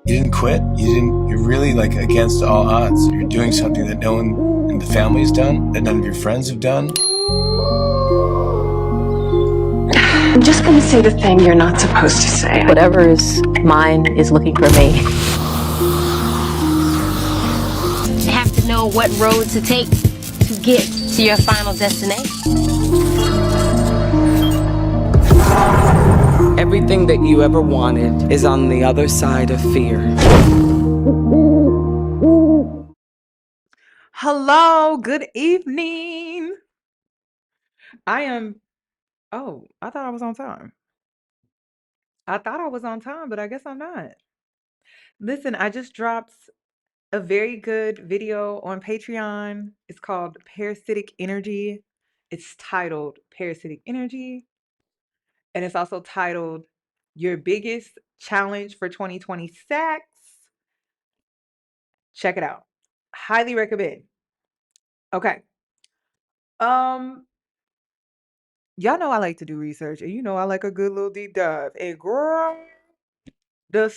You didn't quit. You're really like against all odds. You're doing something that no one in the family's done, that none of your friends have done. I'm just gonna say the thing you're not supposed to say. Whatever is mine is looking for me. You have to know what road to take to get to your final destination. Everything that you ever wanted is on the other side of fear. Hello, good evening. I thought I was on time. But I guess I'm not. Listen, I just dropped a very good video on Patreon. It's called Parasitic Energy. It's titled Parasitic Energy. And it's also titled Your Biggest Challenge for 2026. Check it out. Highly recommend. Okay. Um, y'all know I like to do research, and you know I like a good little deep dive. And girl, the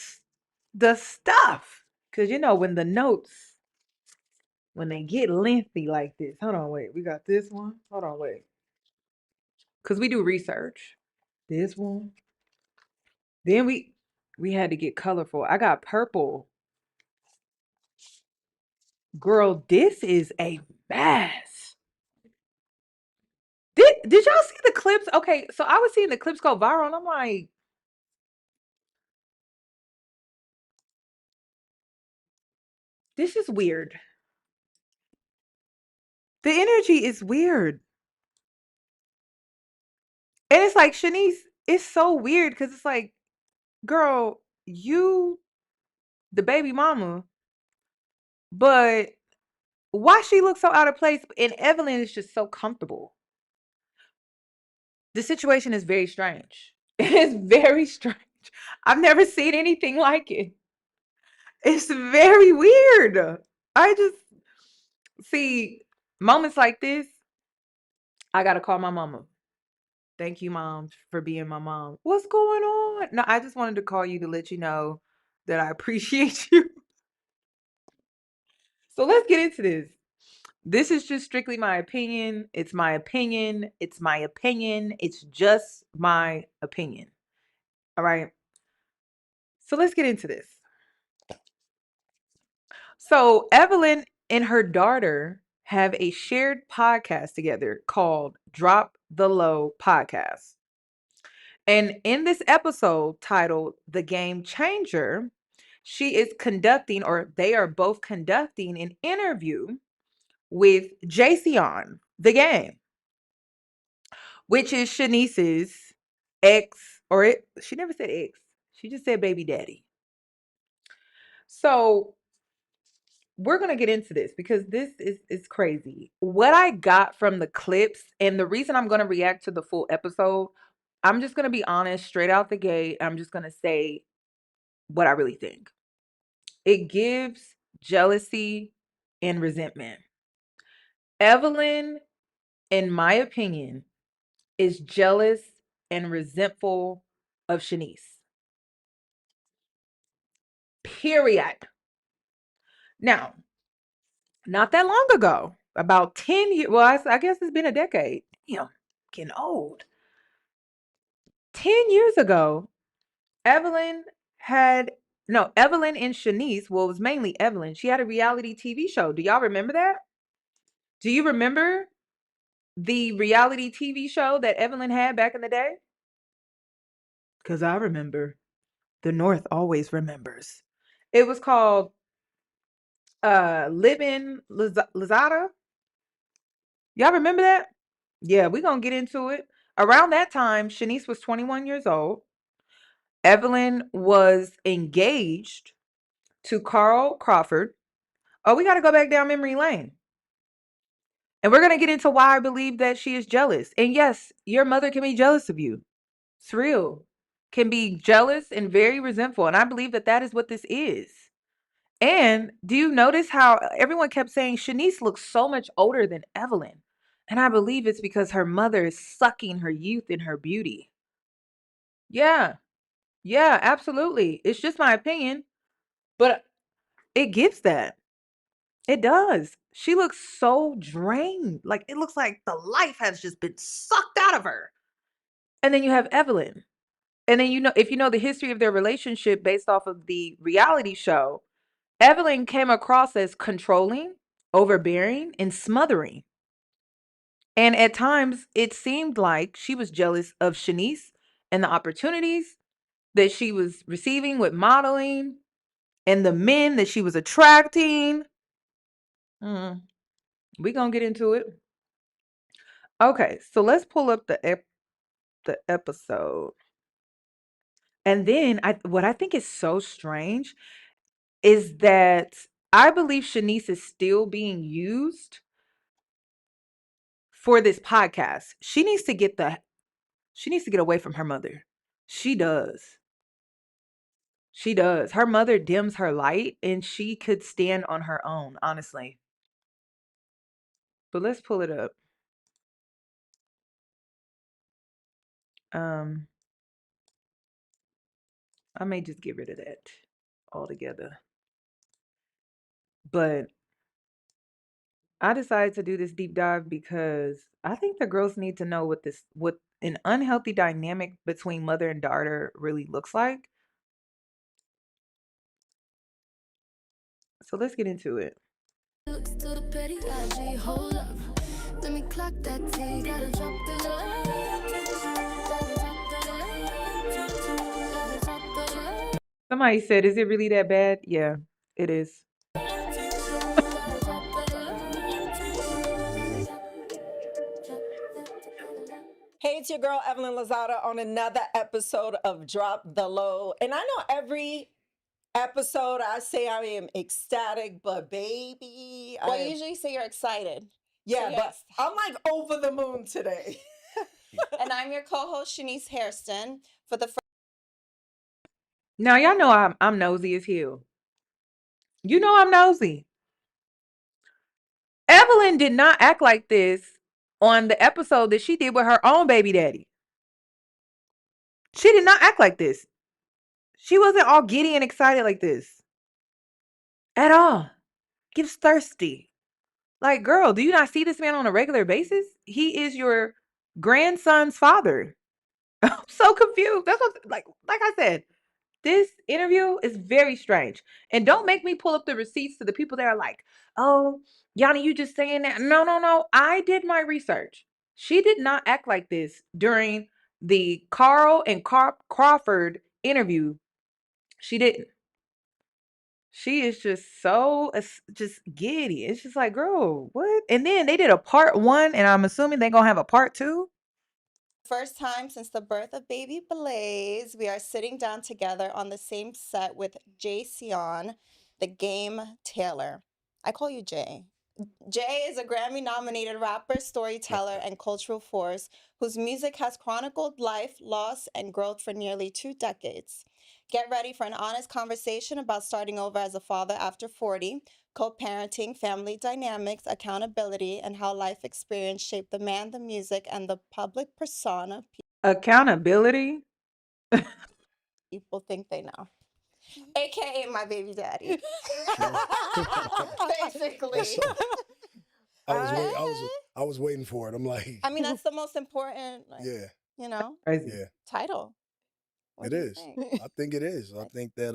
stuff, because you know when the notes when they get lengthy like this. Hold on, wait. We got this one. Hold on, wait. Because we do research. This one. Then we had to get colorful. I got purple. Girl, this is a mess. Did y'all see the clips? Okay, so I was seeing the clips go viral, and I'm like, this is weird. The energy is weird. And it's like, Shaniece, it's so weird because it's like, girl, you the baby mama, but why she looks so out of place? And Evelyn is just so comfortable. The situation is very strange. It is very strange. I've never seen anything like it. It's very weird. I just see moments like this. I gotta call my mama. Thank you, mom, for being my mom. What's going on? No, I just wanted to call you to let you know that I appreciate you. So let's get into this. This is just strictly my opinion. It's my opinion. It's my opinion. It's just my opinion. All right. So let's get into this. So Evelyn and her daughter have a shared podcast together called Drop the Low Podcast. And in this episode titled The Game Changer, she is conducting, or they are both conducting, an interview with Jayceon, the game, which is Shaniece's ex, she never said ex, she just said baby daddy. So we're going to get into this because this is crazy. What I got from the clips, and the reason I'm going to react to the full episode, I'm just going to be honest straight out the gate. I'm just going to say what I really think. It gives jealousy and resentment. Evelyn, in my opinion, is jealous and resentful of Shaniece. Period. Now, not that long ago, about 10 years, well, I guess it's been a decade. Damn, getting old. 10 years ago, Evelyn had, no, Evelyn and Shaniece, well, it was mainly Evelyn. She had a reality TV show. Do y'all remember that? Do you remember the reality TV show that Evelyn had back in the day? Because I remember. The North always remembers. It was called Living Lazada. Y'all remember that? Yeah, we're going to get into it. Around that time, Shaniece was 21 years old. Evelyn was engaged to Carl Crawford. Oh, we got to go back down memory lane. And we're going to get into why I believe that she is jealous. And yes, your mother can be jealous of you. It's real. Can be jealous and very resentful. And I believe that that is what this is. And do you notice how everyone kept saying Shaniece looks so much older than Evelyn? And I believe it's because her mother is sucking her youth and her beauty. Yeah. Yeah, absolutely. It's just my opinion. But it gives that. It does. She looks so drained. Like it looks like the life has just been sucked out of her. And then you have Evelyn. And then if you know the history of their relationship based off of the reality show, Evelyn came across as controlling, overbearing, and smothering. And at times it seemed like she was jealous of Shaniece and the opportunities that she was receiving with modeling and the men that she was attracting. We're going to get into it. Okay, so let's pull up the episode. And then what I think is so strange is that I believe Shaniece is still being used for this podcast. She needs to get away from her mother. She does. She does. Her mother dims her light and she could stand on her own, honestly. But let's pull it up. I may just get rid of that altogether. But I decided to do this deep dive because I think the girls need to know what an unhealthy dynamic between mother and daughter really looks like. So let's get into it. Somebody said, is it really that bad? Yeah, it is. Hey, it's your girl, Evelyn Lizada, on another episode of Drop the Low. And I know every episode I say I am ecstatic, but baby. Well, you usually say you're excited. Yeah, but I'm like over the moon today. And I'm your co-host, Shaniece Hairston, for the first. Now, y'all know I'm nosy as hell. You know I'm nosy. Evelyn did not act like this on the episode that she did with her own baby daddy. She did not act like this. She wasn't all giddy and excited like this. At all. Gives thirsty. Like, girl, do you not see this man on a regular basis? He is your grandson's father. I'm so confused. That's what, like I said, this interview is very strange. And don't make me pull up the receipts to the people that are like, oh, Yoni, you just saying that. No. I did my research. She did not act like this during the Carl and Crawford interview. She didn't. She is just so just giddy. It's just like, girl, what? And then they did a part 1, and I'm assuming they're gonna have a part 2. First time since the birth of baby Blaze, we are sitting down together on the same set with Jayceon, the Game Taylor. I call you Jay. Jay is a Grammy-nominated rapper, storyteller, and cultural force whose music has chronicled life, loss, and growth for nearly 2 decades. Get ready for an honest conversation about starting over as a father after 40, co-parenting, family dynamics, accountability, and how life experience shaped the man, the music, and the public persona Accountability. people think they know. AKA my baby daddy. Basically. I was waiting for it. I'm like, I mean, that's the most important, yeah, you know, Crazy. yeah, title. it is. I think it is. I think that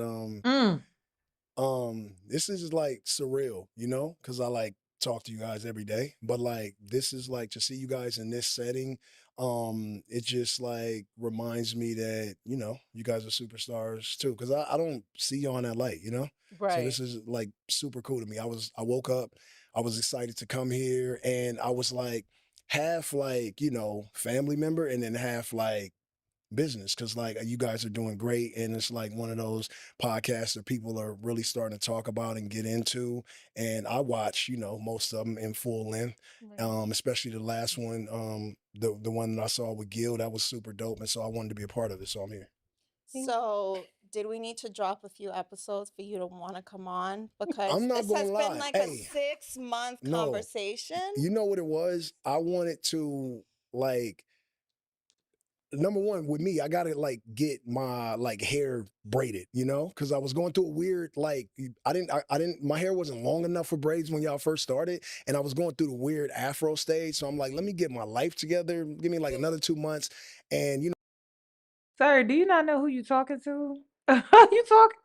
this is like surreal, you know, because I like talk to you guys every day, but like this is like to see you guys in this setting. It just like reminds me that you know you guys are superstars too, because I don't see you on that light, you know. Right. So this is like super cool to me. I woke up, I was excited to come here, and I was like half like you know family member, and then half like business because like you guys are doing great and it's like one of those podcasts that people are really starting to talk about and get into, and I watch you know most of them in full length, especially the last one, the one that I saw with Gil, that was super dope, and so I wanted to be a part of it, so I'm here. So, did we need to drop a few episodes for you to want to come on? Because I'm not this gonna has lie. been like Hey, a 6-month no. conversation. You know what it was? I wanted to like number one, with me, I gotta like get my like hair braided, you know, because I was going through a weird like I didn't my hair wasn't long enough for braids when y'all first started, and I was going through the weird afro stage. So I'm like, let me get my life together. Give me like another 2 months, and you know, Sir, do you not know who you talking to? You talking?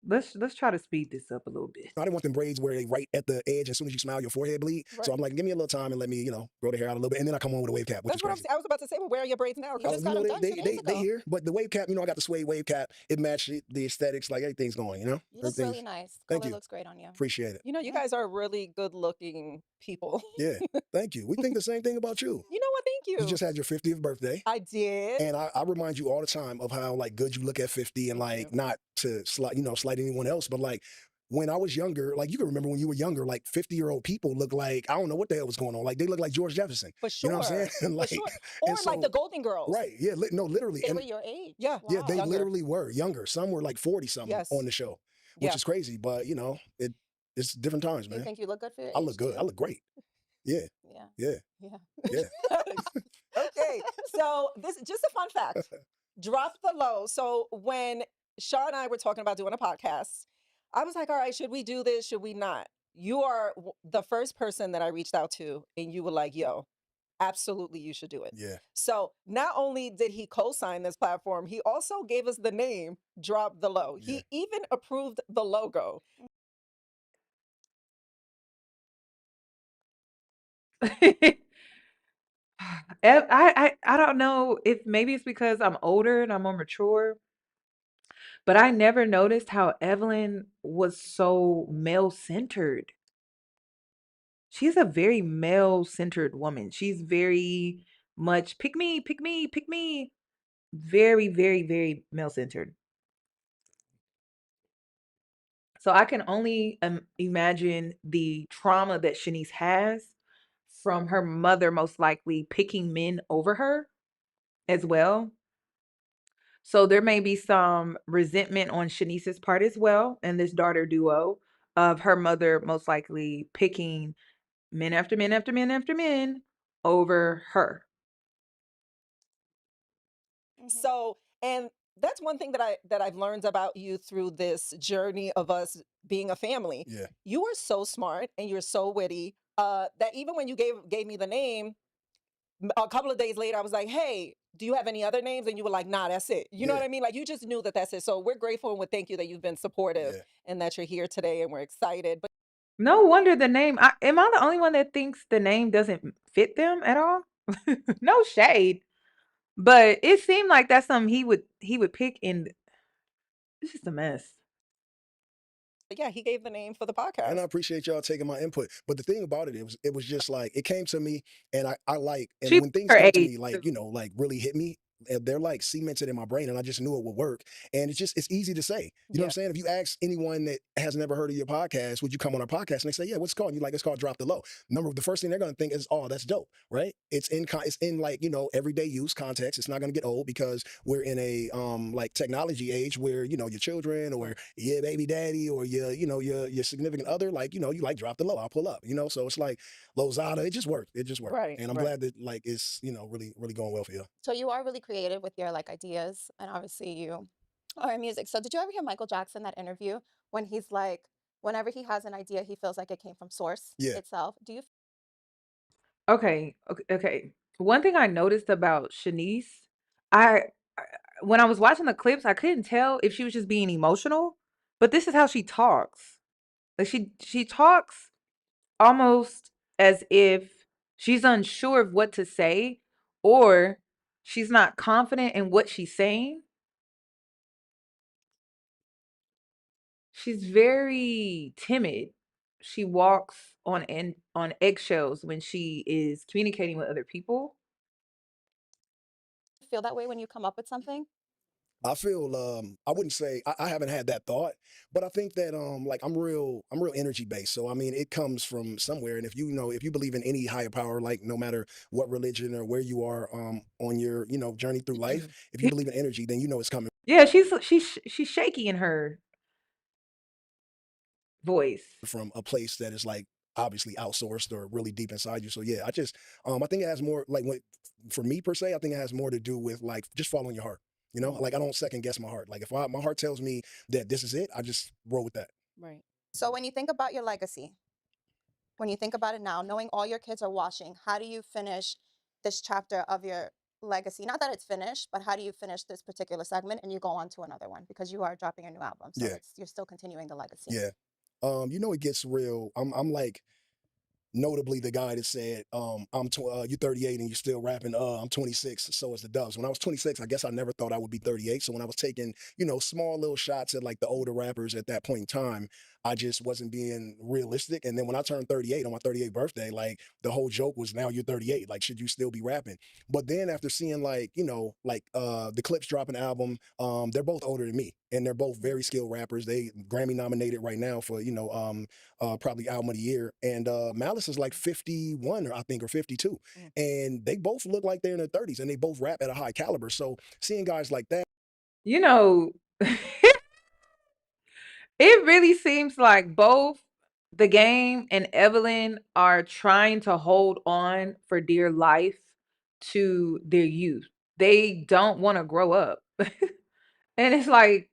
Let's try to speed this up a little bit. I didn't want them braids where they right at the edge. As soon as you smile, your forehead bleed. Right. So I'm like, give me a little time and let me, grow the hair out a little bit, and then I come on with a wave cap, which That's is what crazy. I was about to say. Well, where are your braids now? You just got them done 2 days They ago. here, but the wave cap, I got the suede wave cap. It matched the aesthetics, like everything's going, You look Everything's, really nice. thank Color you. looks great on you. Appreciate it. You know, you guys are really good-looking people. Yeah, thank you. We think the same thing about you. You know what? Thank you. You just had your 50th birthday. I did. And I remind you all the time of how like good you look at 50, and Thank like you. not to slight anyone else, but like when I was younger, like you can remember when you were younger, like 50-year-old people look like, I don't know what the hell was going on. Like they look like George Jefferson. For You know what I'm sure. saying? Like, For sure. Or and like the so, Golden Girls. right. Yeah. No, literally. They And were your age. Yeah. yeah, they Younger. literally were younger. Some were like 40 something Yes. on the show, which Yeah. is crazy. But it's different times, Do you man. think you look good for your age? I look good. too? I look great. Yeah. Yeah. Yeah. Yeah. Yeah. Okay. So this is just a fun fact. Drop the low. So when Shaw and I were talking about doing a podcast, I was like, all right, should we do this? Should we not? You are the first person that I reached out to, and you were like, yo, absolutely, you should do it. Yeah. So not only did he co-sign this platform, he also gave us the name Drop the Low. Yeah. He even approved the logo. I don't know if maybe it's because I'm older and I'm more mature, but I never noticed how Evelyn was so male-centered. She's a very male-centered woman. She's very much pick me, pick me, pick me. Very, very, very male-centered. So I can only imagine the trauma that Shaniece has from her mother most likely picking men over her as well. So there may be some resentment on Shanice's part as well, and this daughter duo of her mother most likely picking men after men after men after men over her. So, and that's one thing that I've learned about you through this journey of us being a family. Yeah. You are so smart and you're so witty. That even when you gave me the name, a couple of days later, I was like, "Hey, do you have any other names?" And you were like, "Nah, that's it." You know Yeah. what I mean? Like you just knew that that's it. So we're grateful and we thank you that you've been supportive Yeah. and that you're here today, and we're excited. But No wonder the name. Am I the only one that thinks the name doesn't fit them at all? No shade, but it seemed like that's something he would pick, and it's just a mess. yeah, he gave the name for the And podcast. I appreciate y'all taking my input. But the thing about it was just like it came to me, and I like, and She's when things her come to age me, like too. like really hit me, they're like cemented in my brain, and I just knew it would work. And it's easy to say. You know what I'm saying? If you ask anyone that has never heard of your podcast, would you come on our podcast? And they say, yeah, what's it called? And you're like, it's called Drop the Low. The first thing they're gonna think is, oh, that's dope, right? It's in like everyday use context. It's not gonna get old because we're in a like technology age where your children or your baby daddy or your significant other, like you like Drop the Low, I'll pull up. So it's like Lozada. It just worked. It just worked. Right, And I'm right. glad that like it's really really going well for you. So you are really creative with your like ideas, and obviously you are in music. So did you ever hear Michael Jackson that interview when he's like, whenever he has an idea, he feels like it came from source Yeah. itself? Do you Okay, okay. One thing I noticed about Shaniece, I when I was watching the clips, I couldn't tell if she was just being emotional, but this is how she talks. Like she talks almost as if she's unsure of what to say, or she's not confident in what she's saying. She's very timid. She walks on eggshells when she is communicating with other people. feel that way when you come up with something? I feel I wouldn't say I haven't had that thought, but I think that like I'm real energy based. So I mean it comes from somewhere. And if you believe in any higher power, like no matter what religion or where you are on your, journey through life, if you believe in energy, then it's coming Yeah, she's shaky in her voice. from a place that is like obviously outsourced or really deep inside you. So yeah, I think it has more like for me per se, I think it has more to do with like just following your heart. You know, like I don't second guess my heart. Like if my heart tells me that this is it, I just roll with that. Right. So when you think about your legacy, when you think about it now, knowing all your kids are watching, how do you finish this chapter of your legacy? Not that it's finished, but how do you finish this particular segment and you go on to another one because you are dropping a new album. So Yeah, you're still continuing the legacy. yeah. You know, it gets real. I'm like notably the guy that said, you're 38 and you're still rapping, I'm 26, so is the Doves. When I was 26, I guess I never thought I would be 38. So when I was taking, you know, small little shots at like the older rappers at that point in time, I just wasn't being realistic. And then when I turned 38 on my 38th birthday, like the whole joke was, now you're 38. Like, should you still be rapping? But then after seeing like, you know, like the Clips drop an album, they're both older than me and they're both very skilled rappers. They Grammy nominated right now for, you know, probably album of the year. And Malice is like 51, or I think, or 52. And they both look like they're in their 30s and they both rap at a high caliber. So seeing guys like that. You know, it really seems like both the game and Evelyn are trying to hold on for dear life to their youth. They don't want to grow up. And it's like,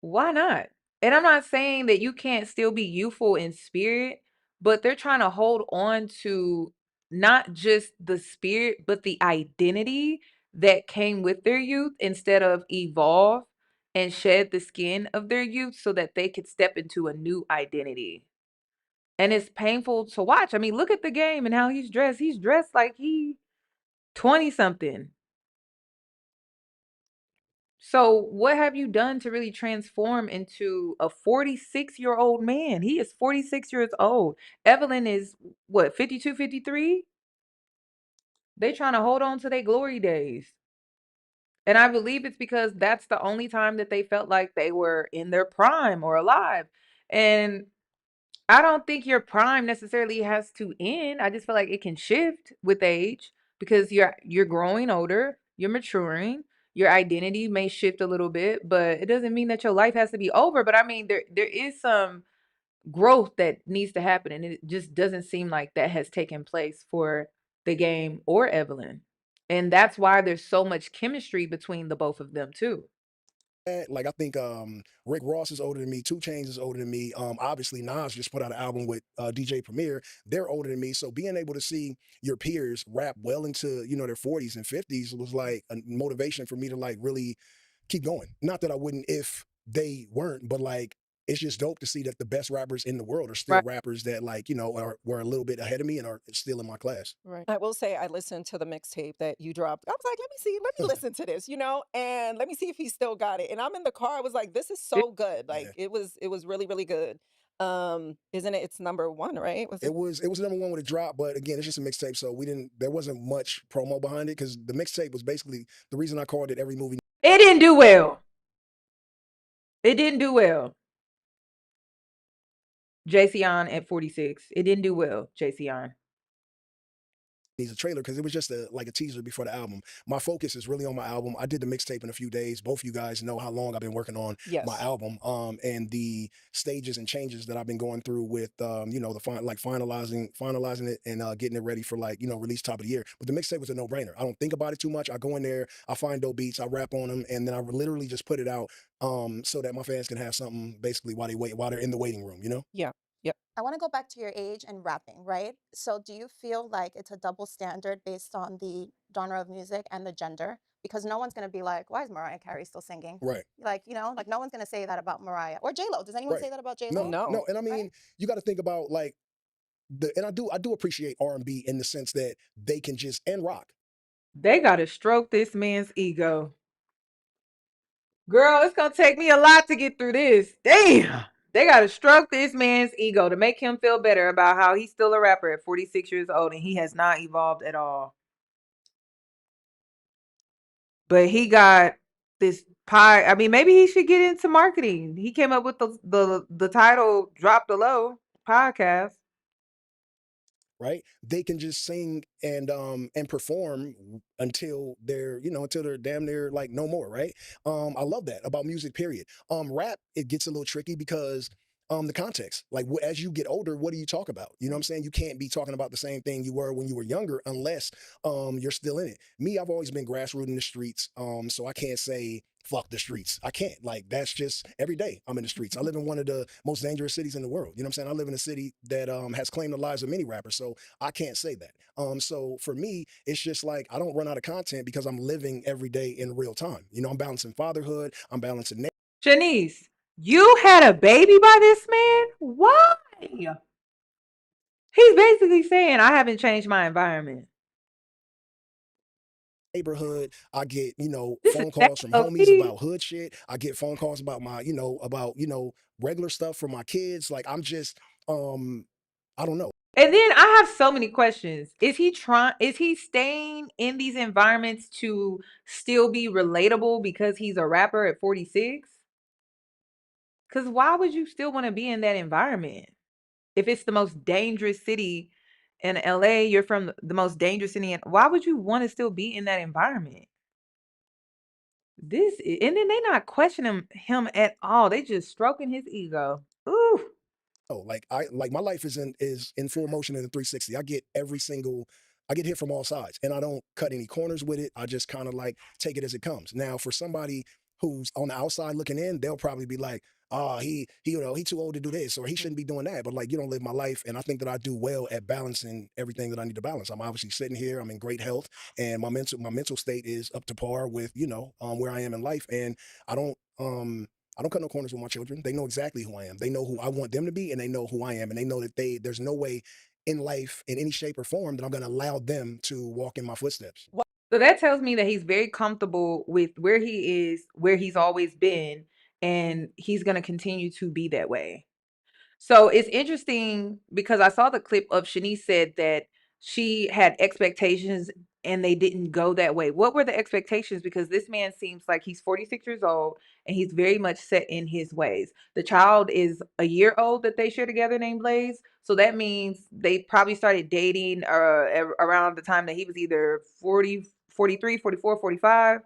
why not? And I'm not saying that you can't still be youthful in spirit, but they're trying to hold on to not just the spirit, but the identity that came with their youth instead of evolve and shed the skin of their youth so that they could step into a new identity. And it's painful to watch. I mean, look at the game and how he's dressed. He's dressed like he 20 something. So, what have you done to really transform into a 46-year-old man? He is 46 years old. Evelyn is what, 52, 53? They trying to hold on to their glory days. And I believe it's because that's the only time that they felt like they were in their prime or alive. And I don't think your prime necessarily has to end. I just feel like it can shift with age because you're growing older, you're maturing, your identity may shift a little bit, but it doesn't mean that your life has to be over. But I mean, there is some growth that needs to happen, and it just doesn't seem like that has taken place for the game or Evelyn. And that's why there's so much chemistry between the both of them too. Like I think Rick Ross is older than me, 2 Chainz is older than me. Obviously Nas just put out an album with DJ Premier. They're older than me. So being able to see your peers rap well into, you know, their 40s and 50s was like a motivation for me to like really keep going. Not that I wouldn't if they weren't, but like it's just dope to see that the best rappers in the world are still Right. rappers that like, you know, were a little bit ahead of me and are still in my class. Right. I will say I listened to the mixtape that you dropped. I was like, let me listen to this, you know, and let me see if he still got it. And I'm in the car. I was like, this is so good. Like Yeah. it was really, really good. Isn't it? It's number one, right? Was it? It was number one with a drop, but again, it's just a mixtape, so there wasn't much promo behind it because the mixtape was basically the reason I called it Every Movie. It didn't do well. It didn't do well. Jayceon at 46. It didn't do well, Jayceon. Needs a trailer because it was just like a teaser before the album. My focus is really on my album. I did the mixtape in a few days. Both you guys know how long I've been working on my Yes. album, and the stages and changes that I've been going through with, you know, finalizing it and getting it ready for like, you know, release top of the year. But the mixtape was a no brainer. I don't think about it too much. I go in there, I find dope beats, I rap on them, and then I literally just put it out, so that my fans can have something basically while they're in the waiting room. You know. Yeah. Yep. I want to go back to your age and rapping, right? So do you feel like it's a double standard based on the genre of music and the gender? Because no one's going to be like, why is Mariah Carey still singing? Right. Like, you know, like no one's going to say that about Mariah or J-Lo. Does anyone Right. say that about J-Lo? No, No. and I mean, Right? you got to think about like and I do appreciate R&B in the sense that they can just and rock. They got to stroke this man's ego. Girl, it's going to take me a lot to get through this. Damn. They got to stroke this man's ego to make him feel better about how he's still a rapper at 46 years old and he has not evolved at all. But he got this pie. I mean, maybe he should get into marketing. He came up with the title Drop the Low podcast. Right? They can just sing and perform until they're damn near like no more, right? I love that about music, period. Rap, it gets a little tricky because the context. Like as you get older, what do you talk about? You know what I'm saying? You can't be talking about the same thing you were when you were younger unless you're still in it. Me, I've always been grassroots in the streets, so I can't say fuck the streets. I can't. Like that's just every day I'm in the streets. I live in one of the most dangerous cities in the world. You know what I'm saying? I live in a city that has claimed the lives of many rappers, so I can't say that. So for me, it's just like I don't run out of content because I'm living every day in real time. You know, I'm balancing fatherhood, I'm balancing Shaniece, you had a baby by this man? Why? He's basically saying I haven't changed my environment. neighborhood. I get, This is phone calls from homies OP. about hood shit. I get phone calls about my, regular stuff from my kids. Like I'm just, I don't know. And then I have so many questions. Is he staying in these environments to still be relatable because he's a rapper at 46? Cuz why would you still want to be in that environment? If it's the most dangerous city in LA, you're from the most dangerous city, and why would you want to still be in that environment? And then they not questioning him at all. They just stroking his ego. Ooh. Oh, like my life is in full motion in the 360. I get hit from all sides and I don't cut any corners with it. I just kind of like take it as it comes. Now, for somebody who's on the outside looking in, they'll probably be like, he too old to do this or he shouldn't be doing that. But like you don't live my life. And I think that I do well at balancing everything that I need to balance. I'm obviously sitting here, I'm in great health, and my mental state is up to par with, where I am in life. And I don't I don't cut no corners with my children. They know exactly who I am. They know who I want them to be, and they know who I am. And they know that there's no way in life, in any shape or form, that I'm going to allow them to walk in my footsteps. So that tells me that he's very comfortable with where he is, where he's always been, and he's going to continue to be that way. So it's interesting because I saw the clip of Shaniece said that she had expectations and they didn't go that way. What were the expectations? Because this man seems like he's 46 years old and he's very much set in his ways. The child is a year old that they share together named Blaze. So that means they probably started dating around the time that he was either 40, 43, 44, 45.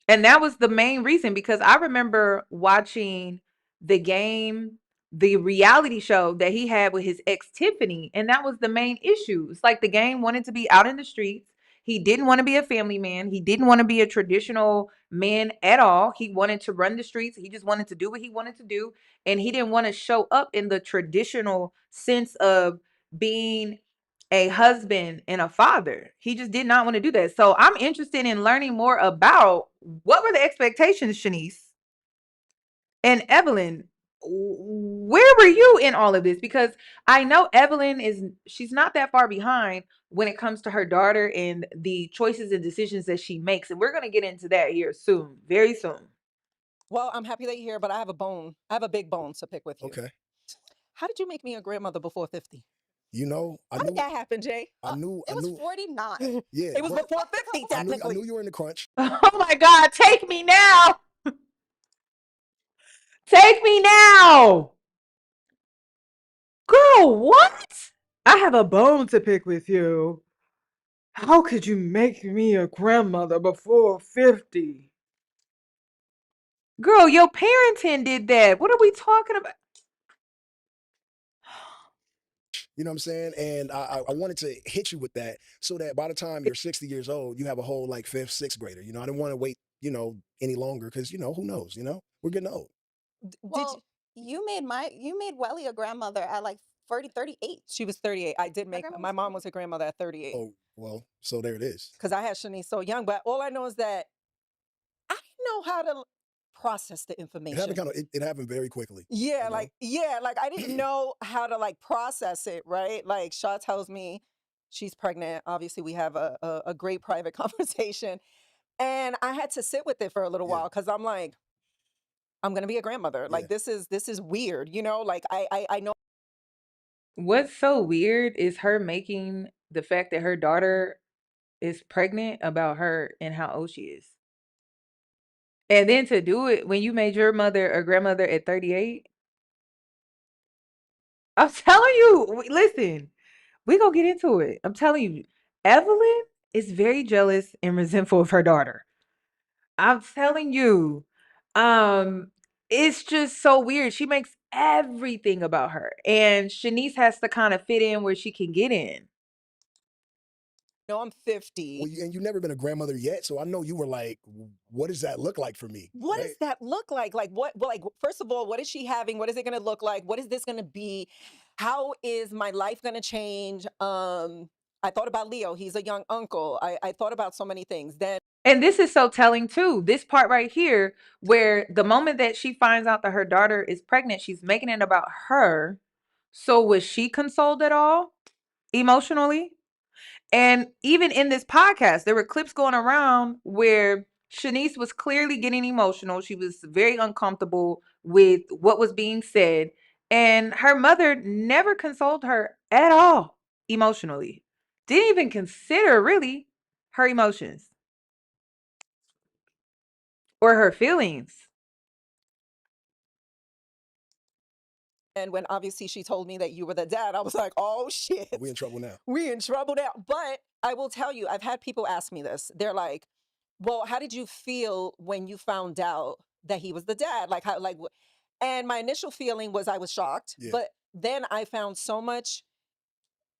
And that was the main reason because I remember watching the game, the reality show that he had with his ex Tiffany, and that was the main issue. It's like the game wanted to be out in the streets. He didn't want to be a family man. He didn't want to be a traditional man at all. He wanted to run the streets. He just wanted to do what he wanted to do. And he didn't want to show up in the traditional sense of being a husband and a father. He just did not want to do that. So I'm interested in learning more about what were the expectations, Shaniece and Evelyn. Where were you in all of this? Because I know she's not that far behind when it comes to her daughter and the choices and decisions that she makes. And we're going to get into that here soon, very soon. Well, I'm happy that you're here, but I have a bone. I have a big bone to pick with you. Okay. How did you make me a grandmother before 50? I How knew did that happen, Jay? I knew It was 49. yeah. It was but before 50, I knew technically. you were in the crunch. Oh my God, take me now. Take me now. Girl, what? I have a bone to pick with you. How could you make me a grandmother before 50? Girl, your parenting did that. What are we talking about? You know what I'm saying? And I wanted to hit you with that so that by the time you're 60 years old, you have a whole like fifth, sixth grader. I didn't want to wait, any longer because, who knows, we're getting old. Well, you made Welly a grandmother at like 38. She was 38. I did My make grandma my was mom was a grandmother at 38 Oh, well, so there it is. because I had Shaniece so young. But all I know is that I didn't know how to process the It information. happened it happened very quickly. Yeah, you know? like I didn't know how to like process it, right? Like Shaw tells me she's pregnant. Obviously, we have a great private conversation. And I had to sit with it for a little Yeah. while because I'm like, I'm gonna be a grandmother. Like Yeah. this is weird, Like I know What's so weird is her making the fact that her daughter is pregnant about her and how old she is. And then to do it when you made your mother a grandmother at 38. I'm telling you, listen, we gonna get into it. I'm telling you, Evelyn is very jealous and resentful of her daughter. I'm telling you, um, it's just so weird. She makes everything about her. And Shaniece has to kind of fit in where she can get in. No, I'm 50. Well, and you've never been a grandmother yet, so I know you were like, what does that look like for me? What right? does that look like? Like what? Well, like first of all, what is she having? What is it going to look like? What is this going to be? How is my life going to change? I thought about Leo. He's a young uncle. I thought about so many things. Then And this is so telling too. This part right here, where the moment that she finds out that her daughter is pregnant, she's making it about her. So was she consoled at all emotionally? And even in this podcast, there were clips going around where Shaniece was clearly getting emotional. She was very uncomfortable with what was being said. And her mother never consoled her at all emotionally. Didn't even consider really her emotions or her feelings. and when obviously she told me that you were the dad, I was like, oh shit. We in trouble now. We in trouble now. But I will tell you, I've had people ask me this. They're like, well, how did you feel when you found out that he was the dad? Like how and my initial feeling was I was shocked. Yeah. But then I found so much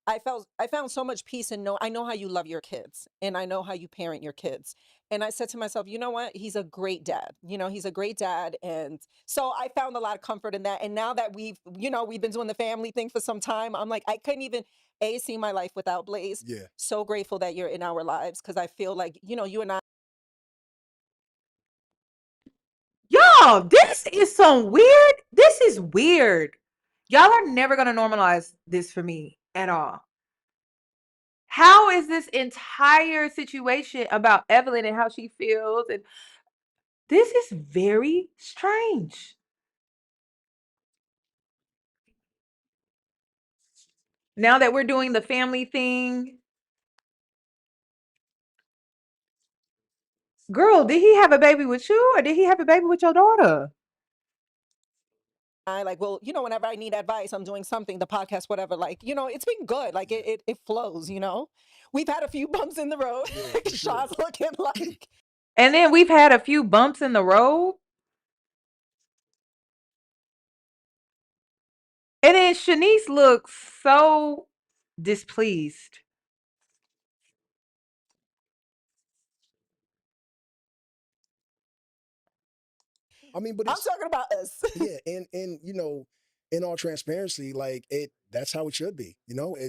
I found so much peace in I know how you love your kids and I know how you parent your kids. And I said to myself, you know what? He's a great dad. You know, he's a great dad. And so I found a lot of comfort in that. And now that we've been doing the family thing for some time, I'm like, I couldn't even see my life without Blaze. Yeah. So grateful that you're in our lives because I feel like, you and I. Y'all, this is some weird. This is weird. Y'all are never going to normalize this for me at all. How is this entire situation about Evelyn and how she feels? And this is very strange. Now that we're doing the family thing, girl, did he have a baby with you or did he have a baby with your daughter? Like, well, whenever I need advice, I'm doing something, the podcast, whatever, like, it's been good. Like it flows, We've had a few bumps in the road. Yeah, for sure. Shaw's looking like. And then we've had a few bumps in the road. And then Shaniece looks so displeased. I mean, but I'm it's talking about us. yeah, and in all transparency, like that's how it should be.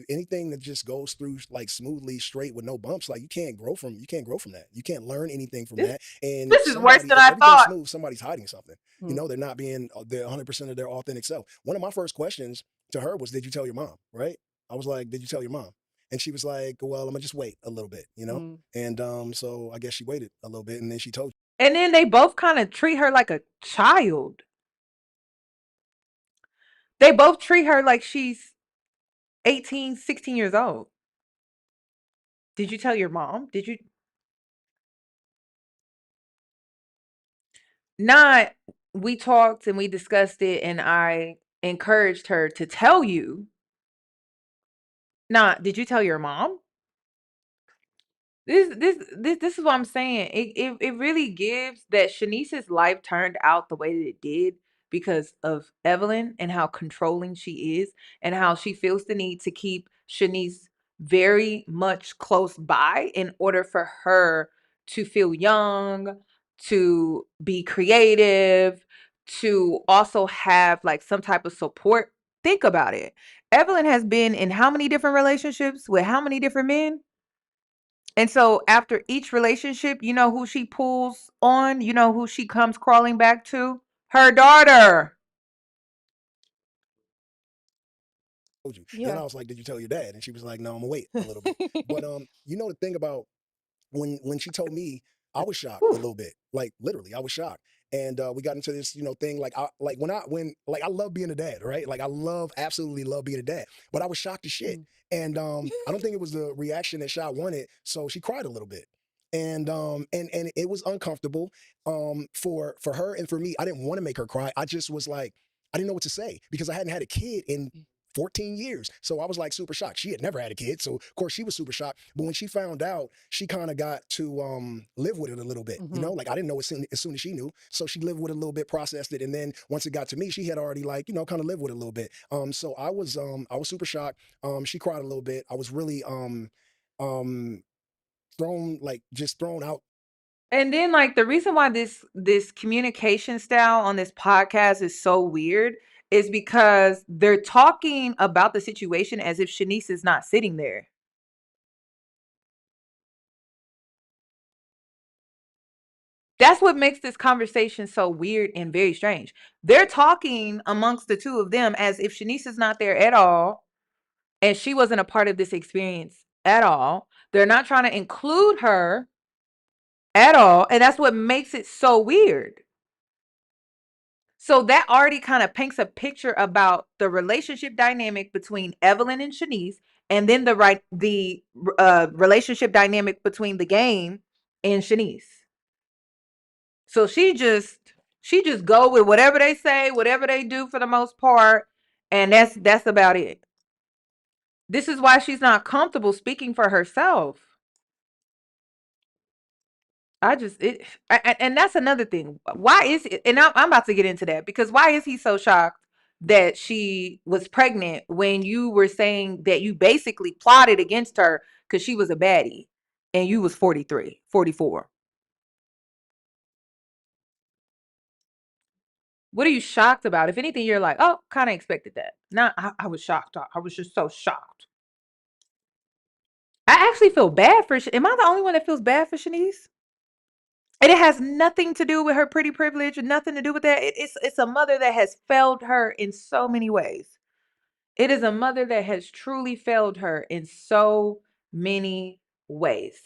Anything that just goes through like smoothly, straight with no bumps, like you can't grow from that. You can't learn anything from that. And This is worse than if I everything's thought. smooth, somebody's hiding something. They're not being they're 100% of their authentic self. One of my first questions to her was, "Did you tell your mom?" Right? I was like, "Did you tell your mom?" And she was like, "Well, I'm gonna just wait a little bit, And so I guess she waited a little bit, and then she told you. And then they both kind of treat her like a child. They both treat her like she's 18, 16 years old. Did you tell your mom? Did you? Not, we talked and we discussed it, and I encouraged her to tell you. Not, did you tell your mom? This is what I'm saying. It really gives that Shanice's life turned out the way that it did because of Evelyn and how controlling she is and how she feels the need to keep Shanice very much close by in order for her to feel young, to be creative, to also have like some type of support. Think about it. Evelyn has been in how many different relationships with how many different men? And so after each relationship, you know who she pulls on? You know who she comes crawling back to? Her daughter. Told you. Yeah. And then I was like, "Did you tell your dad?" And she was like, "No, I'm gonna wait a little bit." But the thing about when she told me, I was shocked a little bit. Like literally, I was shocked. And we got into this, thing. Like I love being a dad, right? Like I absolutely love being a dad. But I was shocked as shit. And I don't think it was the reaction that Sha wanted. So she cried a little bit. And it was uncomfortable for her and for me. I didn't want to make her cry. I just was like, I didn't know what to say because I hadn't had a kid in 14 years. So I was like super shocked. She had never had a kid. So of course she was super shocked. But when she found out, she kind of got to live with it a little bit. You know, like I didn't know as soon as she knew. So she lived with it a little bit, processed it. And then once it got to me, she had already like, you know, kind of lived with it a little bit. So I was super shocked. She cried a little bit. I was really just thrown out. And then like the reason why this communication style on this podcast is so weird is because they're talking about the situation as if Shaniece is not sitting there. That's what makes this conversation so weird and very strange. They're talking amongst the two of them as if Shaniece is not there at all and she wasn't a part of this experience at all. They're not trying to include her at all, and that's what makes it so weird. So that already kind of paints a picture about the relationship dynamic between Evelyn and Shaniece, and then the relationship dynamic between the game and Shaniece. So she just go with whatever they say, whatever they do for the most part, and that's about it. This is why she's not comfortable speaking for herself. And that's another thing. Why is it? And I'm about to get into that because why is he so shocked that she was pregnant when you were saying that you basically plotted against her because she was a baddie and you was 43, 44? What are you shocked about? If anything, you're like, oh, kind of expected that. I was shocked. I was just so shocked. I actually feel bad for. Am I the only one that feels bad for Shaniece? And it has nothing to do with her pretty privilege and nothing to do with that. It's a mother that has failed her in so many ways. It is a mother that has truly failed her in so many ways.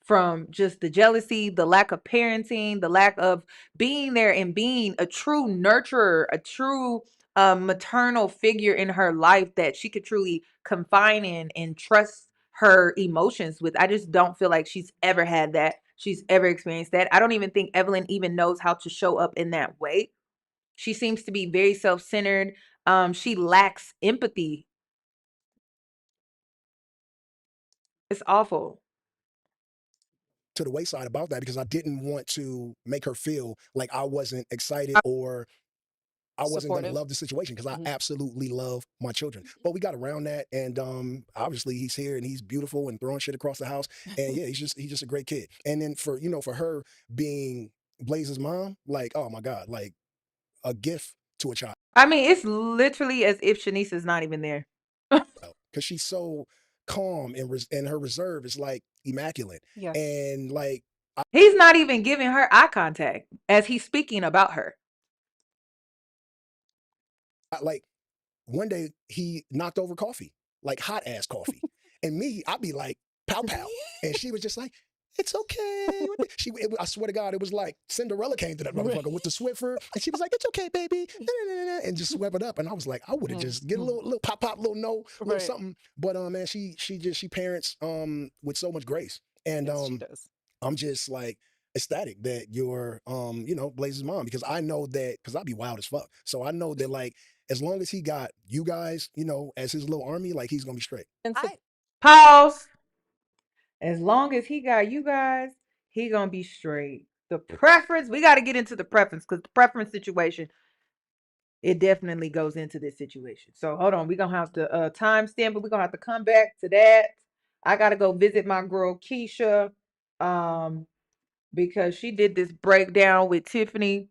From just the jealousy, the lack of parenting, the lack of being there and being a true nurturer, a true maternal figure in her life that she could truly confine in and trust her emotions with. I just don't feel like she's ever had that. She's ever experienced that. I don't even think Evelyn even knows how to show up in that way. She seems to be very self-centered. She lacks empathy. It's awful. To the wayside about that because I didn't want to make her feel like I wasn't excited or I wasn't going to love the situation because I absolutely love my children. But we got around that, and obviously he's here and he's beautiful and throwing shit across the house. And yeah, he's just a great kid. And then for her being Blaze's mom, like oh my god, like a gift to a child. I mean, it's literally as if Shaniece is not even there. Because she's so calm and her reserve is like immaculate. Yeah. And like he's not even giving her eye contact as he's speaking about her. Like one day he knocked over coffee, like hot ass coffee. And me, I'd be like, pow pow. And she was just like, it's okay. I swear to God, it was like Cinderella came to that motherfucker with the Swiffer. And she was like, it's okay, baby. And just swept it up. And I was like, I would have just get a little pop, little no, little something. But man, she parents with so much grace. And Yes, she does. I'm just like ecstatic that you're Blaze's mom because I know that because I'd be wild as fuck. So I know that like as long as he got you guys, as his little army, like he's gonna be straight. Pause. As long as he got you guys, he gonna be straight. The preference, we got to get into the preference because the preference situation, it definitely goes into this situation. So hold on, we're gonna have to timestamp, but we're gonna have to come back to that. I gotta go visit my girl Keisha, because she did this breakdown with Tiffany.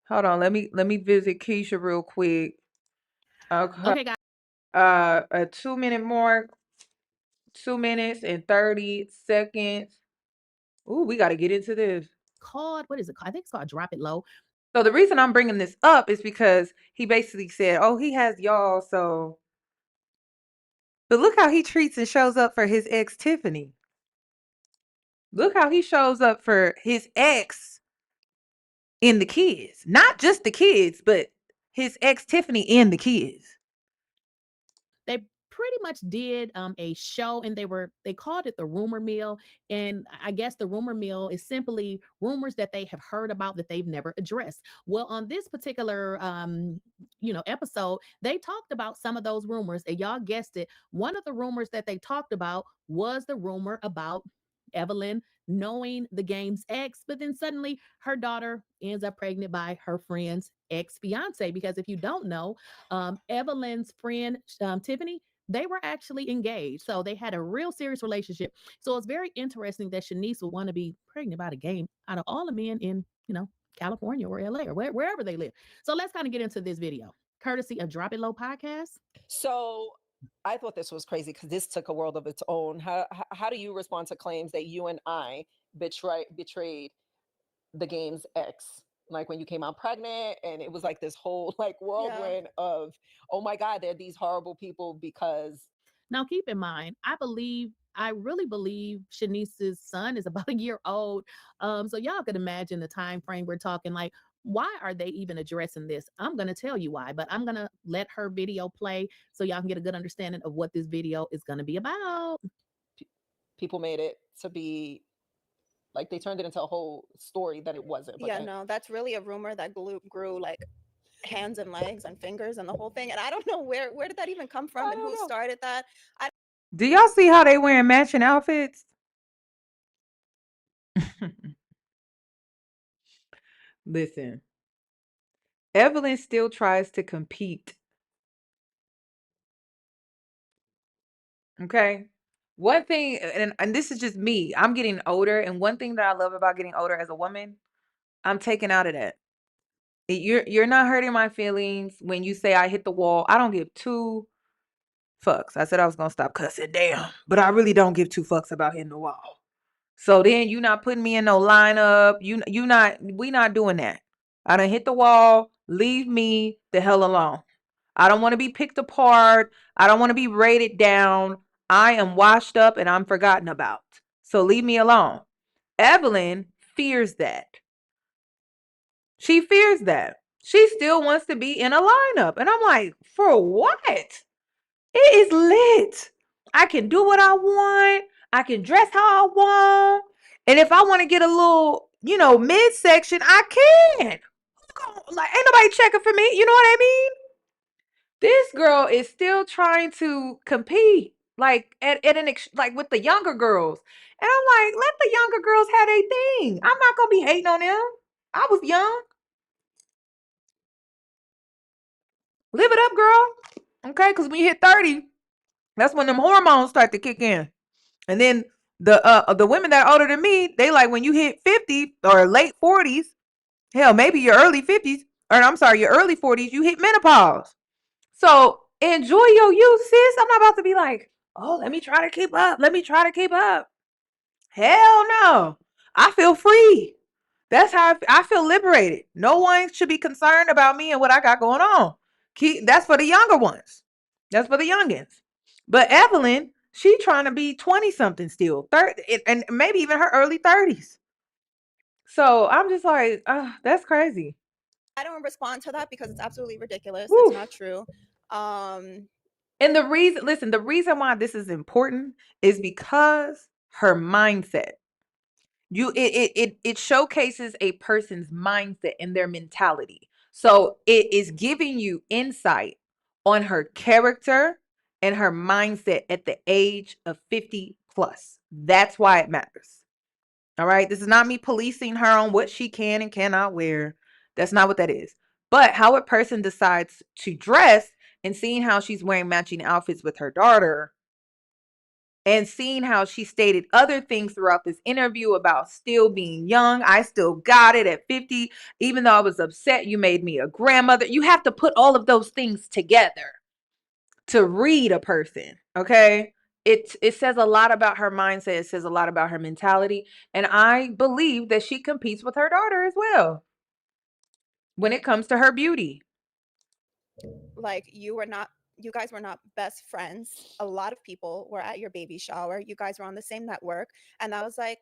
Hold on, let me visit Keisha real quick. Okay, guys. A 2-minute mark, 2 minutes and 30 seconds. Ooh, we got to get into this. What is it called? I think it's called Drop It Low. So the reason I'm bringing this up is because he basically said, oh, he has y'all, so. But look how he treats and shows up for his ex, Tiffany. Look how he shows up for his ex in the kids. Not just the kids, but his ex, Tiffany, and the kids. They pretty much did a show, and they called it the rumor mill. And I guess the rumor mill is simply rumors that they have heard about that they've never addressed. Well, on this particular episode, they talked about some of those rumors, and y'all guessed it. One of the rumors that they talked about was the rumor about Evelyn knowing the game's ex, but then suddenly her daughter ends up pregnant by her friend's ex fiance. Because if you don't know, Evelyn's friend Tiffany, they were actually engaged, so they had a real serious relationship. So it's very interesting that Shaniece would want to be pregnant by the game out of all the men in California or LA or wherever they live. So let's kind of get into this video, courtesy of Drop It Low podcast. So I thought this was crazy because this took a world of its own. How do you respond to claims that you and I betrayed the game's ex? Like when you came out pregnant, and it was like this whole like whirlwind of, oh my God, they're these horrible people because. Now, keep in mind, I really believe Shanice's son is about a year old. So y'all could imagine the time frame we're talking. Like, why are they even addressing this? I'm gonna tell you why, but I'm gonna let her video play so y'all can get a good understanding of what this video is gonna be about. People made it to be like they turned it into a whole story that it wasn't. Yeah, no, that's really a rumor that grew like hands and legs and fingers and the whole thing. And I don't know where did that even come from and who started that. Do y'all see how they wearing matching outfits? Listen, Evelyn still tries to compete. Okay. One thing, and this is just me, I'm getting older, and one thing that I love about getting older as a woman, I'm taking out of that. You're not hurting my feelings when you say I hit the wall. I don't give two fucks. I said I was gonna stop cussing, damn, but I really don't give two fucks about hitting the wall. So then you not putting me in no lineup. We not doing that. I done hit the wall. Leave me the hell alone. I don't want to be picked apart. I don't want to be rated down. I am washed up and I'm forgotten about. So leave me alone. Evelyn fears that. She fears that. She still wants to be in a lineup. And I'm like, for what? It is lit. I can do what I want. I can dress how I want. And if I want to get a little, midsection, I can. Like, ain't nobody checking for me. You know what I mean? This girl is still trying to compete, like like with the younger girls. And I'm like, let the younger girls have their thing. I'm not gonna be hating on them. I was young. Live it up, girl. Okay, because when you hit 30, that's when them hormones start to kick in. And then the women that are older than me, they like when you hit 50 or late 40s, hell, maybe your early 50s, or I'm sorry, your early 40s, you hit menopause. So enjoy your youth, sis. I'm not about to be like, oh, let me try to keep up. Let me try to keep up. Hell no. I feel free. That's how I feel liberated. No one should be concerned about me and what I got going on. That's for the younger ones. That's for the youngins. But Evelyn, she trying to be 20 something still, 30, and maybe even her early 30s. So I'm just like, that's crazy. I don't respond to that because it's absolutely ridiculous. Woo. It's not true. And the reason why this is important is because her mindset. It showcases a person's mindset and their mentality. So it is giving you insight on her character and her mindset at the age of 50 plus. That's why it matters. All right. This is not me policing her on what she can and cannot wear. That's not what that is. But how a person decides to dress and seeing how she's wearing matching outfits with her daughter and seeing how she stated other things throughout this interview about still being young. I still got it at 50. Even though I was upset, you made me a grandmother. You have to put all of those things together to read a person. Okay. It says a lot about her mindset. It says a lot about her mentality. And I believe that she competes with her daughter as well when it comes to her beauty. Like you guys were not best friends. A lot of people were at your baby shower. You guys were on the same network. And that was like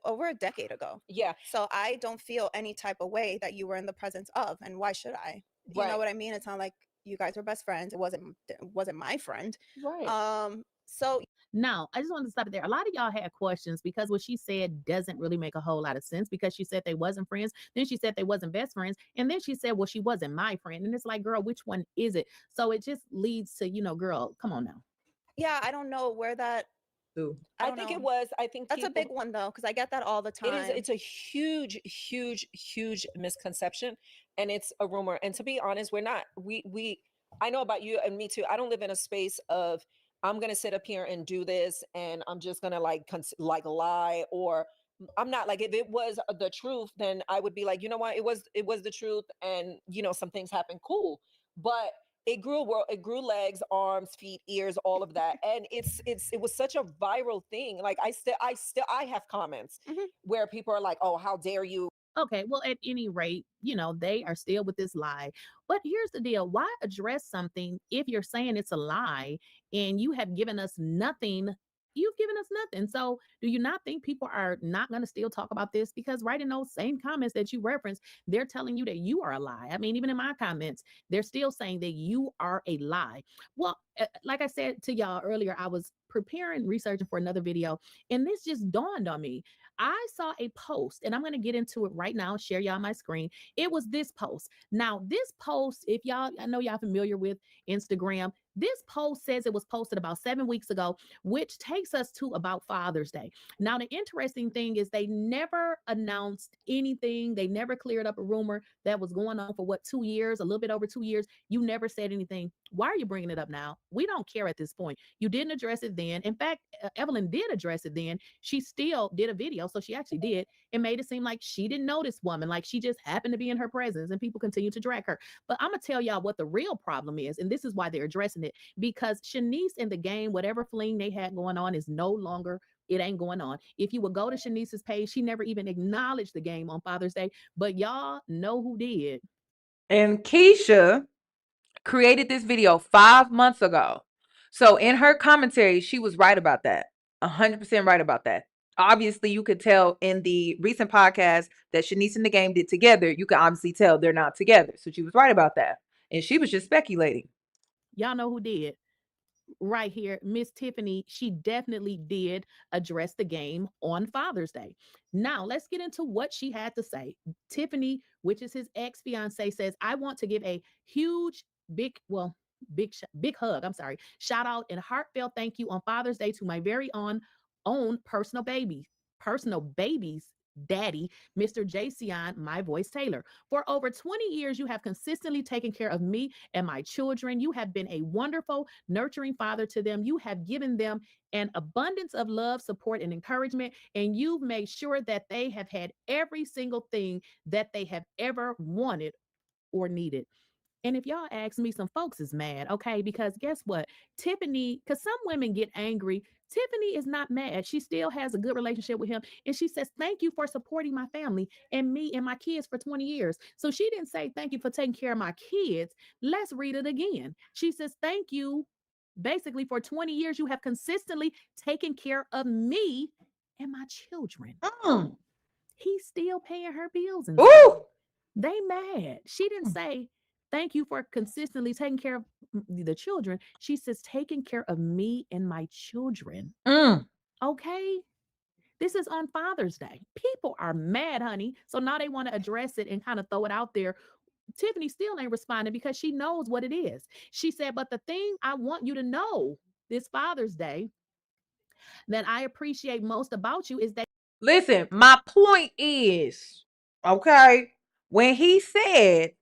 over a decade ago. Yeah. So I don't feel any type of way that you were in the presence of. And why should I? You know what I mean? It's not like You guys were best friends. It wasn't my friend. Right. So Now, I just wanted to stop it there. A lot of y'all had questions because what she said doesn't really make a whole lot of sense because she said they wasn't friends. Then she said they wasn't best friends. And then she said, well, she wasn't my friend. And it's like, girl, which one is it? So it just leads to, girl, come on now. yeah, I don't know where that. Ooh. I I don't think it know. was. I think That's a big people. one though, because I get that all the It is. time. It's a huge, huge, huge misconception, and it's a rumor. And to be honest, we're not. We. I know about you and me too. I don't live in a space of I'm gonna sit up here and do this, and I'm just gonna like like lie or. I'm not like if it was the truth, then I would be like, you know what, it was the truth, and some things happen, cool. But it grew legs, arms, feet, ears, all of that, and it was such a viral thing. Like I have comments Mhm. where people are like, oh, how dare you. Okay, well, at any rate, they are still with this lie. But here's the deal, why address something if you're saying it's a lie and you have given us nothing? You've given us nothing. So, do you not think people are not going to still talk about this? Because right in those same comments that you referenced, they're telling you that you are a lie. I mean, even in my comments, they're still saying that you are a lie. Well, like I said to y'all earlier, I was preparing, researching for another video, and this just dawned on me. I saw a post, and I'm going to get into it right now, share y'all my screen. It was this post. Now, this post, if y'all, I know y'all familiar with Instagram, this post says it was posted about 7 weeks ago, which takes us to about Father's Day. Now, the interesting thing is they never announced anything. They never cleared up a rumor that was going on for 2 years, a little bit over 2 years. You never said anything. Why are you bringing it up now? We don't care at this point. You didn't address it then. In fact, Evelyn did address it then. She still did a video. So she actually did. It made it seem like she didn't know this woman, like she just happened to be in her presence and people continue to drag her. But I'm going to tell y'all what the real problem is. And this is why they're addressing it, because Shaniece in the game, whatever fling they had going on is no longer, it ain't going on. If you would go to Shanice's page, she never even acknowledged the game on Father's Day, but y'all know who did. And Keisha created this video 5 months ago. So in her commentary, she was right about that. 100% right about that. Obviously, you could tell in the recent podcast that Shaniece and the game did together, you can obviously tell they're not together. So she was right about that. And she was just speculating. Y'all know who did. Right here, Miss Tiffany, she definitely did address the game on Father's Day. Now, let's get into what she had to say. Tiffany, which is his ex fiance, says, I want to give a huge, big hug. I'm sorry. Shout out and heartfelt thank you on Father's Day to my very own personal baby's daddy, Mr. Jayceon, my voice Taylor. For over 20 years, you have consistently taken care of me and my children. You have been a wonderful, nurturing father to them. You have given them an abundance of love, support, and encouragement, and you've made sure that they have had every single thing that they have ever wanted or needed. And if y'all ask me, some folks is mad, okay? Because guess what? Tiffany, because some women get angry. Tiffany is not mad. She still has a good relationship with him. And she says, thank you for supporting my family and me and my kids for 20 years. So she didn't say, thank you for taking care of my kids. Let's read it again. She says, thank you. Basically, for 20 years, you have consistently taken care of me and my children. He's still paying her bills and stuff. Ooh! They mad. She didn't say thank you for consistently taking care of the children. She says taking care of me and my children. Okay? This is on Father's Day. People are mad, honey. So now they want to address it and kind of throw it out there. Tiffany still ain't responding because she knows what it is. She said, but the thing I want you to know this Father's Day that I appreciate most about you is that. Listen, my point is, okay, when he said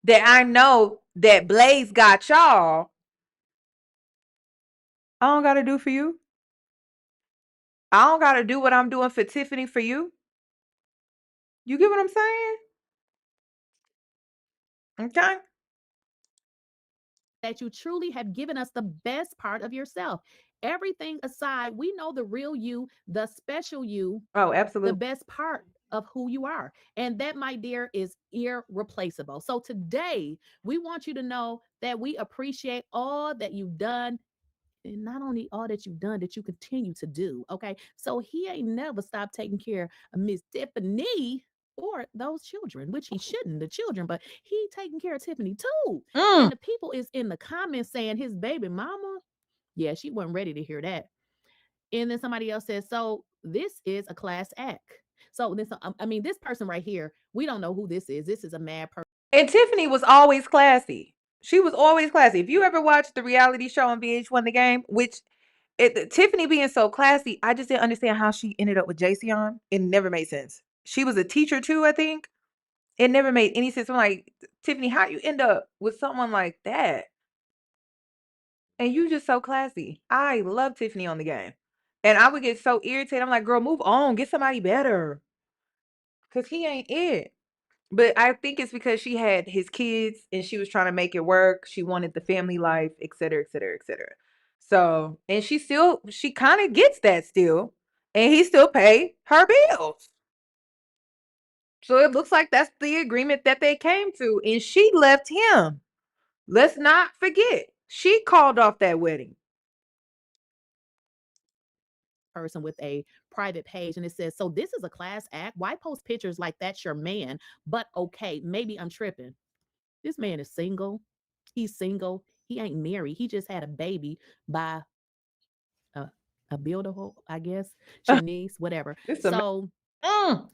that I know that Blaze got y'all, I don't got to do for you. I don't got to do what I'm doing for Tiffany for you. You get what I'm saying? Okay. That you truly have given us the best part of yourself. Everything aside, we know the real you, the special you, Oh, the absolutely. best part of who you are. And that, my dear, is irreplaceable. So today, we want you to know that we appreciate all that you've done. And not only all that you've done, that you continue to do. Okay. So he ain't never stopped taking care of Miss Tiffany. or those children, which he shouldn't, the children, but he taking care of Tiffany too. Mm. And the people is in the comments saying his baby mama, yeah, she wasn't ready to hear that. And then somebody else says, so this is a class act. So this, I mean, this person right here, we don't know who this is. This is a mad person. And Tiffany was always classy. She was always classy. If you ever watched the reality show on VH1 The Game, which Tiffany being so classy, I just didn't understand how she ended up with Jayceon. It never made sense. She was a teacher too, I think. It never made any sense. I'm like, Tiffany, how you end up with someone like that? And you just so classy. I love Tiffany on The Game. And I would get so irritated. I'm like, girl, move on. Get somebody better. Because he ain't it. But I think it's because she had his kids and she was trying to make it work. She wanted the family life, et cetera, et cetera, et cetera. So, and she kind of gets that still. And he still pay her bills. So it looks like that's the agreement that they came to. And she left him. Let's not forget, she called off that wedding. Person with a private page, and it says, so this is a class act. Why post pictures like that's your man? But okay, maybe I'm tripping. This man is single. He's single. He ain't married. He just had a baby by a builder, I guess, Shaniece, whatever. So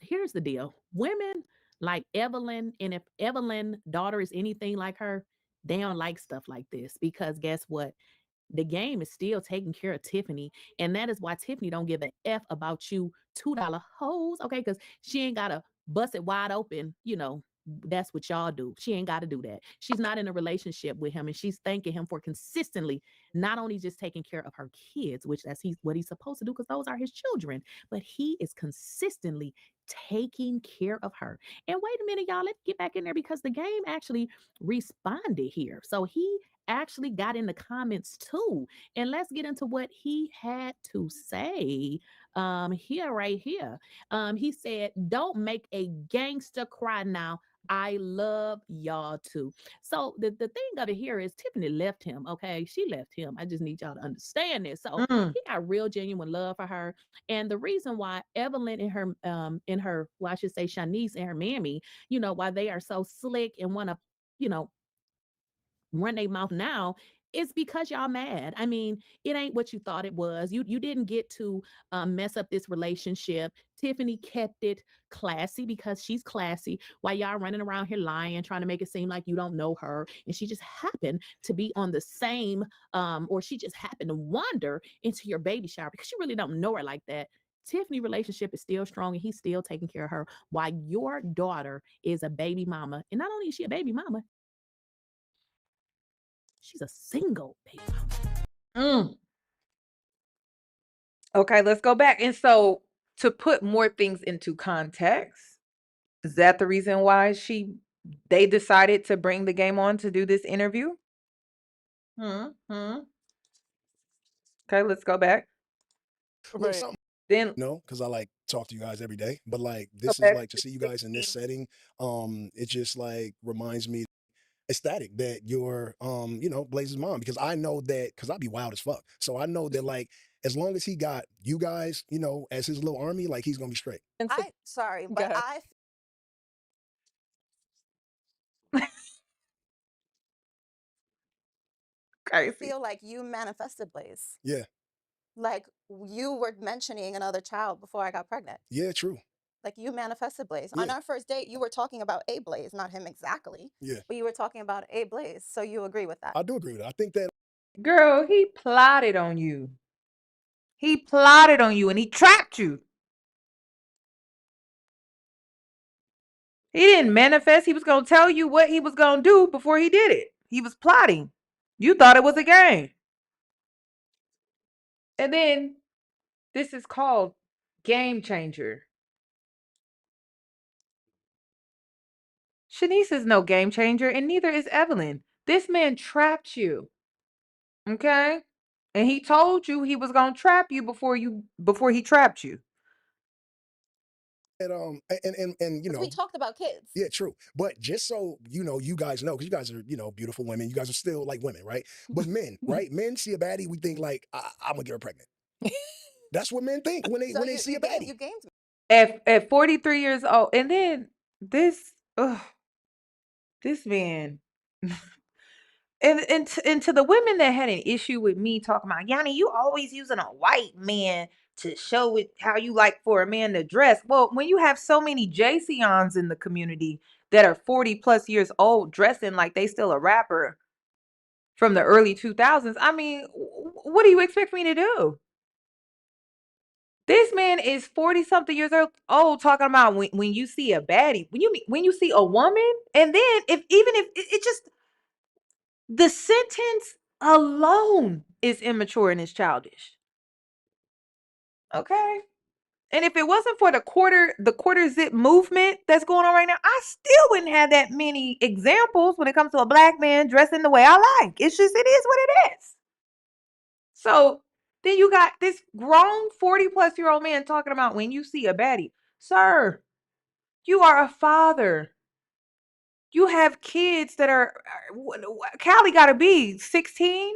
here's the deal. Women like Evelyn, and if Evelyn's daughter is anything like her, they don't like stuff like this, because guess what? The game is still taking care of Tiffany, and that is why Tiffany don't give a F about you $2 hoes, okay? Because she ain't gotta bust it wide open, you know. That's what y'all do. She ain't got to do that. She's not in a relationship with him, and she's thanking him for consistently not only just taking care of her kids, which what he's supposed to do, because those are his children, but he is consistently taking care of her. And wait a minute, y'all, let's get back in there, because the game actually responded here. So he actually got in the comments too. And let's get into what he had to say here, right here. He said, don't make a gangster cry now. I love y'all too. So the thing of it here is Tiffany left him. Okay. She left him. I just need y'all to understand this. So he got real genuine love for her. And the reason why Evelyn and her, well, I should say Shaniece and her mammy, you know, why they are so slick and want to, you know, run their mouth now, is because y'all mad. I mean, it ain't what you thought it was. You didn't get to mess up this relationship. Tiffany kept it classy because she's classy, while y'all running around here lying, trying to make it seem like you don't know her. And she just happened to be on the same, or she just happened to wander into your baby shower because you really don't know her like that. Tiffany relationship is still strong, and he's still taking care of her, while your daughter is a baby mama. And not only is she a baby mama, she's a single baby mama. Okay, let's go back. And so, to put more things into context, is that the reason why they decided to bring the game on to do this interview? Okay, let's go back. Right. Then No, because I like talk to you guys every day. But like this is like to see you guys in this setting. It just like reminds me ecstatic that you're you know, Blaze's mom, because I know that because I'd be wild as fuck. So I know that like as long as he got you guys, you know, as his little army, like he's gonna be straight. Sorry, Go but ahead. I crazy. feel like you manifested Blaze. Yeah. Like you were mentioning another child before I got pregnant. Yeah, true. Like you manifested Blaze. On Yeah. our first date, you were talking about a Blaze, not him exactly, Yeah. but you were talking about a Blaze. So you agree with that? I do agree with that. I think that Girl, he plotted on you. He plotted on you and he trapped you. He didn't manifest. He was going to tell you what he was going to do before he did it. He was plotting. You thought it was a game. And then this is called game changer. Shaniece is no game changer, and neither is Evelyn. This man trapped you. Okay? And he told you he was going to trap you before he trapped you. and you know, We talked about kids. yeah, true. But just so you know, you guys know, because you guys are, you know, beautiful women. You guys are still like women, right? But men, right? Men see a baddie, we think like, I'm gonna get her pregnant. That's what men think when they So see a baddie. you gamed me. At 43 years old. And then this this man. And to the women that had an issue with me talking about, Yanni, you always using a white man to show it how you like for a man to dress. Well, when you have so many Jayceons in the community that are 40 plus years old dressing like they still a rapper from the early 2000s, I mean, what do you expect me to do? This man is 40 something years old talking about when you see a baddie, when you see a woman, and then if it just the sentence alone is immature and is childish. Okay. And if it wasn't for the quarter zip movement that's going on right now, I still wouldn't have that many examples when it comes to a black man dressing the way I like. It's just it is what it is. So then you got this grown 40 plus year old man talking about when you see a baddie. Sir, you are a father. You have kids that are Callie gotta be 16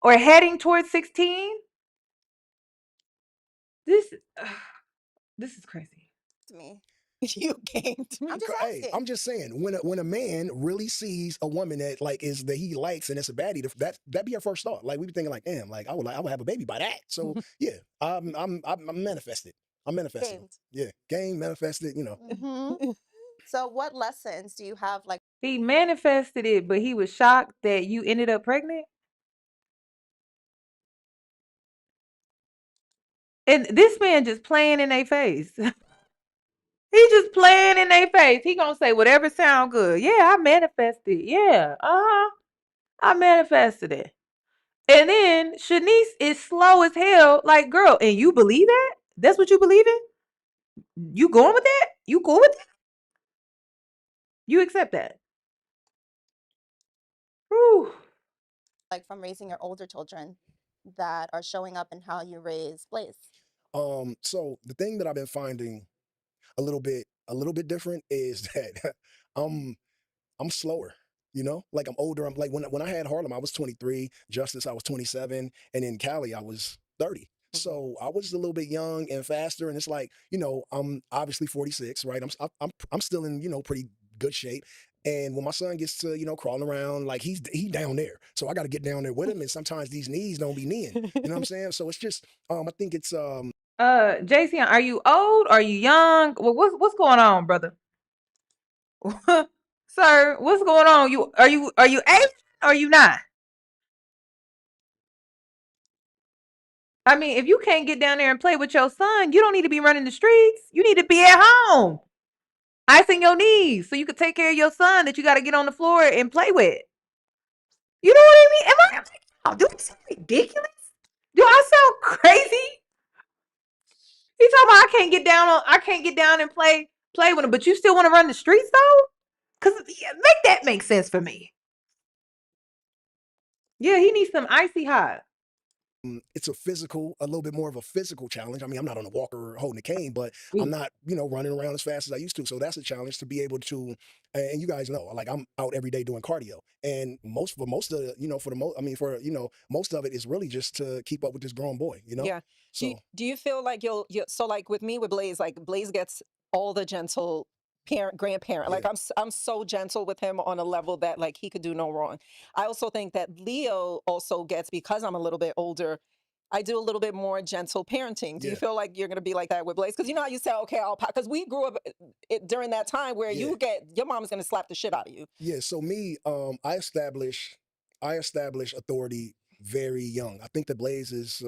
or heading towards 16. This this is crazy. To me. You gamed me. I'm just Hey, asking. I'm just saying, when a man really sees a woman that like is that he likes and it's a baddie, that be our first thought. Like we be thinking like, damn, like I would have a baby by that. So yeah, I'm manifested. I'm manifesting. Gamed. Yeah, game manifested. Mhm. So what lessons do you have like He manifested it, but he was shocked that you ended up pregnant. And this man just playing in their face. He just playing in their face. He gonna say whatever sound good. Yeah, I manifested. Yeah, I manifested it. And then Shaniece is slow as hell. Like, girl, and you believe that? That's what you believe in? You going with that? You cool with that? You accept that? Whew. from raising your older children that are showing up in how you raise Blaze? So the thing that I've been finding a little bit different is that I'm slower. Like I'm older. I'm like when I had Harlem, I was 23. Justice, I was 27, and in Cali, I was 30. So I was a little bit young and faster, and it's like I'm obviously 46, right? I'm still in pretty good shape. And when my son gets to crawling around, like he down there, so I got to get down there with him. And sometimes these knees don't be kneeing. You know what I'm saying? So it's just I think it's Jayceon, are you old? Are you young? Well, what's going on, brother? Sir, what's going on? Are you Asian or are you not? I mean, if you can't get down there and play with your son, you don't need to be running the streets. You need to be at home, icing your knees, so you can take care of your son that you got to get on the floor and play with. You know what I mean? Do I sound ridiculous? Do I sound crazy? You talking about I can't get down and play with him, but you still want to run the streets though? Cause make that make sense for me. Yeah, he needs some icy hot. it's a little bit more of a physical challenge. I mean, I'm not on a walker holding a cane, but I'm not, running around as fast as I used to. So that's a challenge to be able to, and you guys know, like I'm out every day doing cardio, and most of the, for the most, I mean, for most of it is really just to keep up with this grown boy, Yeah. So Do you feel like you'll so like with me with Blaze, like Blaze gets all the gentle grandparent. Like yeah, I'm so gentle with him on a level that like he could do no wrong. I also think that Leo also gets, because I'm a little bit older, I do a little bit more gentle parenting. Do you yeah, feel like you're gonna be like that with Blaze? Because you know how you say, okay, because we grew up during that time where yeah, your mom's gonna slap the shit out of you. yeah. So me, I establish authority very young. I think the Blaze is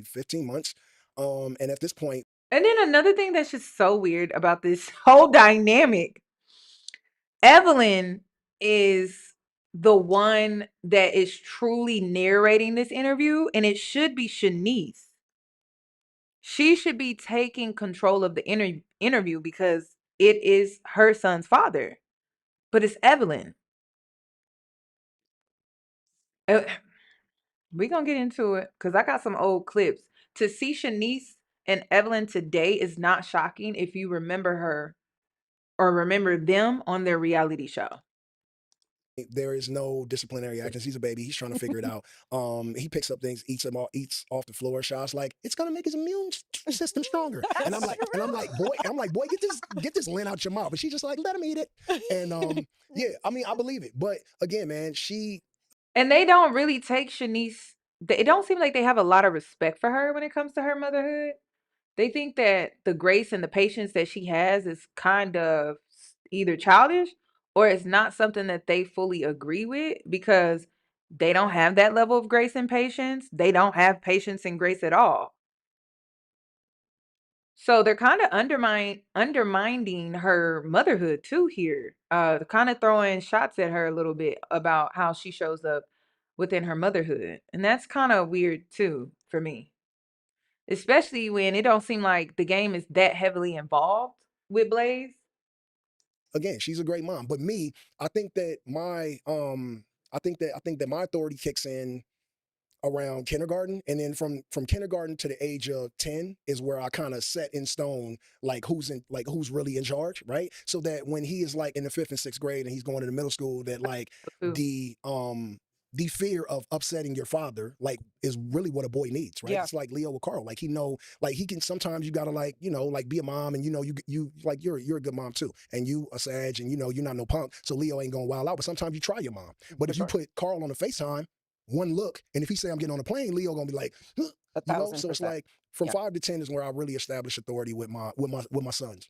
15 months, and at this point, And then another thing that's just so weird about this whole dynamic, Evelyn is the one that is truly narrating this interview, and it should be Shaniece. She should be taking control of the interview because it is her son's father, but it's Evelyn. We're going to get into it because I got some old clips. To see Shaniece and Evelyn today is not shocking if you remember her or remember them on their reality show. There is no disciplinary actions. He's a baby. He's trying to figure it out. He picks up things, eats off the floor. Shaw's like, it's gonna make his immune system stronger. And I'm like, boy, get this lint out your mouth. But she's just like, let him eat it. And yeah, I mean, I believe it. But again, man, And they don't really take Shaniece. It don't seem like they have a lot of respect for her when it comes to her motherhood. They think that the grace and the patience that she has is kind of either childish or it's not something that they fully agree with because they don't have that level of grace and patience. They don't have patience and grace at all. So they're kind of undermining her motherhood too here. Kind of throwing shots at her a little bit about how she shows up within her motherhood. And that's kind of weird too for me. Especially when it don't seem like the game is that heavily involved with Blaze. again, she's a great mom. But me, I think that my authority kicks in around kindergarten, and then from kindergarten to the age of 10 is where I kind of set in stone like who's really in charge, right? So that when he is like in the 5th and 6th grade and he's going into middle school, that like the fear of upsetting your father like is really what a boy needs, right? Yeah. It's like Leo with Carl, like he can sometimes you gotta like like be a mom, and you like you're a good mom too, and you a Sag, and you're not no punk, so Leo ain't gonna wild out. But sometimes you try your mom. But if you put Carl on the FaceTime, one look, and if he say I'm getting on a plane, Leo gonna be like, huh, So it's like from 5 to 10 is where I really establish authority with my sons.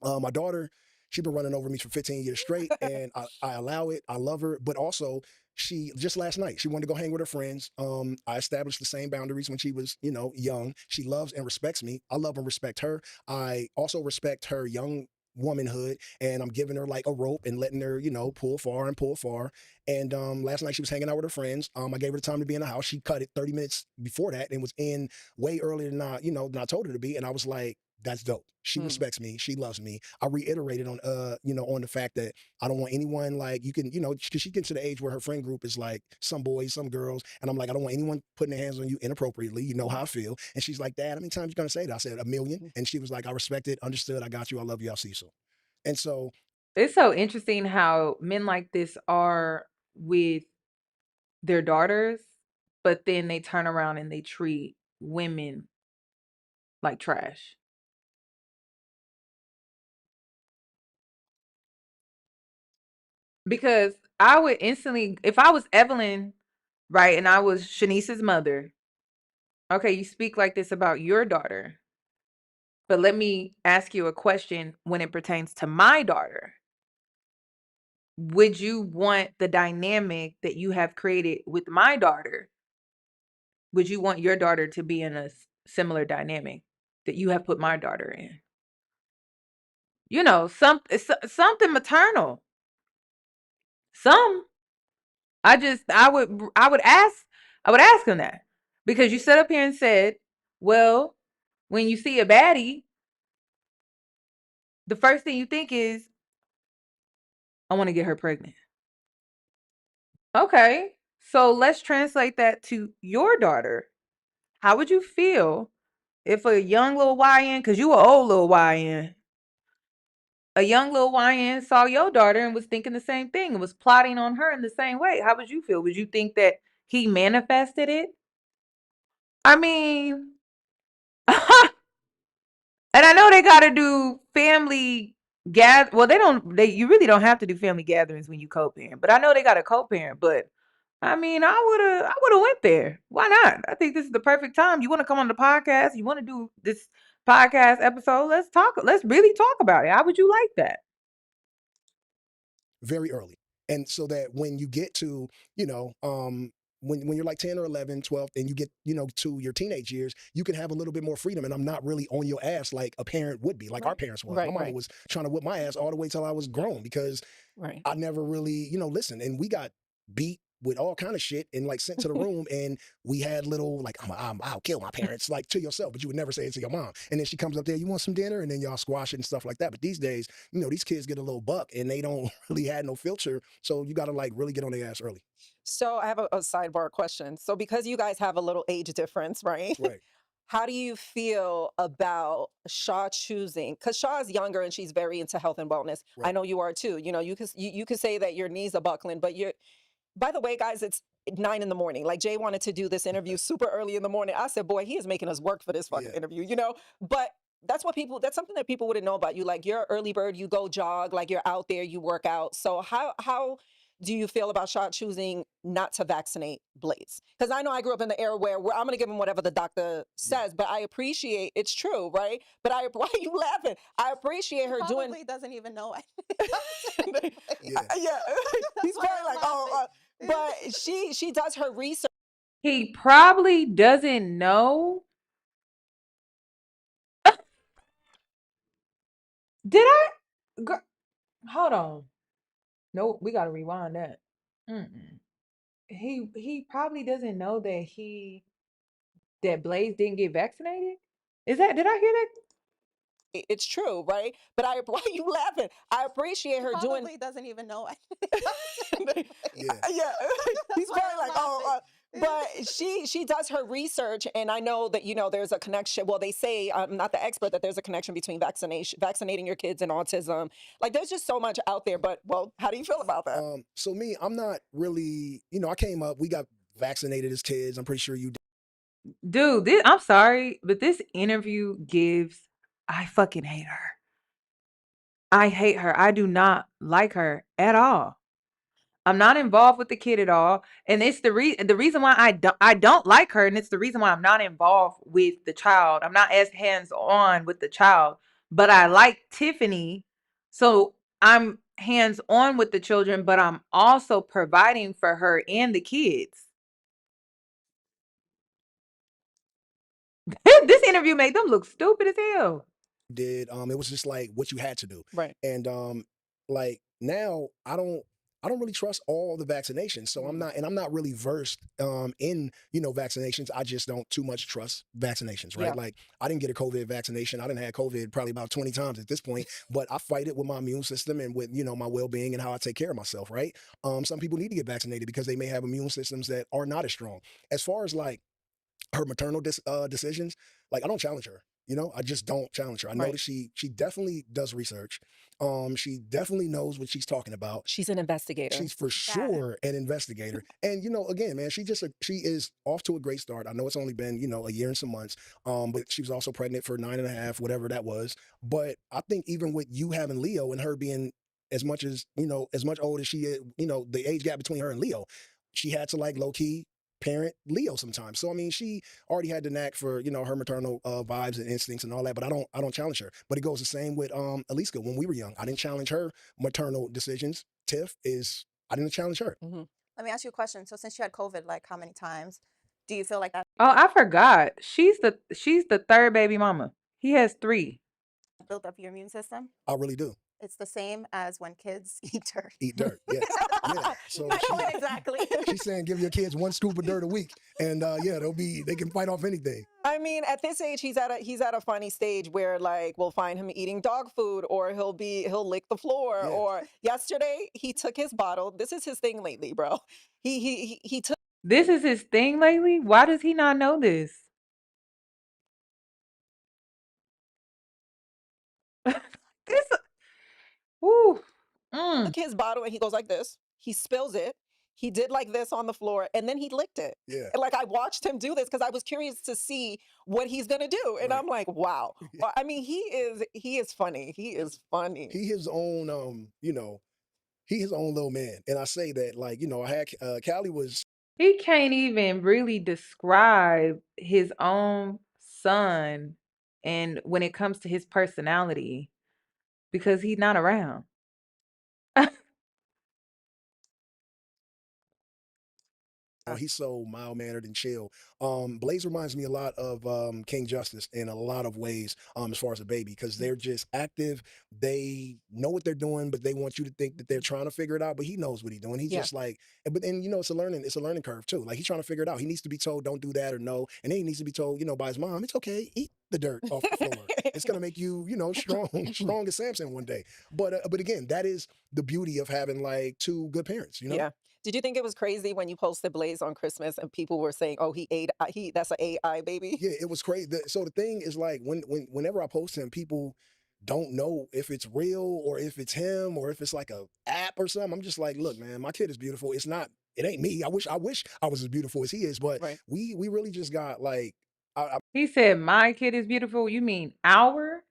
My daughter, she's been running over me for 15 years straight, and I allow it. I love her, but also she just last night she wanted to go hang with her friends. I established the same boundaries when she was young. She loves and respects me. I love and respect her. I also respect her young womanhood, and I'm giving her like a rope and letting her pull far and pull far. And last night she was hanging out with her friends. I gave her the time to be in the house. She cut it 30 minutes before that and was in way earlier than I told her to be. And I was like, that's dope. She respects me. She loves me. I reiterated on on the fact that I don't want anyone like because she gets to the age where her friend group is like some boys, some girls, and I'm like, I don't want anyone putting their hands on you inappropriately. You know how I feel. And she's like, Dad, how many times you gonna say that? I said 1,000,000. And she was like, I respect it, understood, I got you, I love you, I'll see you soon. And so it's so interesting how men like this are with their daughters, but then they turn around and they treat women like trash. Because I would instantly, if I was Evelyn, right, and I was Shanice's mother, okay, you speak like this about your daughter, but let me ask you a question when it pertains to my daughter. Would you want the dynamic that you have created with my daughter? Would you want your daughter to be in a similar dynamic that you have put my daughter in? Something maternal. Some. I would ask him that because you sat up here and said, well, when you see a baddie, the first thing you think is, I want to get her pregnant. Okay, so let's translate that to your daughter. How would you feel if a young little YN, because you an old little YN, a young little YN saw your daughter and was thinking the same thing and was plotting on her in the same way? How would you feel? Would you think that he manifested it? I mean, and I know they got to do family well, you really don't have to do family gatherings when you co-parent, but I know they got a co-parent, but I mean, I would have went there. Why not? I think this is the perfect time. You want to come on the podcast? You want to do this podcast episode? Let's talk. Let's really talk about it. How would you like that? Very early. And so that when you get to, when you're like 10 or 11, 12, and you get, to your teenage years, you can have a little bit more freedom. And I'm not really on your ass like a parent would be, like our parents were. My mama was trying to whip my ass all the way till I was grown because I never really, listened. And we got beat with all kind of shit and like sent to the room, and we had little like I'll kill my parents like to yourself, but you would never say it to your mom. And then she comes up there, you want some dinner, and then y'all squash it and stuff like that. But these days, these kids get a little buck and they don't really have no filter, so you got to like really get on their ass early. So I have a sidebar question. So because you guys have a little age difference, right? Right. How do you feel about Shaw choosing? Because Shaw is younger and she's very into health and wellness. I Right. know you are too. You know, you could say that your knees are buckling, but you're. By the way, guys, it's 9 in the morning. Like Jay wanted to do this interview super early in the morning. I said, boy, he is making us work for this fucking Yeah. interview, you know? But that's something that people wouldn't know about you. Like you're an early bird, you go jog, like you're out there, you work out. So how do you feel about Shaw choosing not to vaccinate Blaze? Because I know I grew up in the era where I'm gonna give him whatever the doctor Yeah. says, but I appreciate it's true, right? But why are you laughing? I appreciate her doing Probably doesn't even know. Yeah. yeah. He's why probably I'm like, oh, laughing. but she does her research. He probably doesn't know. Did I? Hold on. Nope, we gotta rewind that. Mm-mm. He probably doesn't know that Blaze didn't get vaccinated. Did I hear that? It's true, right? But why are you laughing? I appreciate her doing. Probably doesn't even know. Yeah. Yeah, he's why probably I'm like, oh, laughing. but she does her research, and I know that there's a connection. Well, they say I'm not the expert that there's a connection between vaccinating your kids and autism. Like, there's just so much out there. But how do you feel about that? So me, I'm not really, I came up, we got vaccinated as kids. I'm pretty sure you did. Dude, I'm sorry, but this interview I fucking hate her. I hate her. I do not like her at all. I'm not involved with the kid at all, and it's the reason why I don't like her, and it's the reason why I'm not involved with the child. I'm not as hands on with the child, but I like Tiffany, so I'm hands on with the children, but I'm also providing for her and the kids. This interview made them look stupid as hell. Did. It was just like what you had to do. Right. And like now I don't really trust all the vaccinations. So I'm not really versed in, vaccinations. I just don't too much trust vaccinations, right? Yeah. Like I didn't get a COVID vaccination. I didn't have COVID probably about 20 times at this point, but I fight it with my immune system and with, my well-being and how I take care of myself, right? Some people need to get vaccinated because they may have immune systems that are not as strong. As far as like her maternal decisions, like I don't challenge her. I just don't challenge her. I know Right. that she definitely does research. She definitely knows what she's talking about. She's an investigator. She's for sure an investigator. And again, man, she is off to a great start. I know it's only been, a year and some months. But she was also pregnant for 9.5, whatever that was. But I think even with you having Leo and her being as much old as she is, the age gap between her and Leo, she had to like low key parent Leo sometimes. So I mean, she already had the knack for her maternal vibes and instincts and all that. But I don't challenge her. But it goes the same with Aliska when we were young. I didn't challenge her maternal decisions. I didn't challenge her. Mhm. Let me ask you a question. So since you had COVID, like how many times do you feel like that Oh, I forgot. She's the third baby mama. He has 3. built up your immune system? I really do. It's the same as when kids eat dirt. Eat dirt. Yeah. Yeah. So My point exactly. she's saying give your kids 1 scoop of dirt a week. And yeah, they can fight off anything. I mean, at this age, he's at a funny stage where like we'll find him eating dog food, or he'll lick the floor. Yeah. Or yesterday he took his bottle. This is his thing lately, bro. He took This is his thing lately? Why does he not know this? This Ooh. his bottle and he goes like this. He spills it. He did like this on the floor, and then he licked it. Yeah. And like I watched him do this because I was curious to see what he's gonna do, and Right. I'm like, wow. Yeah. I mean, he is funny. He is funny. He his own he his own little man. And I say that like, I had Callie was He can't even really describe his own son and when it comes to his personality because he's not around. he's so mild mannered and chill. Blaze reminds me a lot of King Justice in a lot of ways, as far as a baby, because they're just active. They know what they're doing, but they want you to think that they're trying to figure it out. But he knows what he's doing. He's Yeah. just like, but then it's a learning curve too. Like he's trying to figure it out. He needs to be told, don't do that or no, and then he needs to be told, by his mom, it's okay, eat the dirt off the floor. It's gonna make you, strong as Samson one day. But again, that is the beauty of having like two good parents. Yeah. Did you think it was crazy when you posted Blaze on Christmas and people were saying, "Oh, that's an AI baby"? Yeah, it was crazy. So the thing is like whenever I post him, people don't know if it's real or if it's him or if it's like a app or something. I'm just like, look, man, my kid is beautiful. It's not. It ain't me. I wish I was as beautiful as he is, but Right. we really just got like. He said, "My kid is beautiful." You mean our?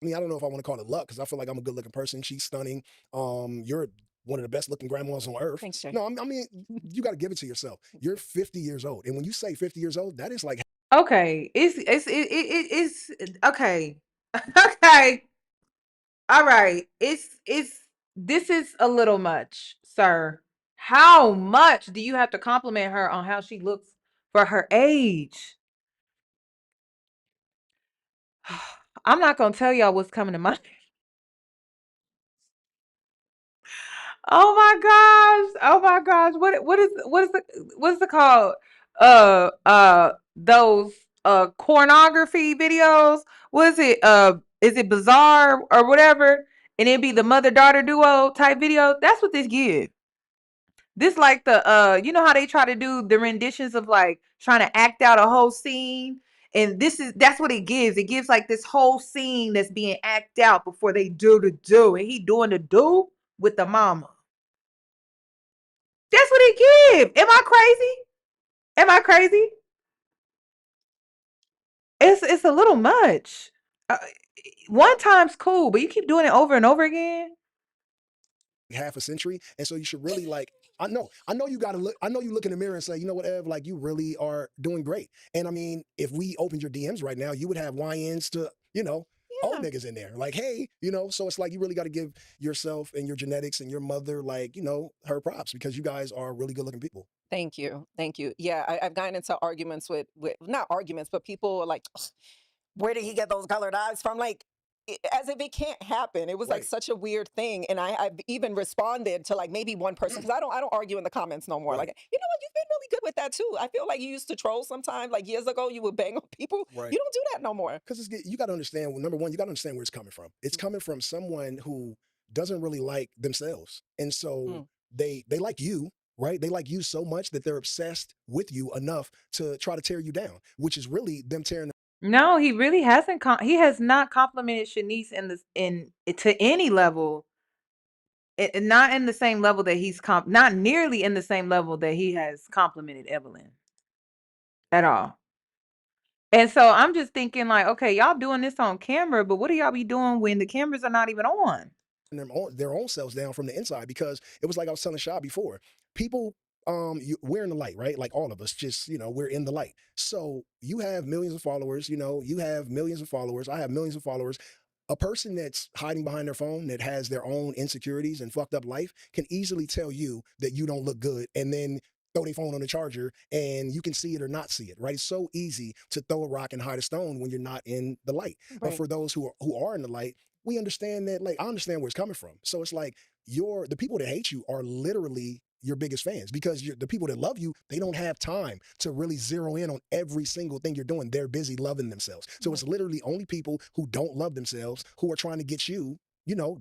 I mean, I don't know if I want to call it luck because I feel like I'm a good looking person. She's stunning. You're one of the best looking grandmas on earth. Thanks, Jay. No, I mean, you got to give it to yourself. You're 50 years old, and when you say 50 years old, that is like Okay, it's okay. Okay. All right. It's this is a little much, sir. How much do you have to compliment her on how she looks for her age? I'm not gonna tell y'all what's coming to mind. Oh my gosh. Oh my gosh. What is it called? Those pornography videos. What is it bizarre or whatever? And it'd be the mother-daughter duo type video. That's what this gives. This like the you know how they try to do the renditions of like trying to act out a whole scene, and that's what it gives. It gives like this whole scene that's being acted out before they do the do, and he doing the do with the mama. That's what it gives. Am I crazy? Am I crazy? It's a little much. One time's cool, but you keep doing it over and over again. half a century, and so you should really like. I know you gotta look. I know you look in the mirror and say, you know what, Ev, like you really are doing great. And I mean, if we opened your DMs right now, you would have YNs to, old niggas in there. Like, hey, so it's like you really got to give yourself and your genetics and your mother, like, her props because you guys are really good looking people. Thank you. Thank you. Yeah, I've gotten into arguments with not arguments, but people are like, "Ugh, where did he get those colored eyes from?" Like, as if it can't happen. It was like Right. such a weird thing. And I've even responded to like maybe one person because I don't argue in the comments no more. Right. Like, you know what, you've been really good with that too. I feel like you used to troll sometimes, like years ago, you would bang on people. Right. You don't do that no more. Because you got to understand. Well, number one, you got to understand where it's coming from. It's coming from someone who doesn't really like themselves, and so Mm. they like you. Right? They like you so much that they're obsessed with you enough to try to tear you down, which is really them tearing. No, he really hasn't. He has not complimented Shaniece in to any level. Not in the same level that not nearly in the same level that he has complimented Evelyn at all. And so I'm just thinking like, okay, y'all doing this on camera, but what do y'all be doing when the cameras are not even on? Their own selves down from the inside because it was like I was telling Sha before. People, we're in the light, right? Like all of us, just we're in the light. So you have millions of followers. You have millions of followers. I have millions of followers. A person that's hiding behind their phone that has their own insecurities and fucked up life can easily tell you that you don't look good, and then throw their phone on the charger and you can see it or not see it, right? It's so easy to throw a rock and hide a stone when you're not in the light. But Right. for those who are in the light, we understand that, like, I understand where it's coming from. So it's like the people that hate you are literally your biggest fans because the people that love you, they don't have time to really zero in on every single thing you're doing. They're busy loving themselves. So it's literally only people who don't love themselves who are trying to get you,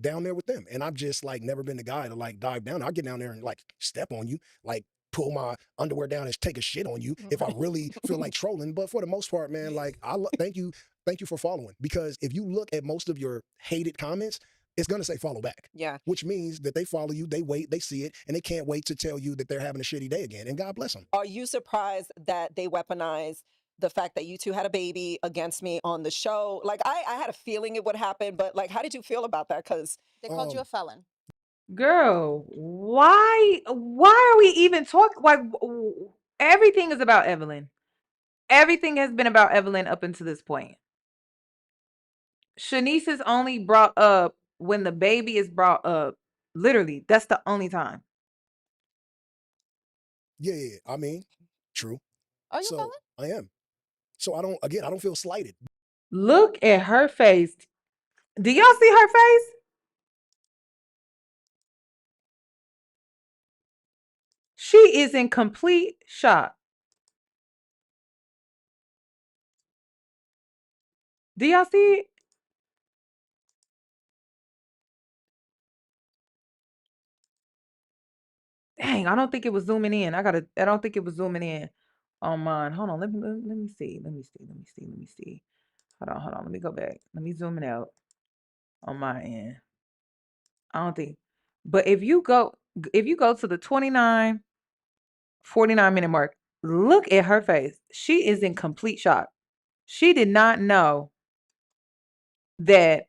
down there with them. And I've just like never been the guy to like dive down. I'll get down there and like step on you, like pull my underwear down and take a shit on you if I really feel like trolling. But for the most part, man, like thank you for following, because if you look at most of your hated comments, it's going to say follow back. Yeah. Which means that they follow you, they wait, they see it, and they can't wait to tell you that they're having a shitty day again. And God bless them. Are you surprised that they weaponize the fact that you two had a baby against me on the show? Like, I had a feeling it would happen, but like, how did you feel about that? Because They called you a felon. Girl, why are we even talking? Like, everything is about Evelyn. Everything has been about Evelyn up until this point. Shanice is only brought up when the baby is brought up. Literally, that's the only time. Yeah. I mean, true. Are you a So felon? I am. So I don't feel slighted. Look at her face. Do y'all see her face? She is in complete shock. Do y'all see it? Dang, I don't think it was zooming in. I don't think it was zooming in on mine. Hold on, let me see. Let me see. Hold on. Let me go back. Let me zoom it out on my end. I don't think. But if you go to the 49, 49-minute mark, look at her face. She is in complete shock. She did not know that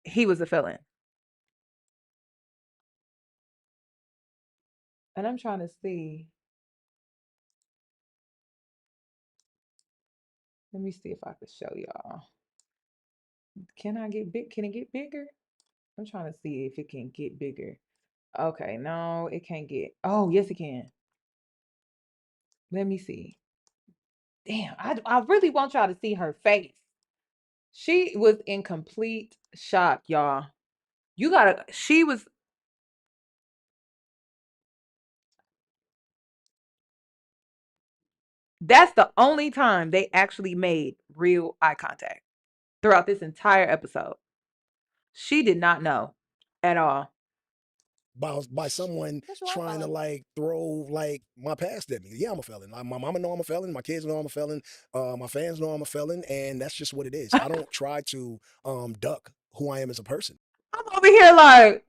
he was a felon. And I'm trying to see. Let me see if I can show y'all. Can I get big? Can it get bigger? I'm trying to see if it can get bigger. Okay, no, it can't get. Oh, yes, it can. Let me see. Damn, I really want y'all to see her face. She was in complete shock, y'all. She was. That's the only time they actually made real eye contact throughout this entire episode. She did not know at all. By someone trying to like throw like my past at me. Yeah, I'm a felon. My mama know I'm a felon. My kids know I'm a felon. My fans know I'm a felon, and that's just what it is. I don't try to duck who I am as a person. I'm over here like,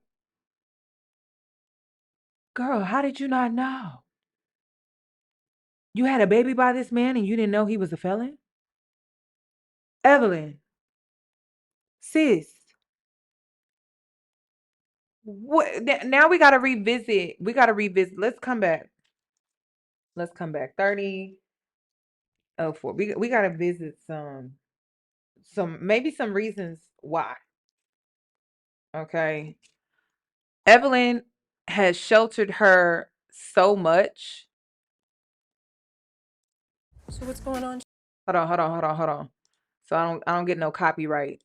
girl, how did you not know? You had a baby by this man and you didn't know he was a felon? Evelyn, sis, what? Now we gotta revisit. Let's come back. 30:04. We gotta visit some maybe some reasons why. Okay. Evelyn has sheltered her so much. So what's going on? Hold on. So I don't get no copyright.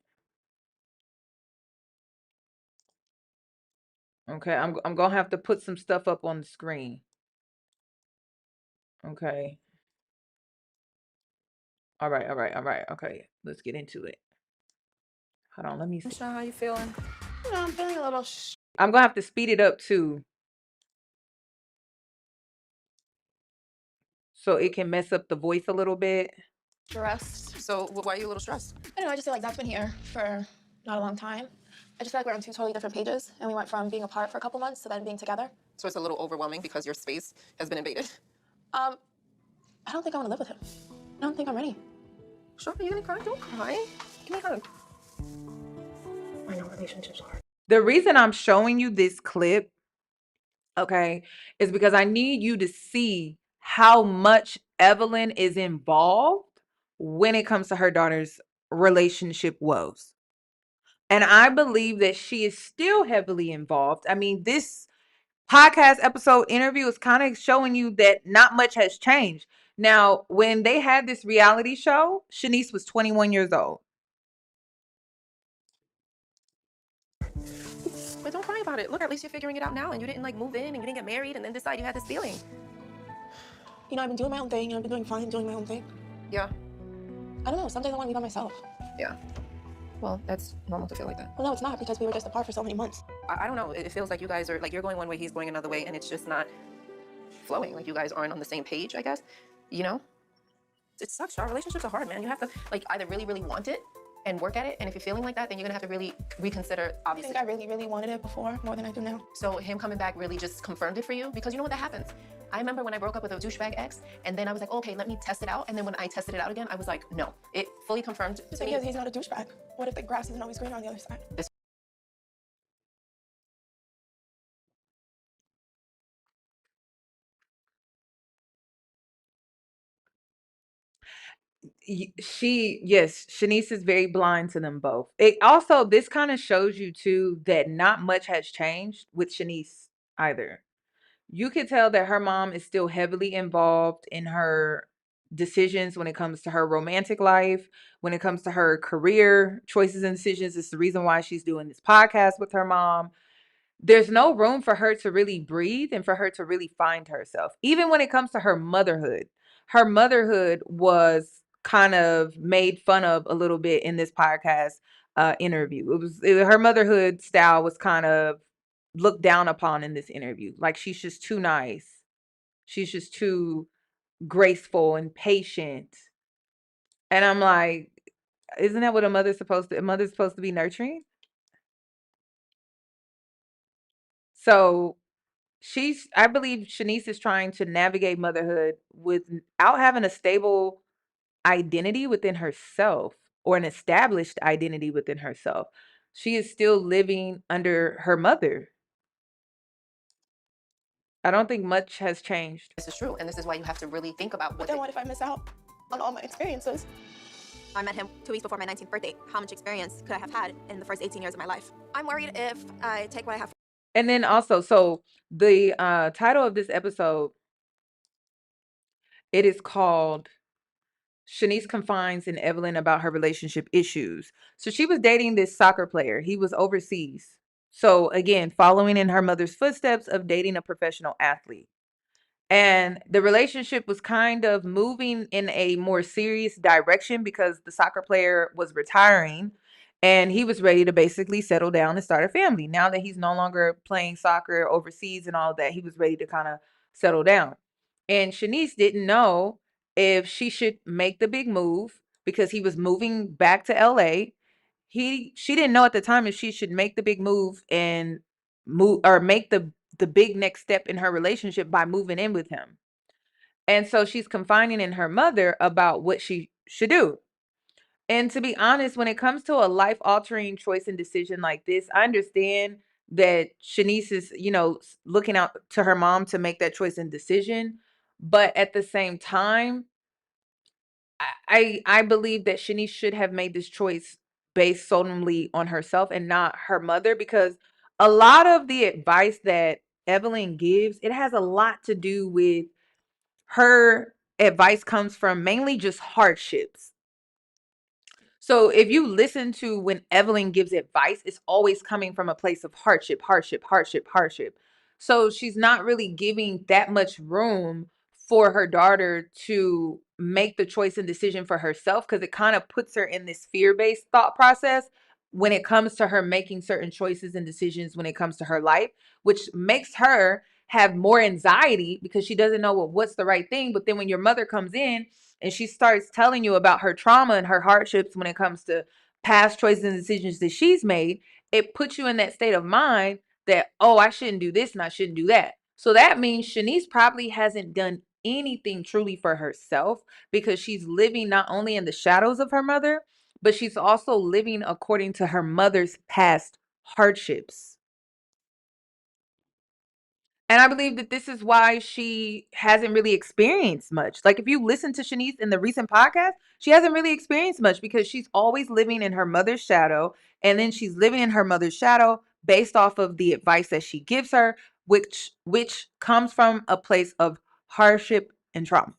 Okay, I'm gonna have to put some stuff up on the screen. Okay. All right. Okay, let's get into it. Hold on, let me see. Michelle, how you feeling? You know, I'm feeling a little I'm gonna have to speed it up too, so it can mess up the voice a little bit. stressed. So why are you a little stressed? I don't know, I just feel like Zach's been here for not a long time. I just feel like we're on two totally different pages, and we went from being apart for a couple months to then being together. So it's a little overwhelming because your space has been invaded. I don't think I want to live with him. I don't think I'm ready. Sure, are you gonna cry? Don't cry. Give me a hug. I know relationships are hard. The reason I'm showing you this clip, okay, is because I need you to see how much Evelyn is involved when it comes to her daughter's relationship woes. And I believe that she is still heavily involved. I mean, this podcast episode interview is kind of showing you that not much has changed. Now, when they had this reality show, Shaniece was 21 years old. But don't cry about it. Look, at least you're figuring it out now, and you didn't like move in and you didn't get married and then decide you had this feeling. You know, I've been doing my own thing, and I've been doing fine doing my own thing. Yeah. I don't know, some days I want to be by myself. Yeah. Well, that's normal to feel like that. Well, no, it's not, because we were just apart for so many months. I don't know. It feels like you guys are like you're going one way, he's going another way, and it's just not flowing. Like you guys aren't on the same page, I guess. You know? It sucks. Our relationships are hard, man. You have to like either really, really want it and work at it. And if you're feeling like that, then you're gonna have to really reconsider, I obviously. think I really, really wanted it before, more than I do now. So him coming back really just confirmed it for you? Because you know what, that happens. I remember when I broke up with a douchebag ex, and then I was like, okay, let me test it out. And then when I tested it out again, I was like, no. It fully confirmed The to thing me. is, he's not a douchebag. What if the grass isn't always greener on the other side? Shaniece is very blind to them both. It also, this kind of shows you too that not much has changed with Shaniece either. You could tell that her mom is still heavily involved in her decisions when it comes to her romantic life, when it comes to her career choices and decisions. It's the reason why she's doing this podcast with her mom. There's no room for her to really breathe and for her to really find herself. Even when it comes to her motherhood was kind of made fun of a little bit in this podcast interview. Her motherhood style was kind of looked down upon in this interview. Like she's just too nice. She's just too graceful and patient. And I'm like, isn't that what a mother's supposed to? A mother's supposed to be nurturing. So I believe Shaniece is trying to navigate motherhood without having a stable identity within herself or an established identity within herself. She is still living under her mother. I don't think much has changed. This is true, and this is why you have to really think about But then what if I miss out on all my experiences? I met him 2 weeks before my 19th birthday. How much experience could I have had in the first 18 years of my life? I'm worried if I take what I have. And then also, so the title of this episode, it is called Shaniece Confides in Evelyn about her relationship issues. So she was dating this soccer player. He was overseas. So again, following in her mother's footsteps of dating a professional athlete. And the relationship was kind of moving in a more serious direction because the soccer player was retiring and he was ready to basically settle down and start a family. Now that he's no longer playing soccer overseas and all that, he was ready to kind of settle down. And Shaniece didn't know if she should make the big move because he was moving back to LA. She didn't know at the time if she should make the big move and move or make the big next step in her relationship by moving in with him. And so she's confiding in her mother about what she should do. And to be honest, when it comes to a life-altering choice and decision like this, I understand that Shaniece is, looking out to her mom to make that choice and decision. But at the same time, I believe that Shaniece should have made this choice based solely on herself and not her mother, because a lot of the advice that Evelyn gives, it has a lot to do with her advice comes from mainly just hardships. So if you listen to when Evelyn gives advice, it's always coming from a place of hardship, hardship, hardship, hardship. So she's not really giving that much room for her daughter to make the choice and decision for herself, because it kind of puts her in this fear-based thought process when it comes to her making certain choices and decisions when it comes to her life, which makes her have more anxiety because she doesn't know what's the right thing. But then when your mother comes in and she starts telling you about her trauma and her hardships when it comes to past choices and decisions that she's made, it puts you in that state of mind that, oh, I shouldn't do this and I shouldn't do that. So that means Shaniece probably hasn't done anything truly for herself, because she's living not only in the shadows of her mother, but she's also living according to her mother's past hardships. And I believe that this is why she hasn't really experienced much. Like if you listen to Shaniece in the recent podcast, she hasn't really experienced much because she's always living in her mother's shadow. And then she's living in her mother's shadow based off of the advice that she gives her, which comes from a place of hardship and trauma.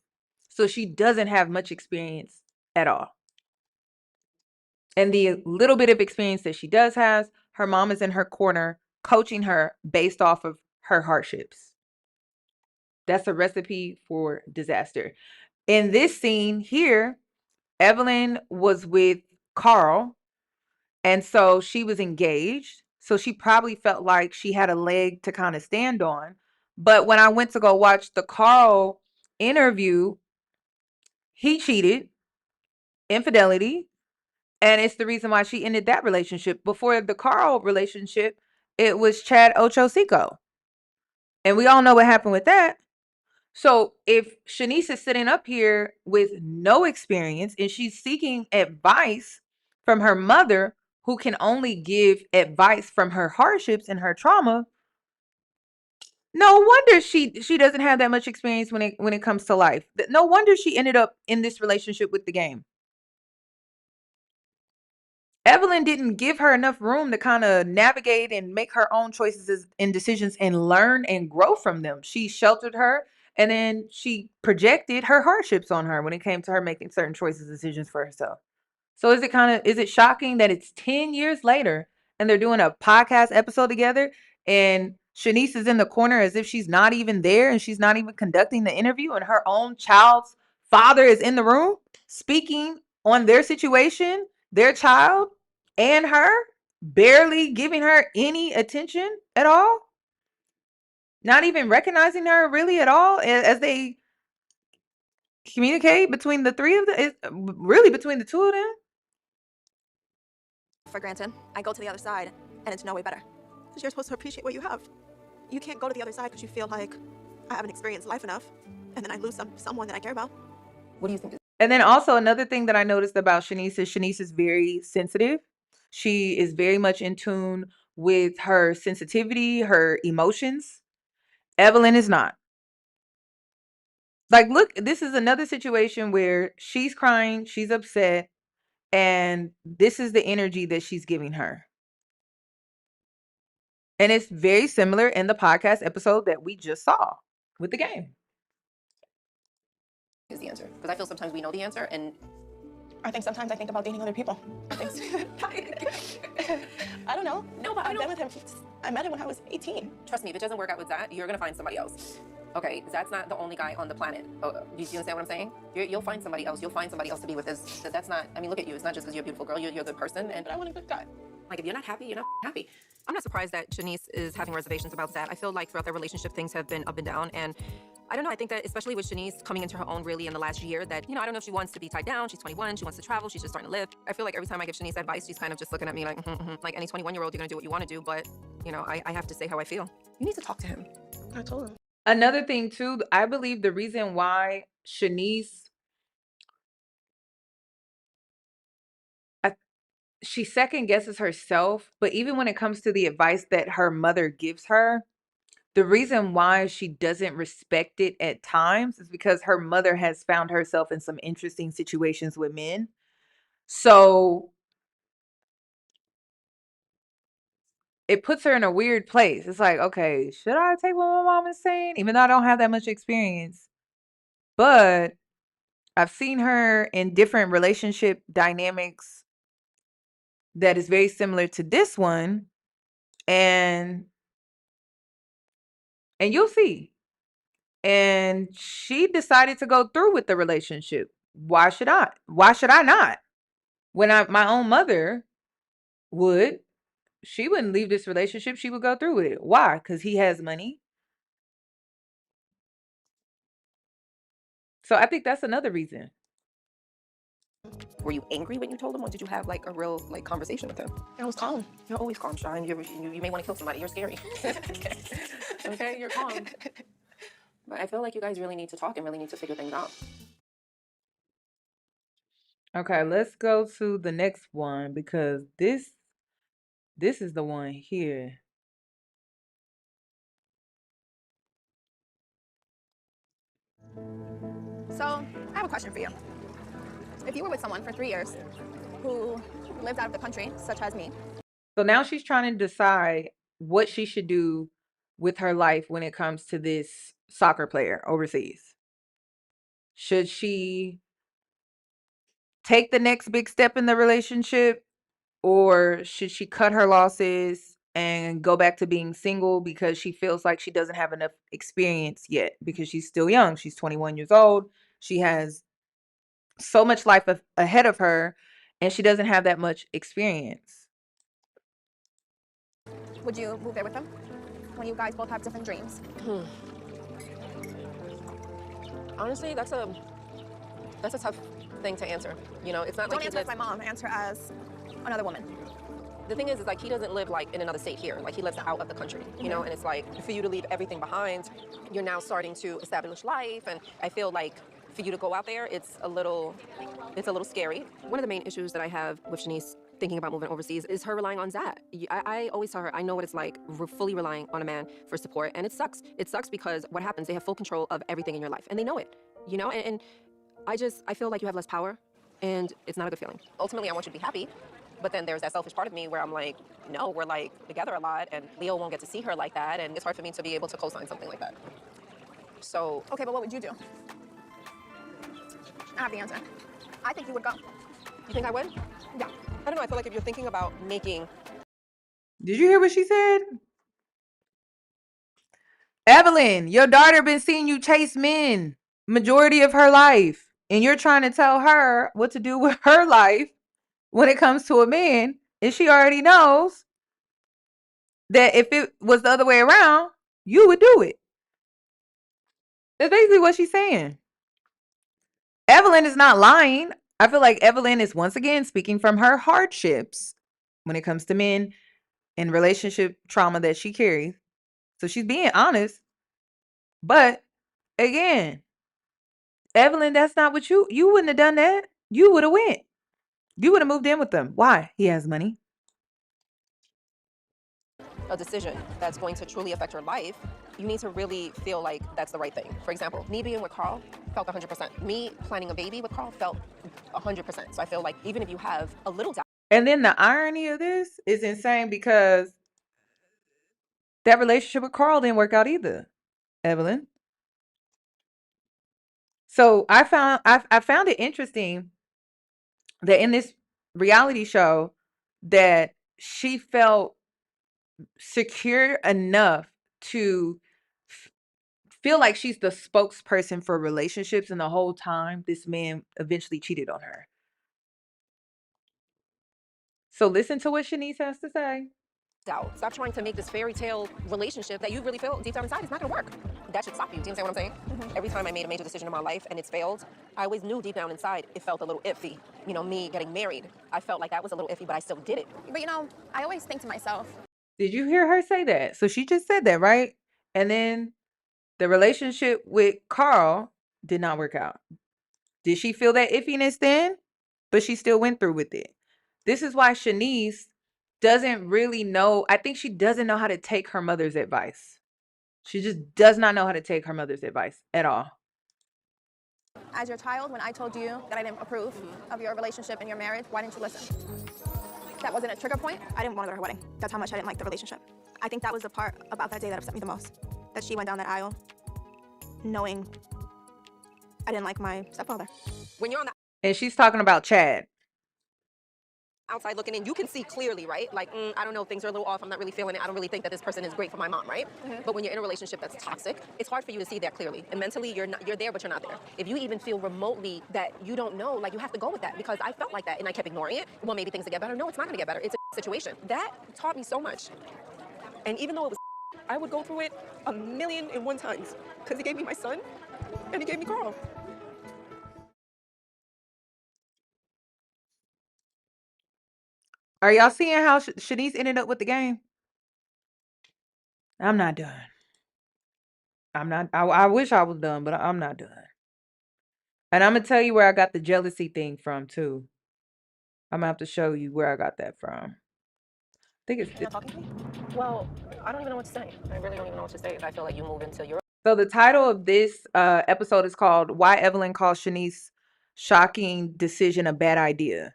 So she doesn't have much experience at all. And the little bit of experience that she does has, her mom is in her corner coaching her based off of her hardships. That's a recipe for disaster. In this scene here, Evelyn was with Carl, and so she was engaged. So she probably felt like she had a leg to kind of stand on. But when I went to go watch the Carl interview, he cheated, infidelity, and it's the reason why she ended that relationship. Before the Carl relationship, it was Chad Ochocinco. And we all know what happened with that. So if Shaniece is sitting up here with no experience and she's seeking advice from her mother, who can only give advice from her hardships and her trauma, no wonder she doesn't have that much experience when it comes to life. No wonder she ended up in this relationship with the game. Evelyn didn't give her enough room to kind of navigate and make her own choices and decisions and learn and grow from them. She sheltered her, and then she projected her hardships on her when it came to her making certain choices and decisions for herself. So is it shocking that it's 10 years later and they're doing a podcast episode together and Shaniece is in the corner as if she's not even there and she's not even conducting the interview and her own child's father is in the room speaking on their situation, their child, and her, barely giving her any attention at all, not even recognizing her really at all as they communicate between the three of them, really between the two of them. For granted, I go to the other side, and it's no way better. Because you're supposed to appreciate what you have. You can't go to the other side because you feel like I haven't experienced life enough, and then I lose someone that I care about. What do you think? And then also another thing that I noticed about Shaniece is very sensitive. She is very much in tune with her sensitivity, her emotions. Evelyn is not. Like, look, this is another situation where she's crying, she's upset, and this is the energy that she's giving her. And it's very similar in the podcast episode that we just saw with the game. Is the answer? Because I feel sometimes we know the answer, and I think sometimes I think about dating other people. I don't know. No, but I've been with him. I met him when I was 18. Trust me, if it doesn't work out with Zach, you're gonna find somebody else. Okay, Zach's not the only guy on the planet. Oh, do you understand what I'm saying? You'll find somebody else. You'll find somebody else to be with. That's not. I mean, look at you. It's not just because you're a beautiful girl. You're a good person, and But I want a good guy. like if you're not happy, you're not happy. I'm not surprised that Shaniece is having reservations about that. I feel like throughout their relationship, things have been up and down. And I don't know, I think that especially with Shaniece coming into her own really in the last year that, I don't know if she wants to be tied down. She's 21, she wants to travel, she's just starting to live. I feel like every time I give Shaniece advice, she's kind of just looking at me like, like any 21-year-old, you're gonna do what you wanna do. But, I have to say how I feel. You need to talk to him. I told him. Another thing too, I believe the reason why Shaniece, she second guesses herself, but even when it comes to the advice that her mother gives her, the reason why she doesn't respect it at times is because her mother has found herself in some interesting situations with men. So it puts her in a weird place. It's like, okay, should I take what my mom is saying? Even though I don't have that much experience. But I've seen her in different relationship dynamics that is very similar to this one. And you'll see. And she decided to go through with the relationship. Why should I? Why should I not? When my own mother would, she wouldn't leave this relationship. She would go through with it. Why? Because he has money. So I think that's another reason. Were you angry when you told him, or did you have like a real conversation with him? I was calm. You're always calm, Sean. You may want to kill somebody. You're scary. Okay, you're calm. But I feel like you guys really need to talk and really need to figure things out. Okay, let's go to the next one because this is the one here. So, I have a question for you. If you were with someone for 3 years who lived out of the country, such as me. So now she's trying to decide what she should do with her life when it comes to this soccer player overseas. Should she take the next big step in the relationship, or should she cut her losses and go back to being single because she feels like she doesn't have enough experience yet because she's still young. She's 21 years old. She has so much life ahead of her and she doesn't have that much experience. Would you move there with them when you guys both have different dreams? Honestly, that's a tough thing to answer. It's not Don't like answer as my mom, answer as another woman. The thing is like he doesn't live like in another state here. Like he lives out of the country, and it's like for you to leave everything behind, you're now starting to establish life, and I feel like for you to go out there, it's a little scary. One of the main issues that I have with Shaniece thinking about moving overseas is her relying on Zach. I always tell her I know what it's like fully relying on a man for support, and it sucks. It sucks because what happens, they have full control of everything in your life, and they know it, and I feel like you have less power, and it's not a good feeling. Ultimately, I want you to be happy. But then there's that selfish part of me where I'm like, no, we're like together a lot and Leo won't get to see her like that. And it's hard for me to be able to co-sign something like that. So. Okay, but what would you do? I have the answer. I think you would go. You think I would? Yeah. I don't know. I feel like if you're thinking about making. Did you hear what she said? Evelyn, your daughter been seeing you chase men majority of her life. and you're trying to tell her what to do with her life when it comes to a man, and she already knows that if it was the other way around, you would do it. That's basically what she's saying. Evelyn is not lying. I feel like Evelyn is once again speaking from her hardships when it comes to men and relationship trauma that she carries. So she's being honest. But again, Evelyn, that's not what you wouldn't have done that. You would have went. You would have moved in with them. Why? He has money. A decision that's going to truly affect your life, you need to really feel like that's the right thing. For example, me being with Carl felt 100%. Me planning a baby with Carl felt 100%. So I feel like even if you have a little doubt. And then the irony of this is insane because that relationship with Carl didn't work out either, Evelyn. So I found it interesting that in this reality show that she felt secure enough to feel like she's the spokesperson for relationships, and the whole time this man eventually cheated on her. So listen to what Shaniece has to say. Doubt. Stop trying to make this fairy tale relationship that you really feel deep down inside is not going to work. That should stop you. Do you understand what I'm saying? Every time I made a major decision in my life and it's failed, I always knew deep down inside it felt a little iffy. You know, me getting married, I felt like that was a little iffy, but I still did it. But you know, I always think to myself, Did you hear her say that? So she just said that, right? And then the relationship with Carl did not work out. Did she feel that iffiness then? But she still went through with it. This is why Shaniece doesn't really know. I think she doesn't know how to take her mother's advice. She just does not know how to take her mother's advice at all. as your child, when I told you that I didn't approve of your relationship and your marriage, why didn't you listen? That wasn't a trigger point. I didn't want to go to her wedding. That's how much I didn't like the relationship. I think that was the part about that day that upset me the most. That she went down that aisle knowing I didn't like my stepfather. When you're on the And she's talking about Chad. outside looking in, you can see clearly, right? Like, I don't know, things are a little off. I'm not really feeling it. I don't really think that this person is great for my mom, right? But when you're in a relationship that's toxic, it's hard for you to see that clearly. And mentally, you're there, but you're not there. If you even feel remotely that you don't know, like, you have to go with that, because I felt like that and I kept ignoring it. Well, maybe things will get better. No, it's not going to get better. It's a situation. That taught me so much. And even though it was, I would go through it 1,000,001 times, because he gave me my son and he gave me Carl. Are y'all seeing how Shaniece ended up with the game? I'm not done. I'm not. I wish I was done, but I'm not done. And I'm gonna tell you where I got the jealousy thing from too. I'm gonna have to show you where I got that from. I think it's. You're not talking to me? Well, I don't even know what to say. I really don't even know what to say. I feel like you move into your. So the title of this episode is called "Why Evelyn Calls Shaniece's Shocking Decision a Bad Idea."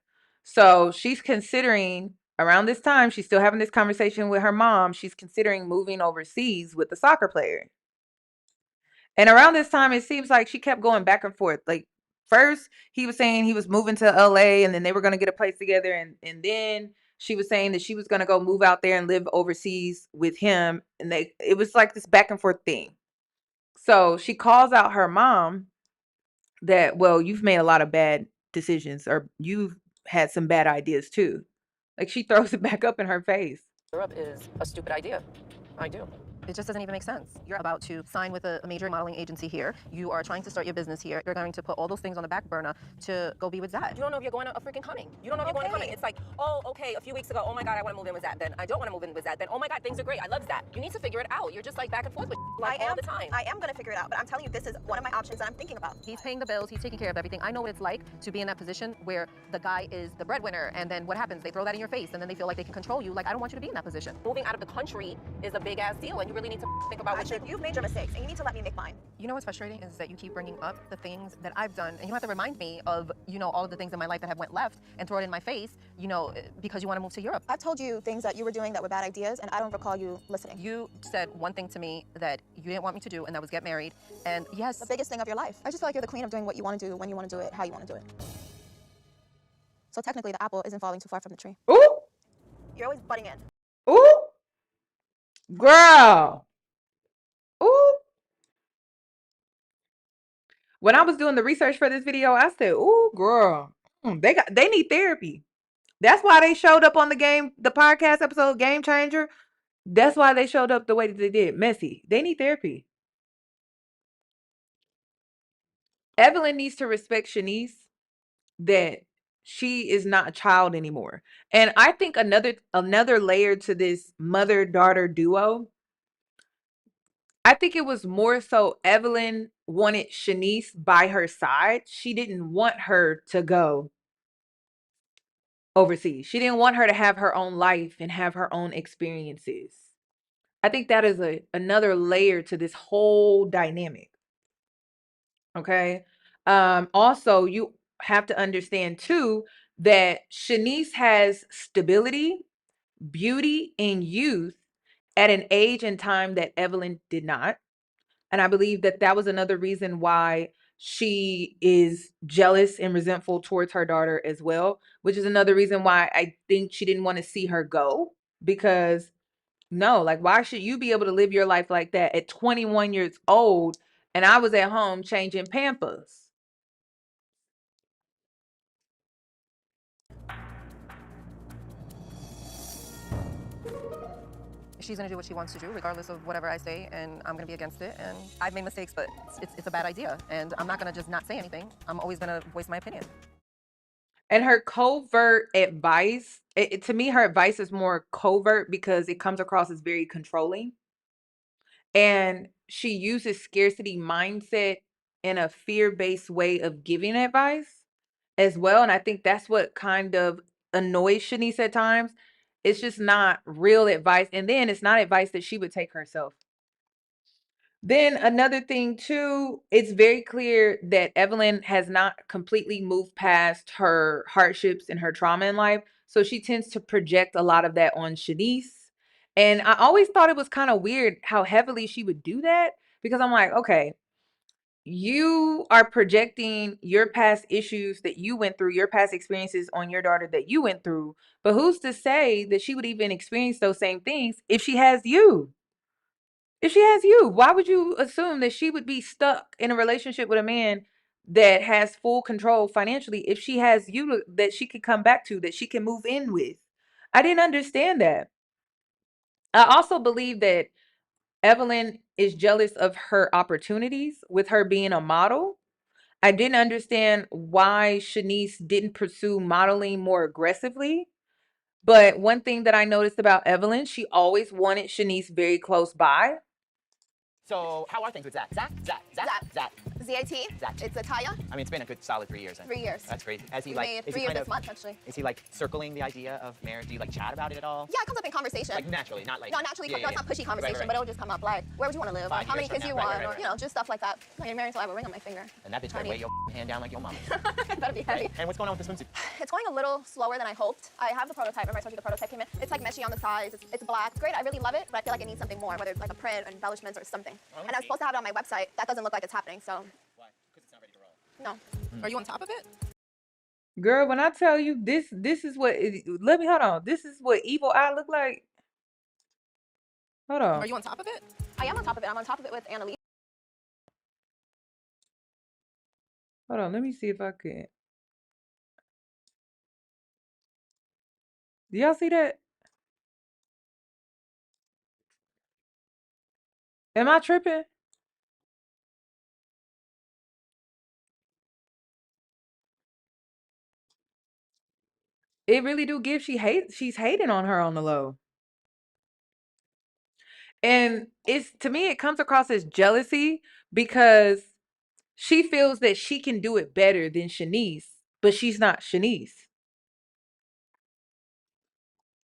So she's considering, around this time, she's still having this conversation with her mom. She's considering moving overseas with the soccer player. And around this time, it seems like she kept going back and forth. Like, first, he was saying he was moving to LA and then they were going to get a place together. And then she was saying that she was going to go move out there and live overseas with him. And it was like this back and forth thing. So she calls out her mom that, well, you've made a lot of bad decisions, or you've had some bad ideas too. Like, she throws it back up in her face. Europe is a stupid idea. I do. It just doesn't even make sense. You're about to sign with a major modeling agency here. You are trying to start your business here. You're going to put all those things on the back burner to go be with Zad. You don't know if you're going to a freaking coming. You don't know if you're going to coming. It's like, oh, okay, a few weeks ago, oh my God, I want to move in with Zad. Then I don't want to move in with Zad. Then, oh my God, things are great. I love Zad. You need to figure it out. You're just like back and forth with like all the time. I am going to figure it out, but I'm telling you, this is one of my options that I'm thinking about. He's paying the bills. He's taking care of everything. I know what it's like to be in that position where the guy is the breadwinner, and then what happens? They throw that in your face, and then they feel like they can control you. Like, I don't want you to be in that position. Moving out of the country is a big ass deal, and you really need to think about what You've made your mistakes, and you need to let me make mine. You know what's frustrating is that you keep bringing up the things that I've done, and you have to remind me of, you know, all of the things in my life that have went left and throw it in my face, you know, because you want to move to Europe. I've told you things that you were doing that were bad ideas, and I don't recall you listening. You said one thing to me that you didn't want me to do, and that was get married. And yes, The biggest thing of your life. I just feel like you're the queen of doing what you want to do, when you want to do it, how you want to do it. So technically, the apple isn't falling too far from the tree. Ooh, You're always butting in. ooh, girl. Ooh. When I was doing the research for this video, I said, "Ooh, girl, they need therapy." That's why they showed up on the podcast episode Game Changer. That's why they showed up the way that they did. Messy. They need therapy. Evelyn needs to respect Shaniece that she is not a child anymore. And I think another layer to this mother-daughter duo, I think it was more so Evelyn wanted Shaniece by her side. She didn't want her to go overseas. She didn't want her to have her own life and have her own experiences. I think that is another layer to this whole dynamic. Okay. Also, you have to understand too that Shaniece has stability, beauty, and youth at an age and time that Evelyn did not. And I believe that that was another reason why she is jealous and resentful towards her daughter as well, which is another reason why I think she didn't want to see her go. Because no, like, why should you be able to live your life like that at 21 years old and I was at home changing Pampers? She's gonna do what she wants to do, regardless of whatever I say, and I'm gonna be against it. And I've made mistakes, but it's a bad idea, and I'm not gonna just not say anything. I'm always gonna voice my opinion. And her covert advice, to me, her advice is more covert because it comes across as very controlling. And she uses scarcity mindset in a fear-based way of giving advice as well. And I think that's what kind of annoys Shanice at times. It's just not real advice. And then it's not advice that she would take herself. Then another thing too, it's very clear that Evelyn has not completely moved past her hardships and her trauma in life. So she tends to project a lot of that on Shanice. And I always thought it was kind of weird how heavily she would do that because I'm like, okay, you are projecting your past issues that you went through, your past experiences on your daughter that you went through. But who's to say that she would even experience those same things if she has you? If she has you, why would you assume that she would be stuck in a relationship with a man that has full control financially if she has you that she could come back to, that she can move in with? I didn't understand that. I also believe that Evelyn is jealous of her opportunities with her being a model. I didn't understand why Shanice didn't pursue modeling more aggressively. But one thing that I noticed about Evelyn, she always wanted Shanice very close by. So, how are things with Zach? Zach. Z-A-T. Zach. It's Ataya. I mean, it's been a good solid 3 years. 3 years. That's crazy. As he We like, made is 3 he years kind this of, month, actually. is he like circling the idea of marriage? Do you like chat about it at all? Yeah, it comes up in conversation. Like naturally, not like. No, naturally, Yeah, no, it's not pushy conversation, Right. but it'll just come up like, where would you want to live? Or 5 how many years from kids now. you Right, want? Or, you know, just stuff like that. I'm getting married until I have a ring on my finger. And that bitch better Honey. weigh your hand down like your mama. That'd be heavy. And what's going on with the swimsuit? It's going a little slower than I hoped. I have the prototype. Remember I told you the prototype came in? It's like meshy on the sides. It's black. It's great. I really love it, but I feel like it needs something more, whether it's like a print or embellishments or something. And I was supposed to have it on my website. That doesn't look like it's happening, so. Why? Because it's not ready to roll. No. Are you on top of it? Girl, when I tell you this is what let me hold on. This is what evil eye look like. Hold on. Are you on top of it? I am on top of it. I'm on top of it with Annalise. Hold on, let me see if I can. Do y'all see that? Am I tripping? It really do give she's hating on her on the low. And it's to me it comes across as jealousy because she feels that she can do it better than Shanice, but she's not Shanice.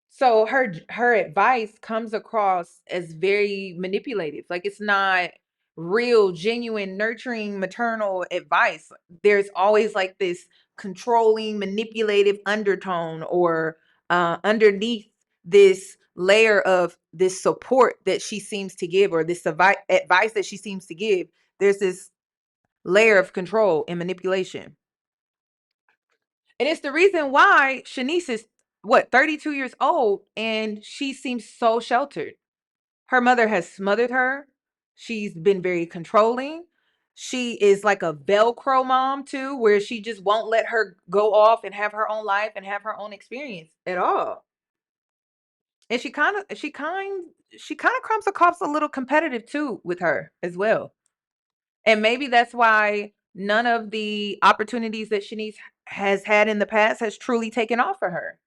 So her advice comes across as very manipulative. Like it's not real, genuine, nurturing, maternal advice. There's always like this controlling, manipulative undertone or underneath this layer of this support that she seems to give or this advice that she seems to give. There's this layer of control and manipulation. And it's the reason why Shanice is what 32 years old and she seems so sheltered. Her mother has smothered her. She's been very controlling. She is like a Velcro mom too, where she just won't let her go off and have her own life and have her own experience at all. And she kind of comes across a little competitive too with her as well. And maybe that's why none of the opportunities that Shaniece has had in the past has truly taken off for her.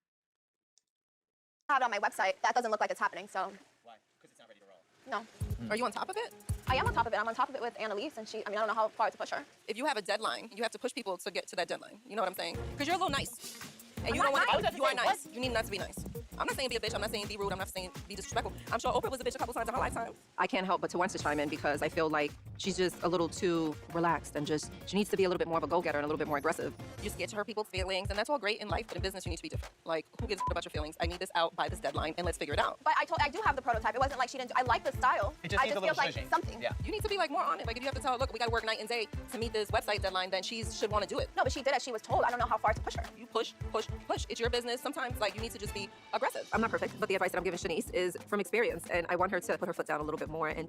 I have it on my website. That doesn't look like it's happening, so. Why? Because it's not ready to roll. No. Are you on top of it? I am on top of it. I'm on top of it with Annalise, and I don't know how far to push her. If you have a deadline, you have to push people to get to that deadline. You know what I'm saying? Because you're a little nice. And you I'm don't not want nice. to. You are nice. You need not to be nice. I'm not saying be a bitch. I'm not saying be rude. I'm not saying be disrespectful. I'm sure Oprah was a bitch a couple times in her lifetime. I can't help but to want to chime in because I feel like she's just a little too relaxed and she needs to be a little bit more of a go-getter and a little bit more aggressive. You just get to hurt people's feelings, and that's all great in life, but in business, you need to be different. Like, who gives a about your feelings? I need this out by this deadline, and let's figure it out. But I do have the prototype. It wasn't like she didn't. I like the style. It just I needs just a little feels like smudging. something. Yeah. You need to be like more on it. Like, if you have to tell her, look, we got to work night and day to meet this website deadline, then she should want to do it. No, but she did as she was told. I don't know how far to push her. You push. It's your business. Sometimes, like, you need to just be aggressive. I'm not perfect, but the advice that I'm giving Shaniece is from experience, and I want her to put her foot down a little bit more. And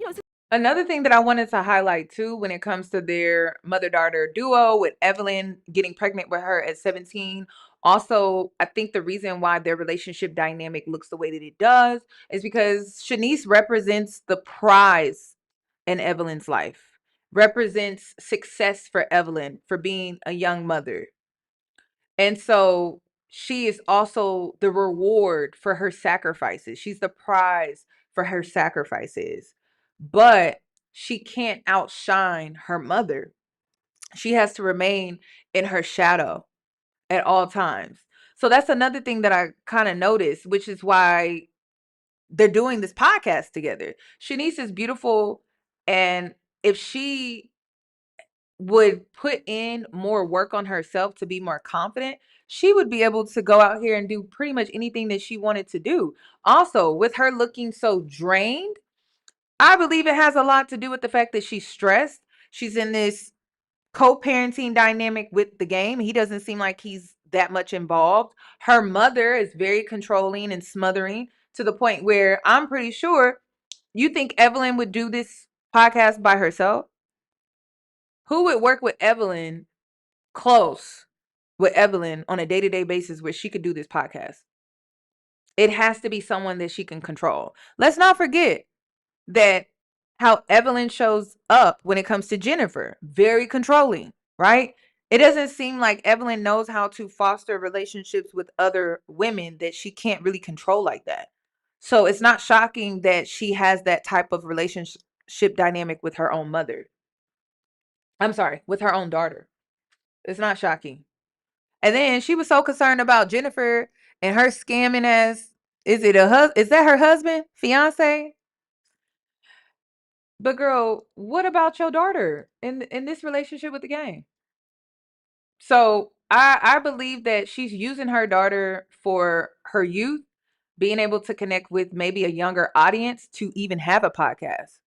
Another thing that I wanted to highlight too, when it comes to their mother-daughter duo with Evelyn getting pregnant with her at 17. Also, I think the reason why their relationship dynamic looks the way that it does is because Shaniece represents the prize in Evelyn's life, represents success for Evelyn for being a young mother. And so she is also the reward for her sacrifices. She's the prize for her sacrifices. But she can't outshine her mother. She has to remain in her shadow at all times. So that's another thing that I kind of noticed, which is why they're doing this podcast together. Shaniece is beautiful. And if she would put in more work on herself to be more confident, she would be able to go out here and do pretty much anything that she wanted to do. Also, with her looking so drained, I believe it has a lot to do with the fact that she's stressed. She's in this co-parenting dynamic with the game. He doesn't seem like he's that much involved. Her mother is very controlling and smothering to the point where I'm pretty sure you think Evelyn would do this podcast by herself. Who would work with Evelyn close with Evelyn on a day-to-day basis where she could do this podcast? It has to be someone that she can control. Let's not forget that how Evelyn shows up when it comes to Jennifer, very controlling, right? It doesn't seem like Evelyn knows how to foster relationships with other women that she can't really control like that. So it's not shocking that she has that type of relationship dynamic with her own mother. I'm sorry, with her own daughter. It's not shocking. And then she was so concerned about Jennifer and her scamming as is that her husband, fiance? But girl, what about your daughter in this relationship with the game? So I believe that she's using her daughter for her youth, being able to connect with maybe a younger audience to even have a podcast.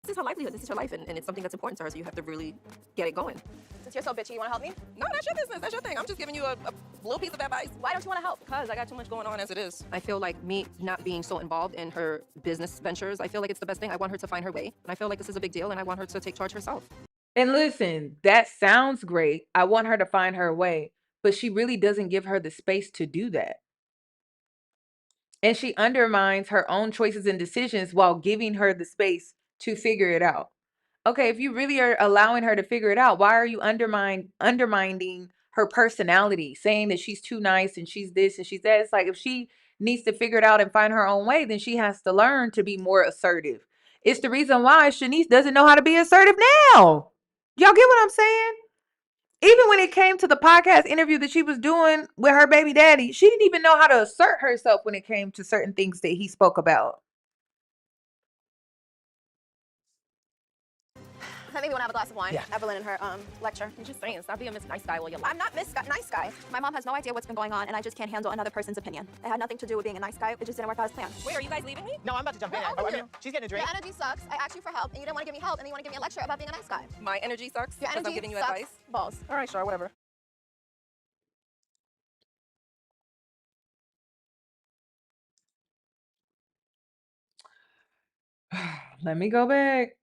this is her livelihood, this is her life, and it's something that's important to her, so you have to really get it going. Since you're so bitchy, you want to help me? No, that's your business. That's your thing. I'm just giving you a little piece of advice. Why don't you want to help? Because I got too much going on as it is. I feel like me not being so involved in her business ventures, I feel like it's the best thing. I want her to find her way, and I feel like this is a big deal, and I want her to take charge herself. And listen, that sounds great. I want her to find her way, but she really doesn't give her the space to do that. And she undermines her own choices and decisions while giving her the space to figure it out. Okay, if you really are allowing her to figure it out, why are you undermining her personality, saying that she's too nice and she's this and she's that? It's like if she needs to figure it out and find her own way, then she has to learn to be more assertive. It's the reason why Shaniece doesn't know how to be assertive now. Y'all get what I'm saying? Even when it came to the podcast interview that she was doing with her baby daddy, she didn't even know how to assert herself when it came to certain things that he spoke about. I think we want to have a glass of wine. Yeah. Evelyn in her lecture. I'm just saying, stop being Miss Nice Guy all your life. I'm not Nice Guy. My mom has no idea what's been going on, and I just can't handle another person's opinion. It had nothing to do with being a nice guy. It just didn't work out as planned. Wait, are you guys leaving me? No, I'm about to jump in. I'll leave you. She's getting a drink. Your energy sucks. I asked you for help, and you didn't want to give me help, and then you want to give me a lecture about being a nice guy. My energy sucks Your because energy I'm giving you sucks advice. balls. All right, sure, whatever. Let me go back.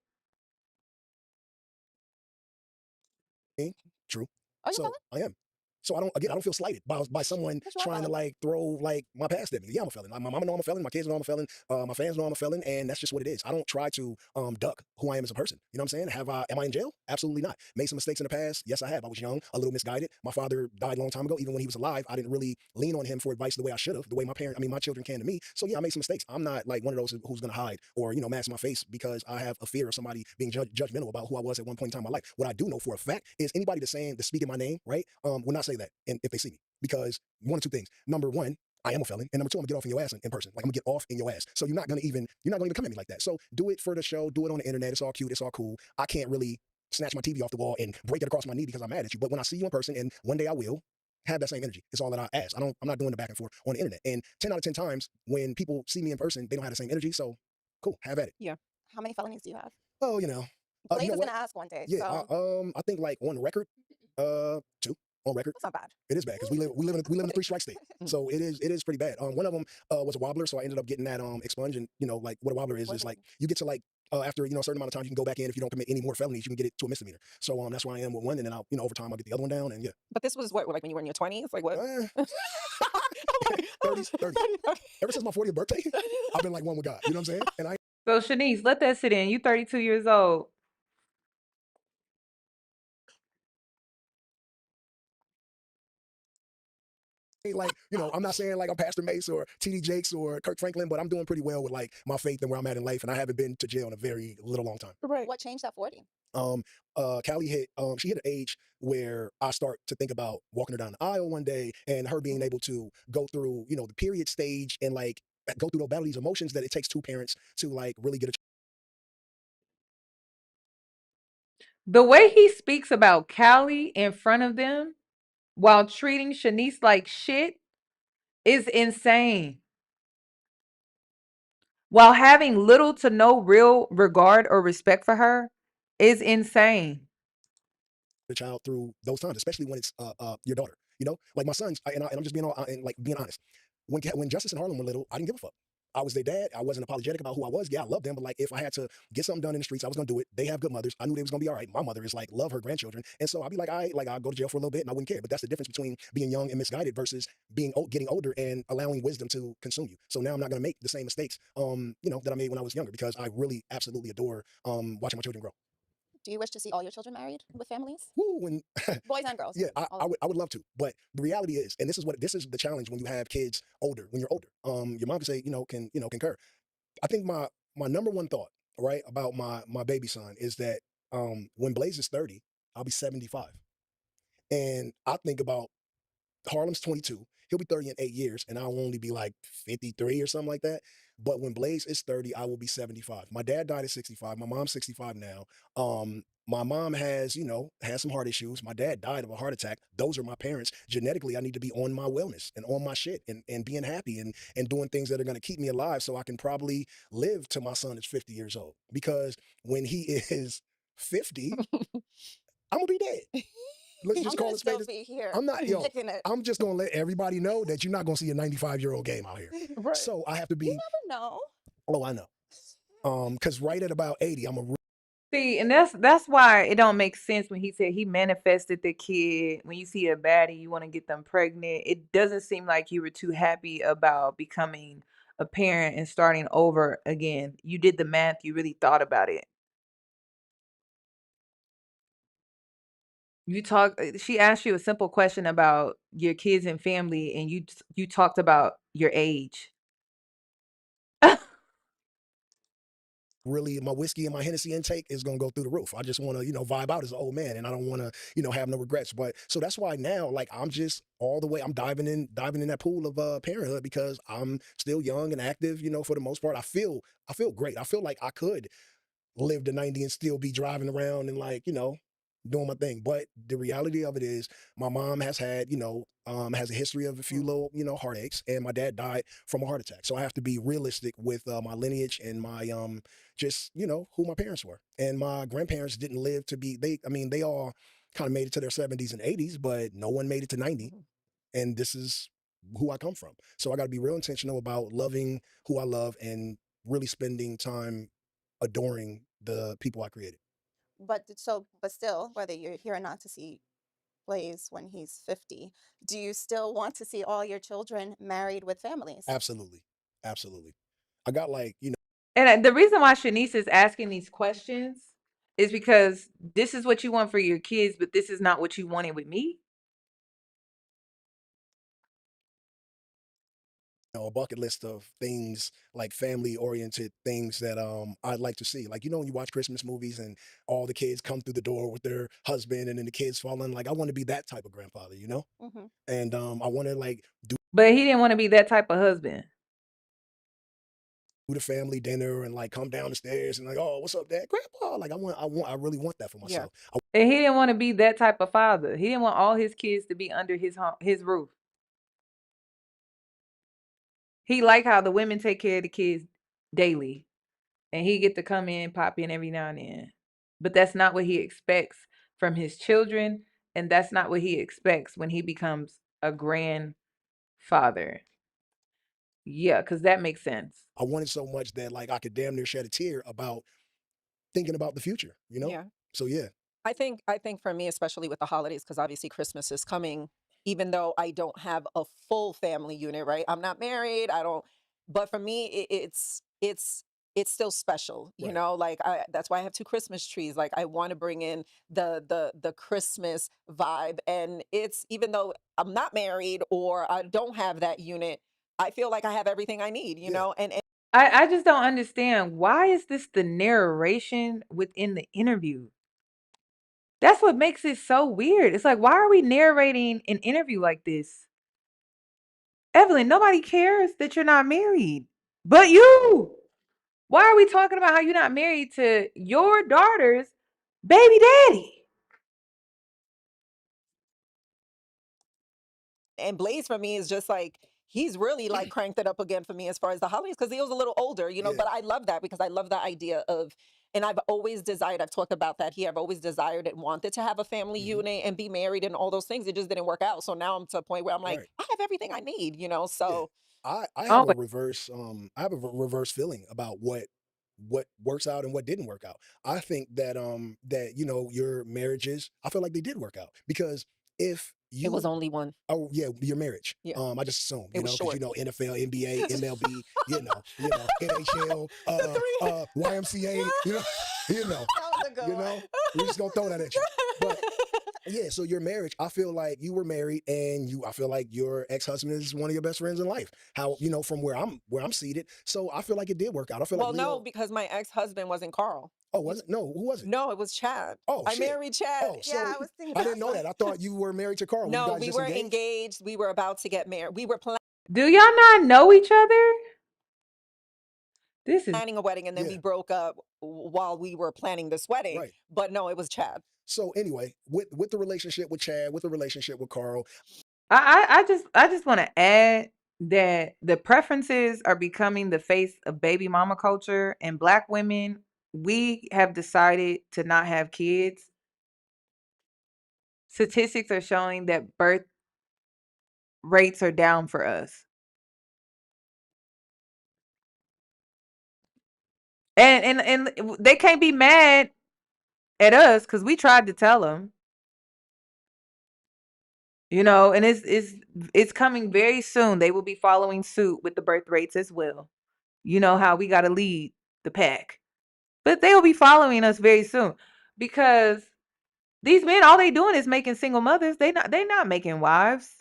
True. Are you So felon? I am. So I don't feel slighted by someone But you are trying to felon. like throw like my past at me. Yeah, I'm a felon. My mama know I'm a felon. My kids know I'm a felon. My fans know I'm a felon, and that's just what it is. I don't try to duck who I am as a person. You know what I'm saying? Am I in jail? Absolutely not. Made some mistakes in the past. Yes, I have. I was young, a little misguided. My father died a long time ago. Even when he was alive, I didn't really lean on him for advice the way I should have. The way my children can to me. So yeah, I made some mistakes. I'm not like one of those who's gonna hide or mask my face because I have a fear of somebody being judgmental about who I was at one point in time in my life. What I do know for a fact is anybody that's speaking my name, right, will not say that, and if they see me. Because one or two things. Number one, I am a felon, and number two, I'm gonna get off in your ass in person. Like I'm gonna get off in your ass. So you're not gonna even come at me like that. So do it for the show. Do it on the internet. It's all cute. It's all cool. I can't really snatch my TV off the wall and break it across my knee because I'm mad at you. But when I see you in person, and one day I will have that same energy. It's all that I ask. I'm not doing the back and forth on the internet. And 10 out of 10 times when people see me in person, they don't have the same energy. So cool, have at it. Yeah. How many felonies do you have? Oh, Blaze you know is what? gonna ask one day. Yeah, So I think like on record, 2 on record. that's not bad. It is bad because we live in a 3-strike state, so it is pretty bad. One of them was a wobbler, so I ended up getting that expunged. And like what a wobbler is like you get to like after a certain amount of time you can go back in if you don't commit any more felonies, you can get it to a misdemeanor. So that's where I am with one, and then I'll over time I'll get the other one down, and yeah. But this was what, like when you were in your 20s? Like what? 30s. Ever since my 40th birthday, I've been like one with God. You know what I'm saying? And So Shaniece, let that sit in. You 32 years old. like I'm not saying like I'm Pastor Mace or TD Jakes or Kirk Franklin, but I'm doing pretty well with like my faith and where I'm at in life, and I haven't been to jail in a very long time. Right. What changed at 40? Callie hit she hit an age where I start to think about walking her down the aisle one day and her being able to go through the period stage and like go through these emotions that it takes two parents to like really get a The way he speaks about Callie in front of them while treating Shaniece like shit is insane. While having little to no real regard or respect for her is insane. the child through those times, especially when it's your daughter. Like my sons, and I'm just being honest. When Justice and Harlem were little, I didn't give a fuck. I was their dad. I wasn't apologetic about who I was. Yeah, I loved them, but like if I had to get something done in the streets, I was gonna do it. They have good mothers. I knew they was gonna be all right. My mother is like love her grandchildren, and so I'd be like, I'll go to jail for a little bit, and I wouldn't care. But that's the difference between being young and misguided versus getting older and allowing wisdom to consume you. So now I'm not gonna make the same mistakes, that I made when I was younger because I really absolutely adore watching my children grow. Do you wish to see all your children married with families? Woo, Boys and girls. yeah, I would love to, but the reality is, and this is the challenge when you have kids older. When you're older, your mom can say, can concur. I think my number one thought, right, about my baby son is that when Blaze is 30, I'll be 75, and I think about Harlem's 22. He'll be 30 in 8 years, and I'll only be like 53 or something like that. But when Blaze is 30, I will be 75. My dad died at 65. My mom's 65 now. My mom has some heart issues. My dad died of a heart attack. Those are my parents. Genetically, I need to be on my wellness and on my shit and being happy and doing things that are going to keep me alive so I can probably live till my son is 50 years old. Because when he is 50, I'm going to be dead. Let's just call it still be here. I'm not, kicking it. I'm just gonna let everybody know that you're not gonna see a 95-year-old game out here. Right. So I have to be. You never know. Oh, I know. Because right at about 80, I'm a. See, and that's why it don't make sense when he said he manifested the kid. When you see a baddie, you want to get them pregnant. It doesn't seem like you were too happy about becoming a parent and starting over again. You did the math. You really thought about it. She asked you a simple question about your kids and family, and you talked about your age. Really, my whiskey and my Hennessy intake is gonna go through the roof. I just want to, vibe out as an old man, and I don't want to, have no regrets. But so that's why now, like, I'm just all the way. I'm diving in that pool of parenthood because I'm still young and active. For the most part, I feel great. I feel like I could live to 90 and still be driving around and like, doing my thing. But the reality of it is my mom has had, has a history of a few little, heartaches, and my dad died from a heart attack. So I have to be realistic with my lineage and my just, who my parents were. And my grandparents didn't live to be they all kind of made it to their 70s and 80s, but no one made it to 90. And this is who I come from. So I got to be real intentional about loving who I love and really spending time adoring the people I created. But still, whether you're here or not to see Blaze when he's 50, do you still want to see all your children married with families? Absolutely. Absolutely. I got like, And the reason why Shaniece is asking these questions is because this is what you want for your kids, but this is not what you wanted with me. a bucket list of things like family oriented things that I'd like to see. Like, when you watch Christmas movies and all the kids come through the door with their husband and then the kids fall in, like I want to be that type of grandfather, Mm-hmm. And I want to like do But he didn't want to be that type of husband. the family dinner and like come down the stairs and like, oh, what's up, Dad? Grandpa. Like I really want that for myself. And he didn't want to be that type of father. He didn't want all his kids to be under his roof. He like how the women take care of the kids daily, and he get to come in, pop in every now and then. But that's not what he expects from his children, and that's not what he expects when he becomes a grandfather. Yeah, because that makes sense. I wanted so much that like I could damn near shed a tear about thinking about the future, Yeah. So yeah. I think for me, especially with the holidays, because obviously Christmas is coming, even though I don't have a full family unit, right? I'm not married. I don't, but for me, it's still special, Right. like that's why I have two Christmas trees. Like I want to bring in the Christmas vibe. And it's, even though I'm not married or I don't have that unit, I feel like I have everything I need, and I just don't understand, why is this the narration within the interview? That's what makes it so weird. It's like, why are we narrating an interview like this? Evelyn, nobody cares that you're not married, but you. Why are we talking about how you're not married to your daughter's baby daddy? And Blaze for me is just like, he's really like cranked it up again for me as far as the holidays, because he was a little older, but I love that because I love the idea of, and I've always desired, I've talked about that here, I've always desired and wanted to have a family unit and be married and all those things. It just didn't work out. So now I'm to a point where I'm like, Right. I have everything I need, so. I have Oh, a reverse reverse feeling about what works out and what didn't work out. I think that your marriages, I feel like they did work out because if It was you only one. oh yeah, your marriage. Yeah. I just assume, It was because short. NFL, NBA, MLB, NHL, YMCA, That was a good one. we're just gonna throw that at you. But yeah, so your marriage, I feel like you were married and I feel like your ex-husband is one of your best friends in life. How, from where I'm seated. So I feel like it did work out. I feel Well, like no, because my ex-husband wasn't Carl. Oh, was it? No, who was it? No, it was Chad. Oh, I shit. married Chad. Oh, so Yeah, I was thinking I didn't know that's that. I thought you were married to Carl. No, you guys we just were engaged. We were about to get married. We were do y'all not know each other? This is planning a wedding, and then we broke up while we were planning this wedding. Right. But no, it was Chad. So anyway, with the relationship with Chad, with the relationship with Carl, I just want to add that the preferences are becoming the face of baby mama culture, and Black women, we have decided to not have kids. Statistics are showing that birth rates are down for us. And they can't be mad at us because we tried to tell them. And it's coming very soon. They will be following suit with the birth rates as well. You know how we got to lead the pack. But they'll be following us very soon because these men, all they doing is making single mothers. They not making wives.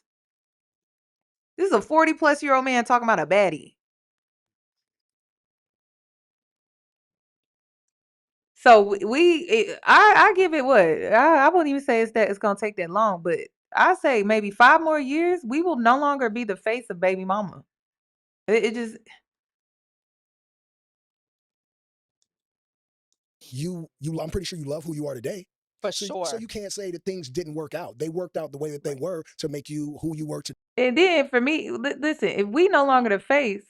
This is a 40-plus-year-old man talking about a baddie. So I give it what? I wouldn't even say it's gonna take that long, but I say maybe 5 more years, we will no longer be the face of baby mama. It just I'm pretty sure you love who you are today. For So sure. you can't say that things didn't work out. They worked out the way that they were to make you who you were today. And then for me, listen, if we no longer the face,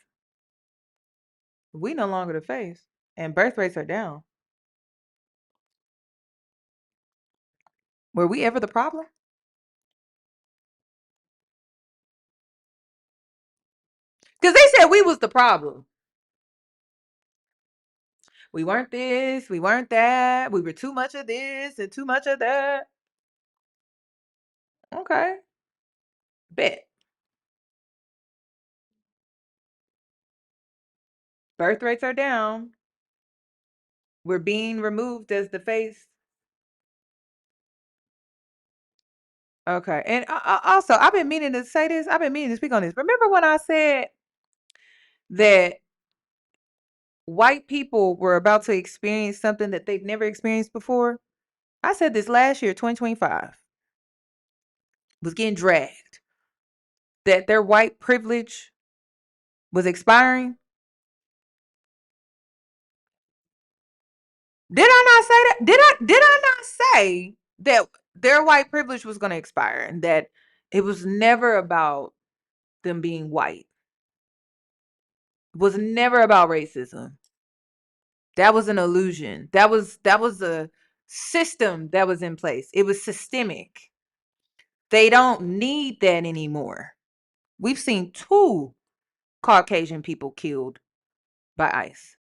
and birth rates are down, were we ever the problem? Because they said we was the problem. We weren't this, we weren't that. We were too much of this and too much of that. Okay. Bet. Birth rates are down. We're being removed as the face. Okay. And also, I've been meaning to say this. I've been meaning to speak on this. Remember when I said that white people were about to experience something that they've never experienced before? I said this last year, 2025, was getting dragged. That their white privilege was expiring. Did I not say that? Did I not say that their white privilege was going to expire and that it was never about them being white? It was never about racism. That was an illusion. That was a system that was in place. It was systemic. They don't need that anymore. We've seen 2 Caucasian people killed by ICE.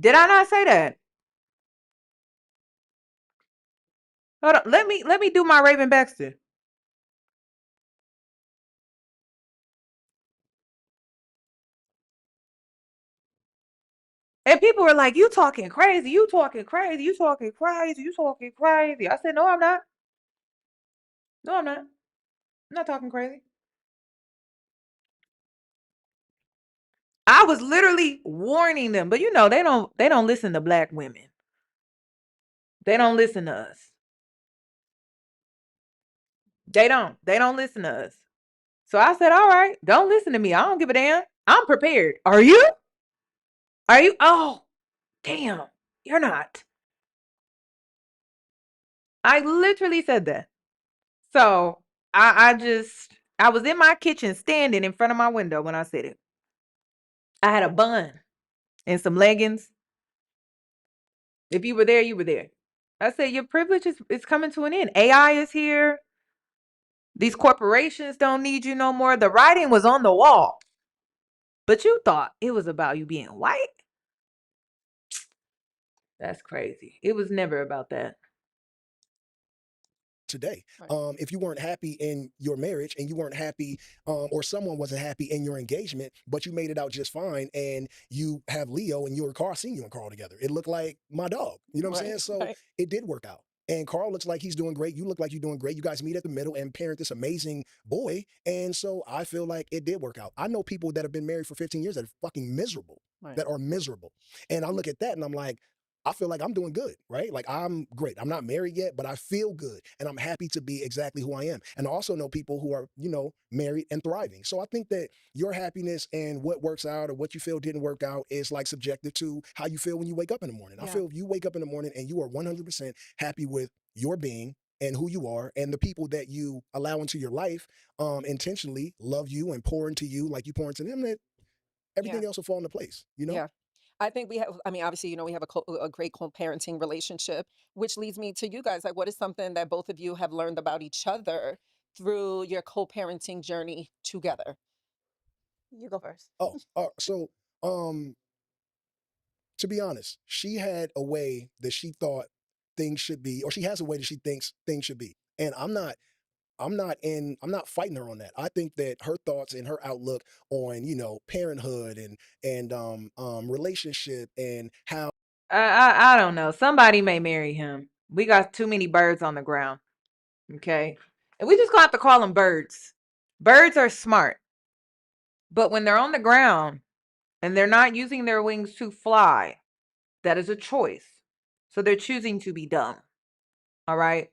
Did I not say that? Hold on. Let me do my Raven Baxter. And people were like, you talking crazy, you talking crazy, you talking crazy, you talking crazy. I said, no, I'm not. No, I'm not. I'm not talking crazy. I was literally warning them, but you know, they don't listen to black women. They don't listen to us. They don't listen to us. So I said, all right, don't listen to me. I don't give a damn. I'm prepared. Are you? Are you? Oh, damn. You're not. I literally said that. So I was in my kitchen standing in front of my window when I said it. I had a bun and some leggings. If you were there, you were there. I said, your privilege is coming to an end. AI is here. These corporations don't need you no more. The writing was on the wall. But you thought it was about you being white? That's crazy. It was never about that. Today. If you weren't happy in your marriage and you weren't happy, or someone wasn't happy in your engagement, but you made it out just fine, and you have Leo and your car, seeing you and Carl together, it looked like my dog. You know what I'm saying? So it did work out. And Carl looks like he's doing great. You look like you're doing great. You guys meet at the middle and parent this amazing boy. And so I feel like it did work out. I know people that have been married for 15 years that are fucking miserable, that are miserable. And I look at that and I'm like, I feel like I'm doing good, right? Like I'm great. I'm not married yet, but I feel good and I'm happy to be exactly who I am. And I also know people who are, you know, married and thriving. So I think that your happiness and what works out or what you feel didn't work out is like subjective to how you feel when you wake up in the morning. I feel if you wake up in the morning and you are 100% happy with your being and who you are and the people that you allow into your life intentionally love you and pour into you like you pour into them, that everything else will fall into place, you know? Yeah. I think we have, I mean, obviously, you know, we have a great co-parenting relationship, which leads me to you guys. Like, what is something that both of you have learned about each other through your co-parenting journey together? You go first. So to be honest, she had a way that she thought things should be, or she has a way that she thinks things should be. And I'm not fighting her on that. I think that her thoughts and her outlook on, you know, parenthood and relationship and how I don't know. Somebody may marry him. We got too many birds on the ground. Okay. And we just gonna have to call them birds. Birds are smart. But when they're on the ground and they're not using their wings to fly, that is a choice. So they're choosing to be dumb. All right.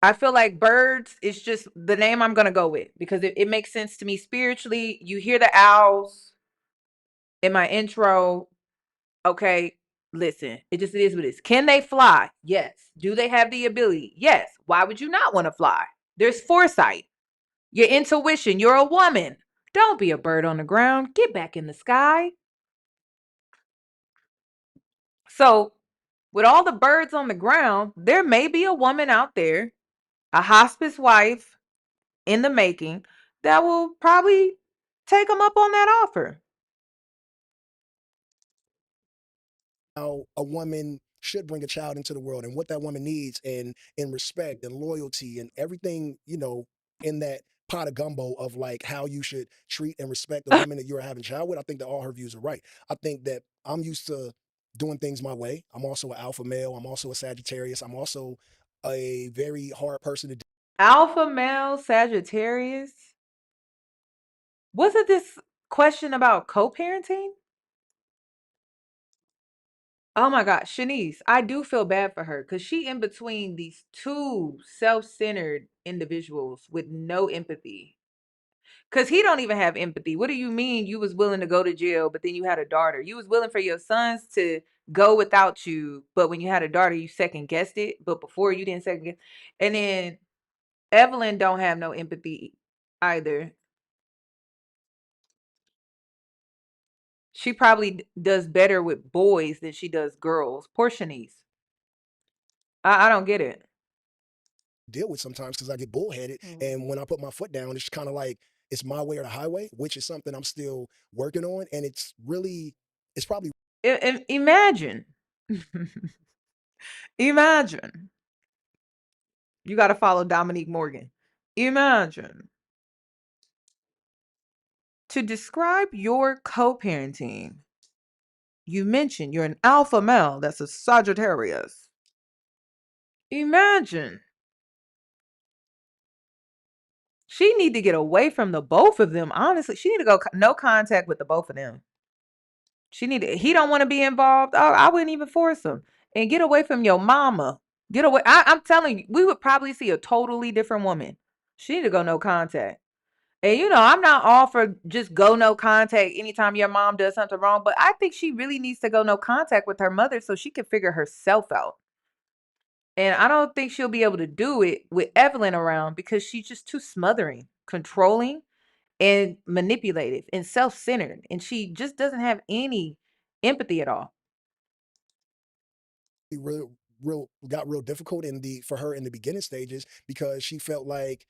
I feel like birds is just the name I'm going to go with because it makes sense to me spiritually. You hear the owls in my intro. Okay. Listen, it is what it is. Can they fly? Yes. Do they have the ability? Yes. Why would you not want to fly? There's foresight, your intuition. You're a woman. Don't be a bird on the ground. Get back in the sky. So, with all the birds on the ground, there may be a woman out there, a hospice wife in the making, that will probably take them up on that offer. How a woman should bring a child into the world and what that woman needs and in respect and loyalty and everything, in that pot of gumbo of like how you should treat and respect the woman that you're having a child with. I think that all her views are right. I think that I'm used to doing things my way. I'm also an alpha male. I'm also a Sagittarius. I'm also a very hard person to do. Alpha male Sagittarius. Wasn't this question about co-parenting? Oh my God, Shaniece, I do feel bad for her because she in between these two self-centered individuals with no empathy. Because he don't even have empathy. What do you mean you was willing to go to jail, but then you had a daughter? You was willing for your sons to go without you, but when you had a daughter, you second guessed it. But before you didn't second guess. And then Evelyn don't have no empathy either. She probably does better with boys than she does girls. Poor Shaniece. I don't get it. Deal with sometimes because I get bullheaded. And when I put my foot down, it's kind of like it's my way or the highway, which is something I'm still working on. And it's probably Imagine. Imagine. You got to follow Dominique Morgan. Imagine. To describe your co-parenting, you mentioned you're an alpha male. That's a Sagittarius. Imagine. She need to get away from the both of them. Honestly, she need to go no contact with the both of them. He don't want to be involved. Oh, I wouldn't even force him. And get away from your mama. Get away. I'm telling you, we would probably see a totally different woman. She need to go no contact. And I'm not all for just go no contact anytime your mom does something wrong, but I think she really needs to go no contact with her mother so she can figure herself out. And I don't think she'll be able to do it with Evelyn around because she's just too smothering, controlling, and manipulative and self-centered. And she just doesn't have any empathy at all. got real difficult for her in the beginning stages because she felt like,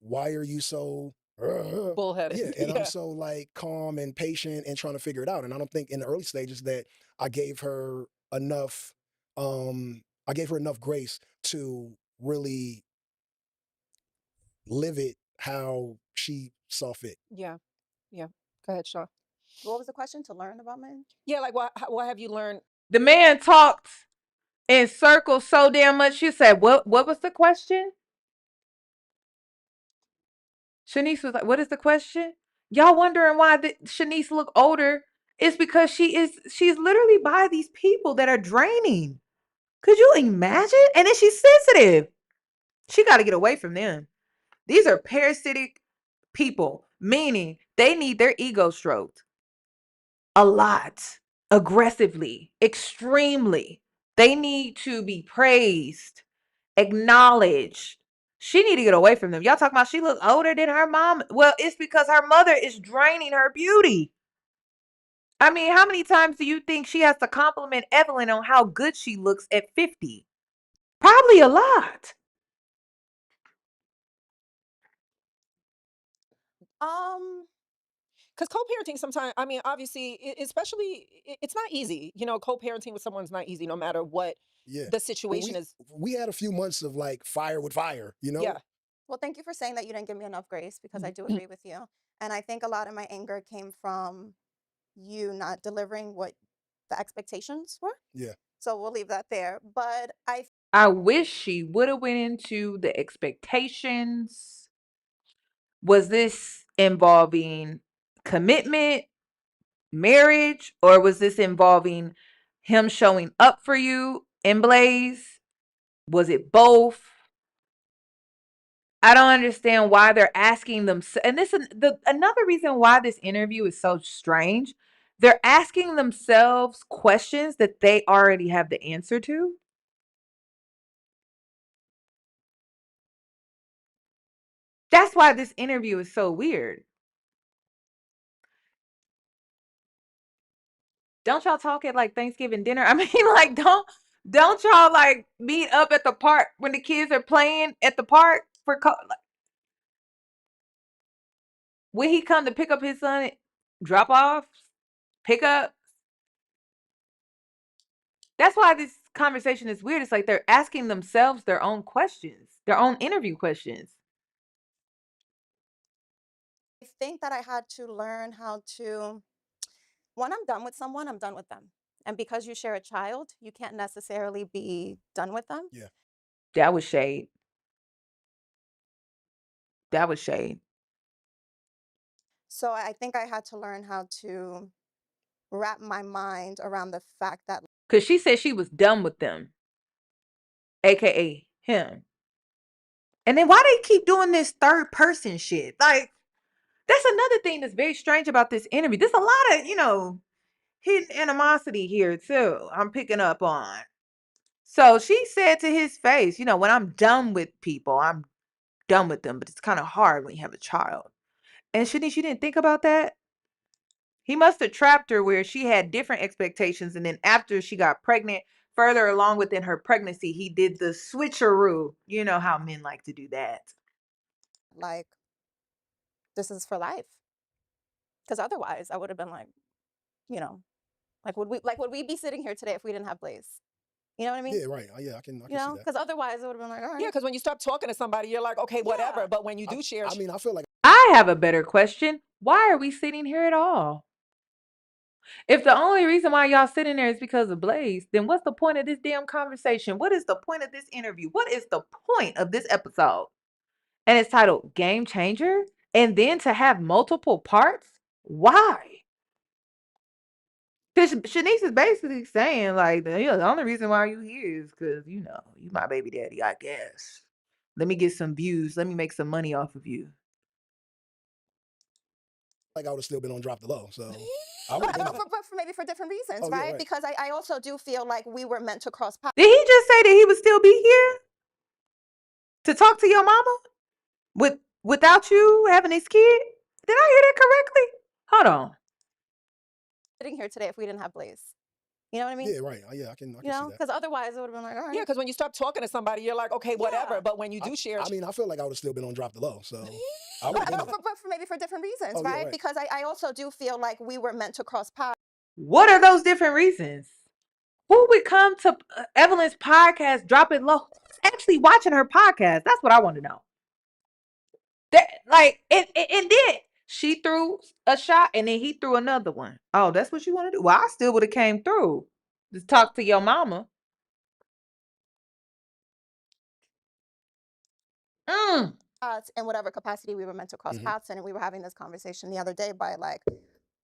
why are you so Bullheaded. yeah, and I'm so like calm and patient and trying to figure it out. And I don't think in the early stages that I gave her enough grace to really live it how she saw fit. Yeah. Yeah. Go ahead, Shaw. What was the question? To learn about men? Yeah, like what have you learned? The man talked in circles so damn much. She said, what was the question? Shaniece was like, what is the question? Y'all wondering why Shaniece look older? It's because she's literally by these people that are draining. Could you imagine? And then she's sensitive. She got to get away from them. These are parasitic people, meaning they need their ego stroked a lot, aggressively, extremely. They need to be praised, acknowledged. She need to get away from them. Y'all talking about she looks older than her mom? Well, it's because her mother is draining her beauty. I mean, how many times do you think she has to compliment Evelyn on how good she looks at 50? Probably a lot. Because co-parenting sometimes, I mean, obviously, especially, it's not easy. Co-parenting with someone's not easy, no matter what Yeah. the situation is. We had a few months of like fire with fire, Yeah. Well, thank you for saying that you didn't give me enough grace because I do agree with you. And I think a lot of my anger came from you not delivering what the expectations were. Yeah. So we'll leave that there. But I wish she would have went into the expectations. Was this involving commitment, marriage, or was this involving him showing up for you in Blaze? Was it both? I don't understand why they're asking them. And another reason why this interview is so strange. They're asking themselves questions that they already have the answer to. That's why this interview is so weird. Don't y'all talk at like Thanksgiving dinner? I mean, like, don't y'all like meet up at the park when the kids are playing at the park for When he come to pick up his son, drop off, pick up. That's why this conversation is weird. It's like they're asking themselves their own questions, their own interview questions. I think that I had to learn how to, when I'm done with someone, I'm done with them. And because you share a child, you can't necessarily be done with them. Yeah. That was shade. That was shade. So I think I had to learn how to wrap my mind around the fact that, Because she said she was done with them, aka him. And then why they keep doing this third person shit? Like, that's another thing that's very strange about this interview. There's a lot of, hidden animosity here too. I'm picking up on. So she said to his face, when I'm done with people, I'm done with them. But it's kind of hard when you have a child. And Shaniece, you didn't think about that? He must have trapped her where she had different expectations. And then after she got pregnant, further along within her pregnancy, he did the switcheroo. You know how men like to do that. like, this is for life. Because otherwise, I would have been like, would we be sitting here today if we didn't have Blaze? You know what I mean? Yeah, right. Yeah, I can see that. Because otherwise, it would have been like, all right. Yeah, because when you stop talking to somebody, you're like, okay, whatever. Yeah. But when you do share, I mean, I feel like I have a better question. Why are we sitting here at all? If the only reason why y'all sitting there is because of Blaze, then what's the point of this damn conversation? What is the point of this interview? What is the point of this episode? And it's titled Game Changer. And then to have multiple parts? Why? Because Shaniece is basically saying, like, the only reason why you here is because, you my baby daddy, I guess. Let me get some views. Let me make some money off of you. I would have still been on Drop the Low. So But maybe for different reasons, Oh, yeah, right? right. Because I also do feel like we were meant to cross paths. Did he just say that he would still be here to talk to your mama without you having his kid? Did I hear that correctly? Hold on. Sitting here today if we didn't have Blaze. You know what I mean? Yeah, right. Yeah, I can see that. Because otherwise, it would have been like, all right. yeah, because when you stop talking to somebody, you're like, okay, whatever. But when you do share, I mean, I feel like I would have still been on Drop the Low. So I would have been. But maybe for different reasons, Oh, yeah, right? right. Because I also do feel like we were meant to cross paths. What are those different reasons? Who would come to Evelyn's podcast, Drop It Low? Who's actually watching her podcast? That's what I want to know. And then she threw a shot and then he threw another one. Oh, that's what you want to do? Well, I still would have came through to talk to your mama. In whatever capacity we were meant to cross paths in. And we were having this conversation the other day by like,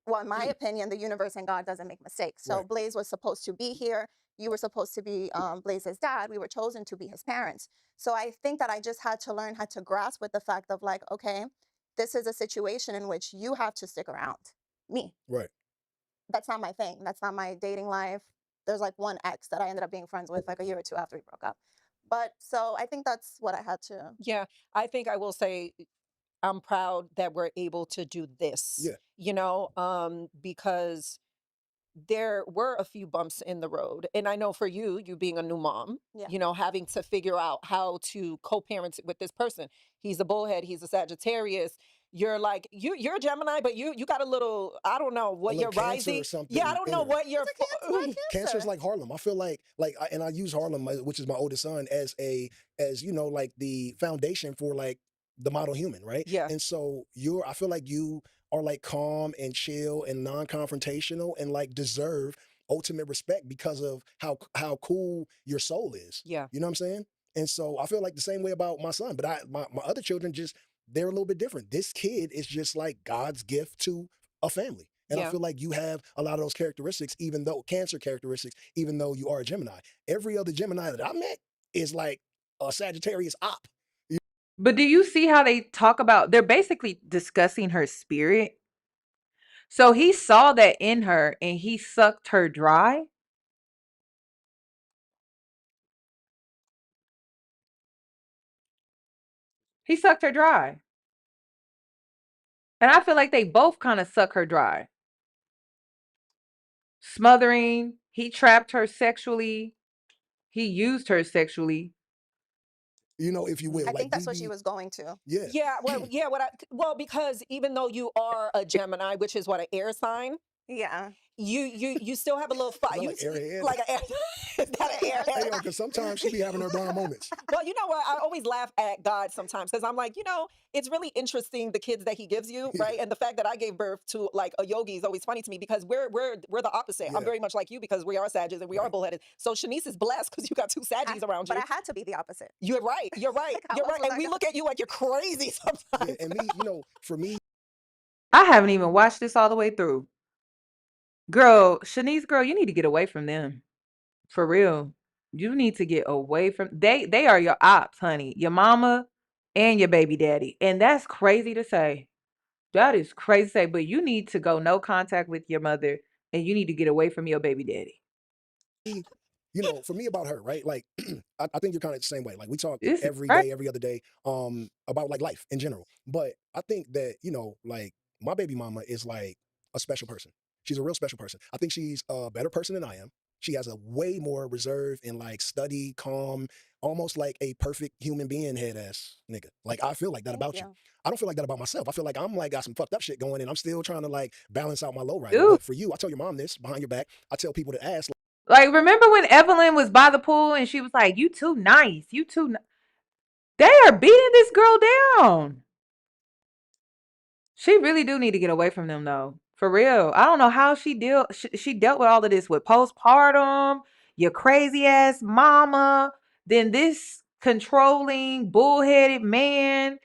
well, in my opinion, the universe and God doesn't make mistakes. So Blaze was supposed to be here. You were supposed to be Blaze's dad. We were chosen to be his parents. So I think that I just had to learn how to grasp with the fact of like, okay, this is a situation in which you have to stick around. Me. Right. That's not my thing. That's not my dating life. There's like one ex that I ended up being friends with like a year or two after we broke up. But so I think that's what I had to. Yeah, I think I will say I'm proud that we're able to do this. Yeah. Because there were a few bumps in the road. And I know for you being a new mom, having to figure out how to co-parent with this person. He's a bullhead, he's a Sagittarius. You're like, you're a Gemini, but you got a little, I don't know what you're rising. Or something Yeah, I don't know what you're. Cancer is like Harlem. I feel like, and I use Harlem, which is my oldest son, as like the foundation for like the model human, right? Yeah. And so I feel like you are like calm and chill and non-confrontational and like deserve ultimate respect because of how cool your soul is. Yeah. You know what I'm saying? And so I feel like the same way about my son, but my other children they're a little bit different. This kid is just like God's gift to a family. And I feel like you have a lot of those characteristics, Cancer characteristics, even though you are a Gemini. Every other Gemini that I met is like a Sagittarius op. But do you see how they talk about, they're basically discussing her spirit. So he saw that in her and he sucked her dry. He sucked her dry. And I feel like they both kind of suck her dry. Smothering, he trapped her sexually. He used her sexually. if you will. I Like think that's what BB, she was going to. yeah. Well, because even though you are a Gemini, which is what, an air sign, Yeah. you still have a little Is fire. that You like airhead? like an air, is that an Hey, airhead? yo, because sometimes she be having her down moments. Well, you know what? I always laugh at God sometimes because I'm like, it's really interesting the kids that He gives you, right? And the fact that I gave birth to like a yogi is always funny to me because we're the opposite. I'm Yeah. very much like you because we are Sagittarius and we are bullheaded. So Shanice is blessed because you got two Saggies around you. But I had to be the opposite. You're right. You're right. Like, how You're else right. was And I we gonna- look at you like you're crazy sometimes. Yeah, and me, for me, I haven't even watched this all the way through. Girl, Shanice, girl, you need to get away from them. For real. You need to get away from they are your ops, honey. Your mama and your baby daddy. And that's crazy to say. That is crazy to say, but you need to go no contact with your mother and you need to get away from your baby daddy. for me about her, right? Like, I think you're kind of the same way. Like, we talk This is every crazy. day, every other day, about like life in general. But I think that, like my baby mama is like a special person. She's a real special person. I think she's a better person than I am. She has a way more reserve and like study, calm, almost like a perfect human being head ass nigga. Like, I feel like that Thank about you. you. I don't feel like that about myself. I feel like I'm like got some fucked up shit going and I'm still trying to like balance out my low rider. Ooh. But for you, I tell your mom this behind your back. I tell people to ask. Like, remember when Evelyn was by the pool and she was like, you too nice. You too They are beating this girl down. She really do need to get away from them though. For real. I don't know how she dealt with all of this with postpartum, your crazy ass mama, then this controlling bullheaded man.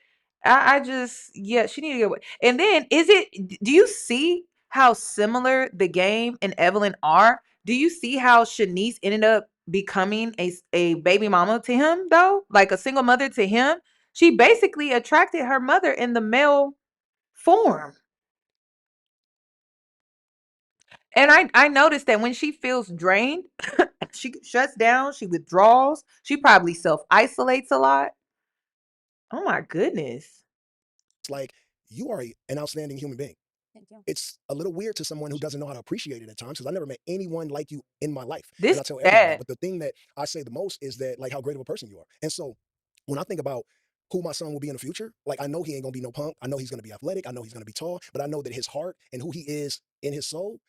I just she need to get away. And then do you see how similar the game and Evelyn are? Do you see how Shanice ended up becoming a baby mama to him though? Like a single mother to him? She basically attracted her mother in the male form. And I noticed that when she feels drained, she shuts down, she withdraws, she probably self-isolates a lot. Oh my goodness. It's like you are an outstanding human being. Thank you. It's a little weird to someone who doesn't know how to appreciate it at times because I never met anyone like you in my life. This And I tell is everybody that. sad. But the thing that I say the most is that like how great of a person you are. And so when I think about who my son will be in the future, like I know he ain't gonna be no punk. I know he's gonna be athletic. I know he's gonna be tall, but I know that his heart and who he is in his soul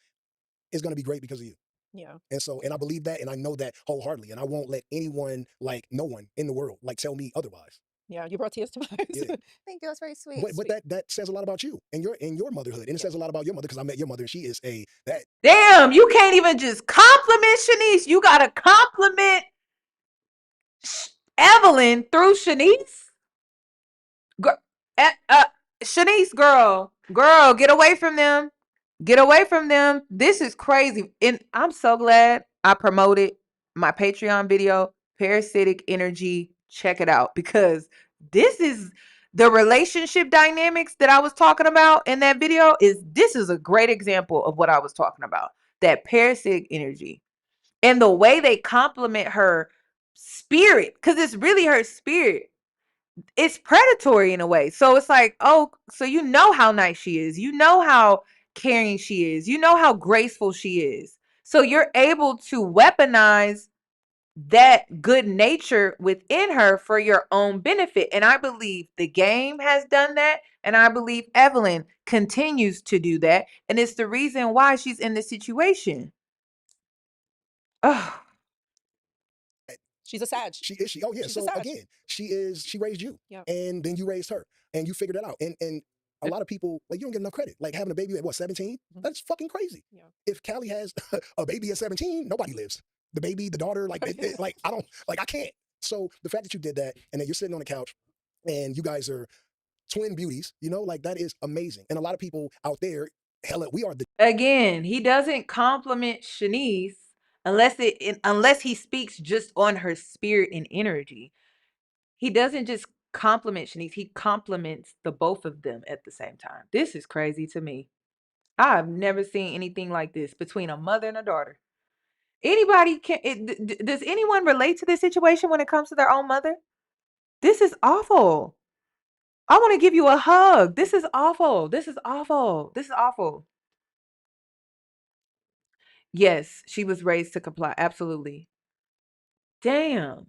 is gonna be great because of you. Yeah. And I believe that and I know that wholeheartedly. And I won't let anyone, like no one in the world, like tell me otherwise. Yeah, you brought tears to my eyes. Yeah. Thank you. That's very sweet. But that says a lot about you and your motherhood. And it says a lot about your mother because I met your mother and she is that. Damn, you can't even just compliment Shanice. You gotta compliment Evelyn through Shanice. Shanice, girl, get away from them. Get away from them. This is crazy. And I'm so glad I promoted my Patreon video, Parasitic Energy. Check it out because this is the relationship dynamics that I was talking about in that video. This is a great example of what I was talking about. That parasitic energy and the way they complement her spirit, because it's really her spirit. It's predatory in a way. So it's like, oh, so you know how nice she is. You know how caring she is. You know how graceful she is. So you're able to weaponize that good nature within her for your own benefit. And I believe the game has done that. And I believe Evelyn continues to do that. And it's the reason why she's in this situation. Oh, She's a Sag. She is she. Oh yeah. She's a So Sag. again, she raised you, Yeah. and then you raised her, and you figured it out. And a lot of people like you don't get enough credit. Like having a baby at what 17? That's fucking crazy. Yeah. If Callie has a baby at 17, nobody lives. The baby, the daughter, like like I don't like I can't. So the fact that you did that, and then you're sitting on the couch, and you guys are twin beauties, like that is amazing. And a lot of people out there, hella, we are the again, he doesn't compliment Shanice unless he speaks just on her spirit and energy. He doesn't just compliment Shanice, he compliments the both of them at the same time. This is crazy to me. I've never seen anything like this between a mother and a daughter. Does anyone relate to this situation when it comes to their own mother? This is awful. I want to give you a hug. This is awful. This is awful. This is awful. Yes, she was raised to comply. Absolutely. Damn.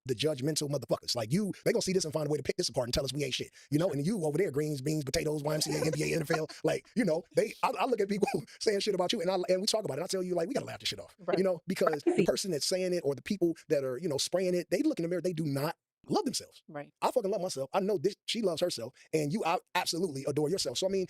the judgmental motherfuckers. Like they gonna see this and find a way to pick this apart and tell us we ain't shit. You know, and you over there, greens, beans, potatoes, YMCA, NBA, NFL. Like, you know, I look at people saying shit about you and we talk about it. And I tell you, like, we gotta laugh this shit off. Right. You know, because the person that's saying it or the people that are, you know, spraying it, they look in the mirror, they do not love themselves. Right. I fucking love myself. I know she loves herself, and you absolutely adore yourself. So I mean,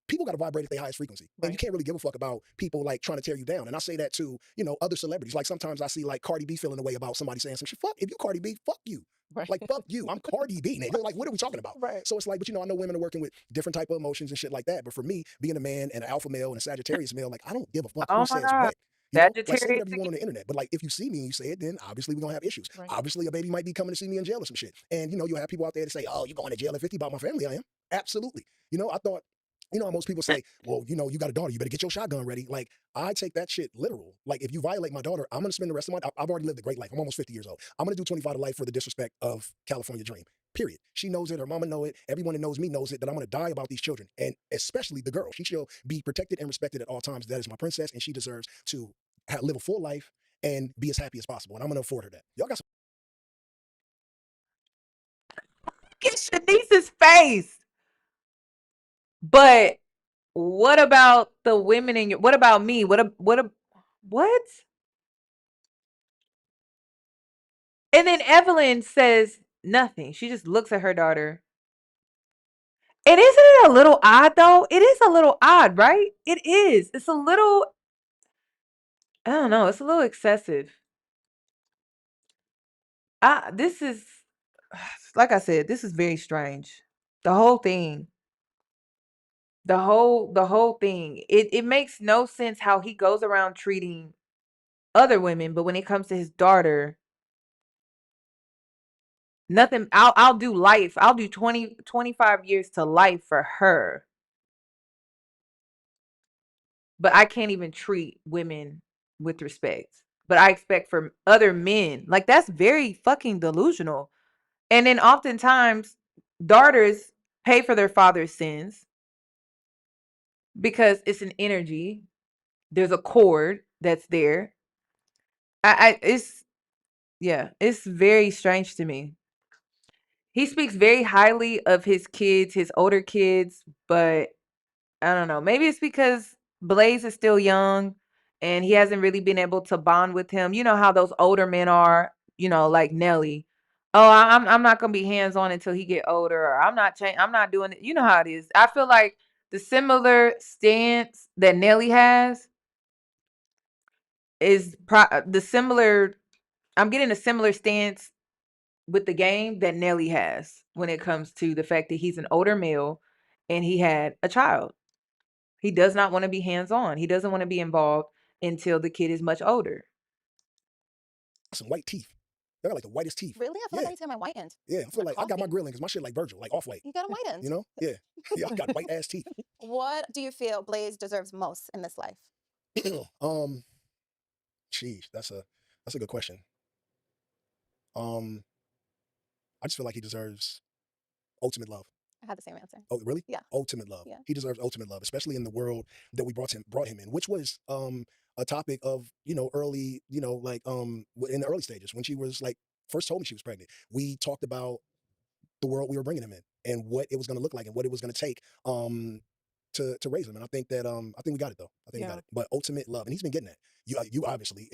people got to vibrate at their highest frequency. Right. And you can't really give a fuck about people like trying to tear you down. And I say that to, you know, other celebrities. Like sometimes I see like Cardi B feeling the way about somebody saying some shit. Fuck, if you Cardi B, fuck you. Right. Like, fuck you. I'm Cardi B, nigga. Like, what are we talking about? Right. So it's like, but you know, I know women are working with different type of emotions and shit like that. But for me, being a man and an alpha male and a Sagittarius male, like, I don't give a fuck who says what. You know, like, say whatever you want on the internet. But like, if you see me and you say it, then obviously we're going to have issues. Right. Obviously, a baby might be coming to see me in jail or some shit. And, you know, you'll have people out there to say, oh, you're going to jail at 50 about my family. I am. Absolutely. You know, I thought, you know, most people say, well, you know, you got a daughter, you better get your shotgun ready. Like, I take that shit literal. Like, if you violate my daughter, I'm going to spend the rest of I've already lived a great life. I'm almost 50 years old. I'm going to do 25 to life for the disrespect of California Dream. Period. She knows it. Her mama know it. Everyone that knows me knows it, that I'm going to die about these children. And especially the girl. She shall be protected and respected at all times. That is my princess, and she deserves to live a full life and be as happy as possible. And I'm going to afford her that. Y'all got some. Get Shanice's face. But what about the women in your, what about me? What? And then Evelyn says nothing. She just looks at her daughter. And isn't it a little odd though? It is a little odd, right? It is. It's a little, I don't know, it's a little excessive. This is, like I said, this is very strange. The whole thing. The whole thing. It makes no sense how he goes around treating other women, but when it comes to his daughter, nothing. I'll do life. I'll do 25 years to life for her. But I can't even treat women with respect. But I expect from other men. Like, that's very fucking delusional. And then oftentimes daughters pay for their father's sins because it's an energy. There's a cord that's there. It's very strange to me. He speaks very highly of his kids, his older kids, but I don't know. Maybe it's because Blaze is still young and he hasn't really been able to bond with him. You know how those older men are, you know, like Nelly. Oh, I'm not gonna be hands on until he get older, or I'm not doing it. You know how it is. I feel like the similar stance that Nelly has is the similar. I'm getting a similar stance with the game that Nelly has when it comes to the fact that he's an older male and he had a child. He does not want to be hands-on. He doesn't want to be involved until the kid is much older. Some white teeth. They got like the whitest teeth. Really? I feel like I need to get my white end. Yeah, I feel like I got my grilling because my shit like Virgil, like off white. You got a white end. You know? Yeah. Yeah, I got white ass teeth. What do you feel Blaze deserves most in this life? Sheesh, that's a good question. I just feel like he deserves ultimate love. I had the same answer. Oh, really? Yeah. Ultimate love. Yeah. He deserves ultimate love, especially in the world that we brought him in, which was a topic of, you know, early, you know, like in the early stages when she was like first told me she was pregnant. We talked about the world we were bringing him in and what it was going to look like and what it was going to take to raise him. And I think that I think we got it though. I think we got it. But ultimate love, and he's been getting that. You obviously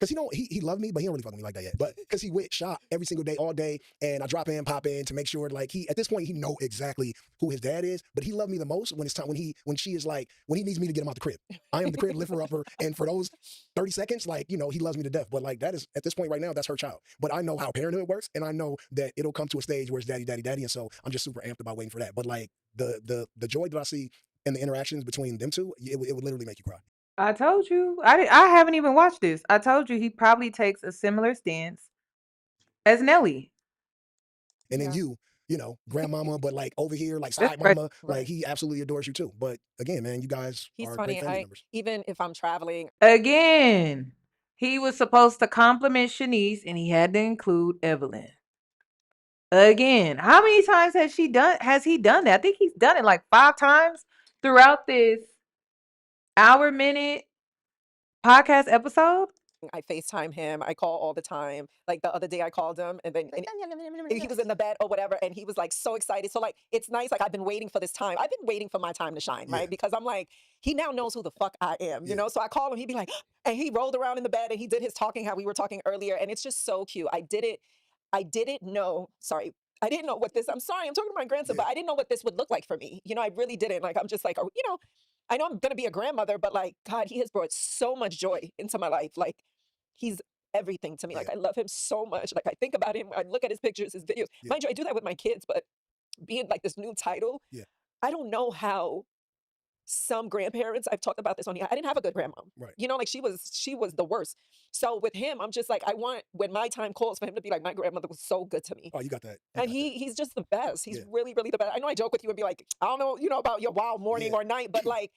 because he loved me, but he don't really fuck with me like that yet. But because he went shop every single day, all day, and I drop in, pop in to make sure like at this point he know exactly who his dad is. But he loved me the most when it's time when he needs me to get him out the crib. I am the crib, lift her upper, and for those 30 seconds, like, you know, he loves me to death. But like that is at this point right now, that's her child. But I know how parenthood works, and I know that it'll come to a stage where it's daddy, daddy, daddy, and so I'm just super amped about waiting for that. But like the joy that I see in the interactions between them two, it would literally make you cry. I told you. I haven't even watched this. I told you he probably takes a similar stance as Nelly. And then you know, grandmama, but like over here, like side mama, like he absolutely adores you too. But again, man, you guys He's are funny. great family members. Even if I'm traveling. Again, he was supposed to compliment Shaniece and he had to include Evelyn. Again, how many times has he done that? I think he's done it like 5 times throughout this hour minute podcast episode. I FaceTime him. I call all the time. Like the other day I called him and then he was in the bed or whatever and he was like so excited. So like it's nice. Like I've been waiting for this time. I've been waiting for my time to shine, right? Because I'm like, he now knows who the fuck I am, you know? So I call him, he'd be like, and he rolled around in the bed and he did his talking how we were talking earlier. And it's just so cute. I didn't know, sorry. I didn't know what this, I'm sorry, I'm talking to my grandson, but I didn't know what this would look like for me. You know, I really didn't. Like, I'm just like, you know, I know I'm going to be a grandmother, but like, God, he has brought so much joy into my life. Like, he's everything to me. Like, I love him so much. Like, I think about him. I look at his pictures, his videos. Mind you, I do that with my kids, but being like this new title, I don't know how some grandparents, I've talked about this on here. I didn't have a good grandma. Right. You know, like she was the worst. So with him, I'm just like, I want when my time calls for him to be like, my grandmother was so good to me. Oh, you got that. And he's just the best. He's really, really the best. I know I joke with you and be like, I don't know, you know, about your wild morning or night, but like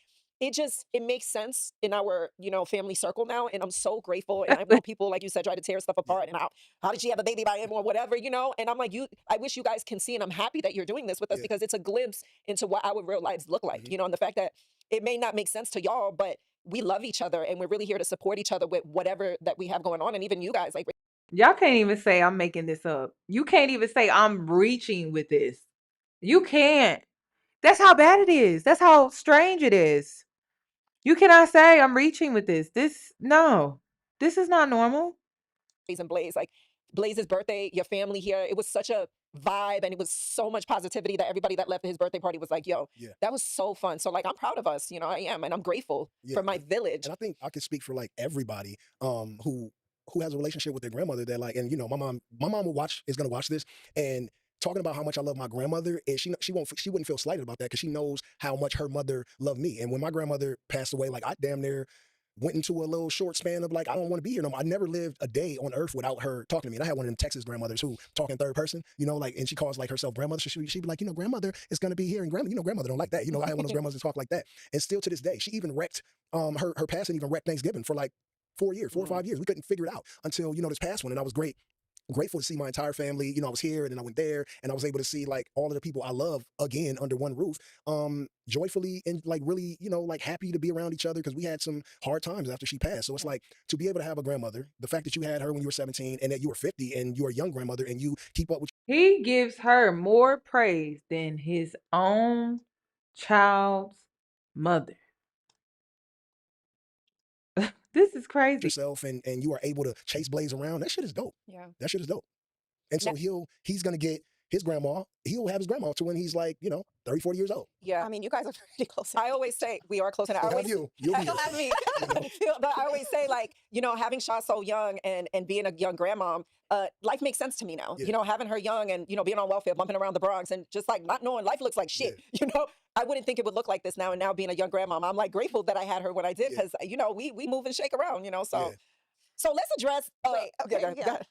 it makes sense in our, you know, family circle now. And I'm so grateful. And I know people, like you said, try to tear stuff apart and how did she have a baby by him or whatever, you know? And I'm like, I wish you guys can see, and I'm happy that you're doing this with us because it's a glimpse into what our real lives look like, you know, and the fact that it may not make sense to y'all, but we love each other and we're really here to support each other with whatever that we have going on. And even you guys, like, Y'all can't even say I'm making this up. You can't even say I'm reaching with this. You can't. That's how bad it is. That's how strange it is. You cannot say I'm reaching with this. No, this is not normal. and Blaze, like Blaze's birthday, your family here, it was such a vibe and it was so much positivity that everybody that left his birthday party was like, yo, that was so fun. So like, I'm proud of us, you know, I am, and I'm grateful for my village. And I think I can speak for like everybody who has a relationship with their grandmother that like, and you know, my mom is gonna watch this and talking about how much I love my grandmother, and she wouldn't feel slighted about that because she knows how much her mother loved me. And when my grandmother passed away, like I damn near went into a little short span of like, I don't want to be here no more. I never lived a day on earth without her talking to me. And I had one of them Texas grandmothers who talk in third person, you know, like, and she calls like herself grandmother. So she'd be like, you know, grandmother is going to be here, and grandmother don't like that. You know, I had one of those grandmothers talk like that. And still to this day, she even wrecked, her passing even wrecked Thanksgiving for like 4 or 5 years. We couldn't figure it out until, you know, this past one. And I was grateful to see my entire family. You know, I was here and then I went there and I was able to see like all of the people I love again under one roof, joyfully and like really, you know, like happy to be around each other because we had some hard times after she passed. So it's like to be able to have a grandmother, the fact that you had her when you were 17 and that you were 50 and you're a young grandmother and you keep up with. He gives her more praise than his own child's mother. This is crazy. Yourself and you are able to chase Blaze around. That shit is dope. Yeah. That shit is dope. And so he's going to get his grandma, he'll have his grandma to when he's like, you know, 30, 40 years old. Yeah. I mean, you guys are pretty close. I always say we are close. And I always, You'll be You'll have me. But I always say, like, you know, having Shaw so young and being a young grandmom, life makes sense to me now. You know, having her young and, you know, being on welfare, bumping around the Bronx and just like not knowing life looks like shit. You know, I wouldn't think it would look like this now. And now being a young grandmom, I'm like grateful that I had her when I did because, you know, we move and shake around, you know, so. So let's address. Wait, okay, go ahead.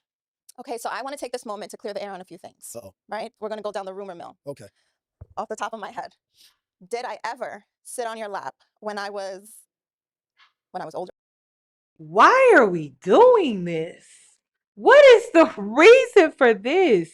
Okay, so I want to take this moment to clear the air on a few things. Right? We're going to go down the rumor mill. Okay. Off the top of my head. Did I ever sit on your lap when I was older? Why are we doing this? What is the reason for this?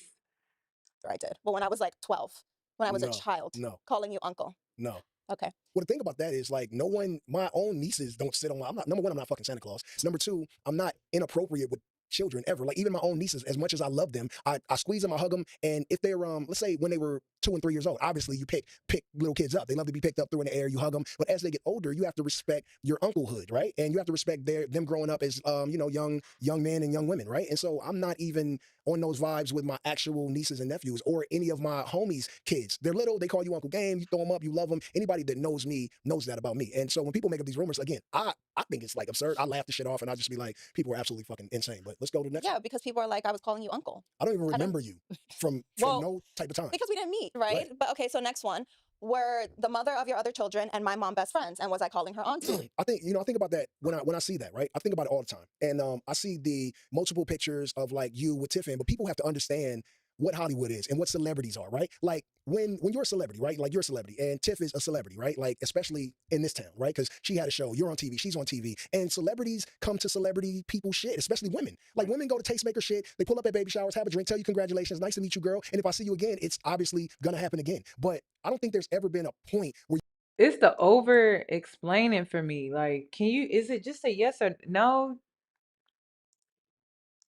I did. Well, when I was like 12, when I was a child, calling you uncle. No. Okay. Well, the thing about that is like my own nieces don't sit on number one, I'm not fucking Santa Claus. Number two, I'm not inappropriate with children ever. Like even my own nieces, as much as I love them, I squeeze them, I hug them. And if they're, let's say when they were 2 and 3 years old, obviously you pick little kids up. They love to be picked up, through in the air, you hug them. But as they get older, you have to respect your unclehood, right? And you have to respect them growing up as, you know, young men and young women, right? And so I'm not even on those vibes with my actual nieces and nephews or any of my homies' kids. They're little, they call you Uncle Game, you throw them up, you love them. Anybody that knows me knows that about me. And so when people make up these rumors, again, I think it's like absurd. I laugh the shit off and I just be like, people are absolutely fucking insane. But let's go to the next one. Yeah, because people are like, I was calling you uncle. I don't even remember you from no type of time. Because we didn't meet, right? But okay, so next one. Were the mother of your other children and my mom best friends? And was I calling her auntie? I think, you know, I think about that when I see that, right? I think about it all the time. And I see the multiple pictures of like you with Tiffany, but people have to understand what Hollywood is and what celebrities are, right? Like when you're a celebrity, right? Like you're a celebrity and Tiff is a celebrity, right? Like especially in this town, right? Because she had a show, you're on TV, she's on TV, and celebrities come to celebrity people shit, especially women. Like women go to tastemaker shit, they pull up at baby showers, have a drink, tell you congratulations, nice to meet you, girl. And if I see you again, it's obviously gonna happen again. But I don't think there's ever been a point where It's the over explaining for me. Like, is it just a yes or no?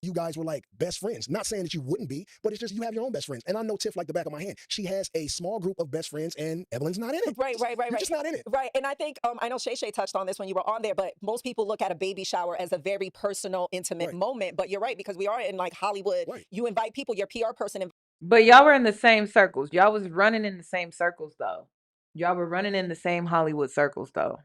you guys were like best friends. Not saying that you wouldn't be, but it's just you have your own best friends. And I know Tiff like the back of my hand. She has a small group of best friends, and Evelyn's not in it. Right. You're just not in it. Right. And I think I know Shay touched on this when you were on there, but most people look at a baby shower as a very personal, intimate moment. But you're right, because we are in like Hollywood. You invite people, your PR person. But y'all were in the same circles. Y'all was running in the same circles, though. Y'all were running in the same Hollywood circles, though.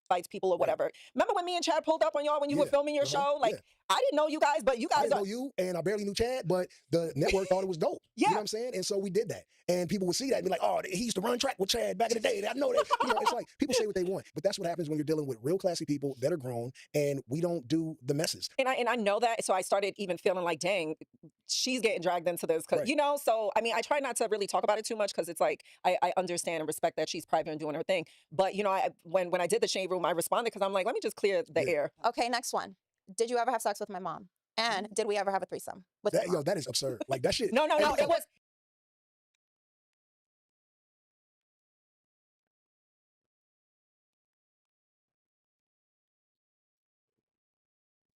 Invites people or whatever. Remember when me and Chad pulled up on y'all when you were filming your show? Like, I didn't know you guys, but you guys I didn't know you, and I barely knew Chad, but the network thought it was dope. You know what I'm saying? And so we did that. And people would see that and be like, oh, he used to run track with Chad back in the day. I know that. You know, it's like people say what they want. But that's what happens when you're dealing with real classy people that are grown, and we don't do the messes. And I know that. So I started even feeling like, dang, she's getting dragged into this. Cause you know, so I mean, I try not to really talk about it too much because it's like I understand and respect that she's private and doing her thing. But you know, when I did the shade room, I responded because I'm like, let me just clear the air. Okay, next one. Did you ever have sex with my mom? And did we ever have a threesome with that? Yo, that is absurd. Like that shit. No, it was.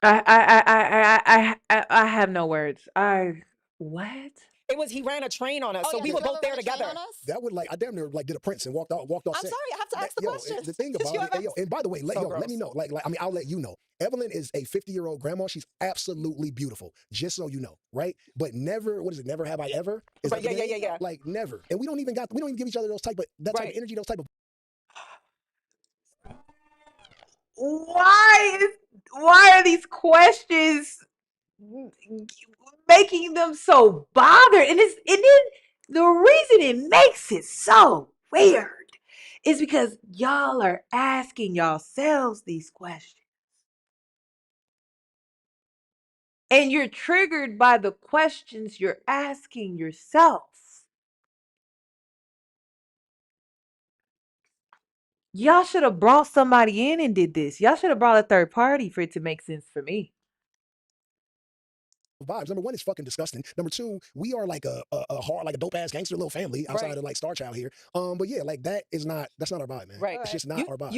I have no words. What? It was he ran a train on us, so we were both there together. That would like I damn near like did a Prince and walked off. I'm sorry, I have to ask the question. The thing about it, and by the way, let me know. Like I mean, I'll let you know. Evelyn is a 50-year-old grandma. She's absolutely beautiful, just so you know, right? But never, what is it? Never have I ever? Is that yeah. Like never, and we don't even give each other those type of type of energy, those type of. Why are these questions making them so bothered? And then the reason it makes it so weird is because y'all are asking yourselves these questions. And you're triggered by the questions you're asking yourself. Y'all should have brought somebody in and did this. Y'all should have brought a third party for it to make sense for me. Vibes. Number one, it's fucking disgusting. Number two, we are like a hard, like a dope ass gangster little family outside of like Star Child here. But yeah, like that's not our vibe, man. Right. It's just not our vibe.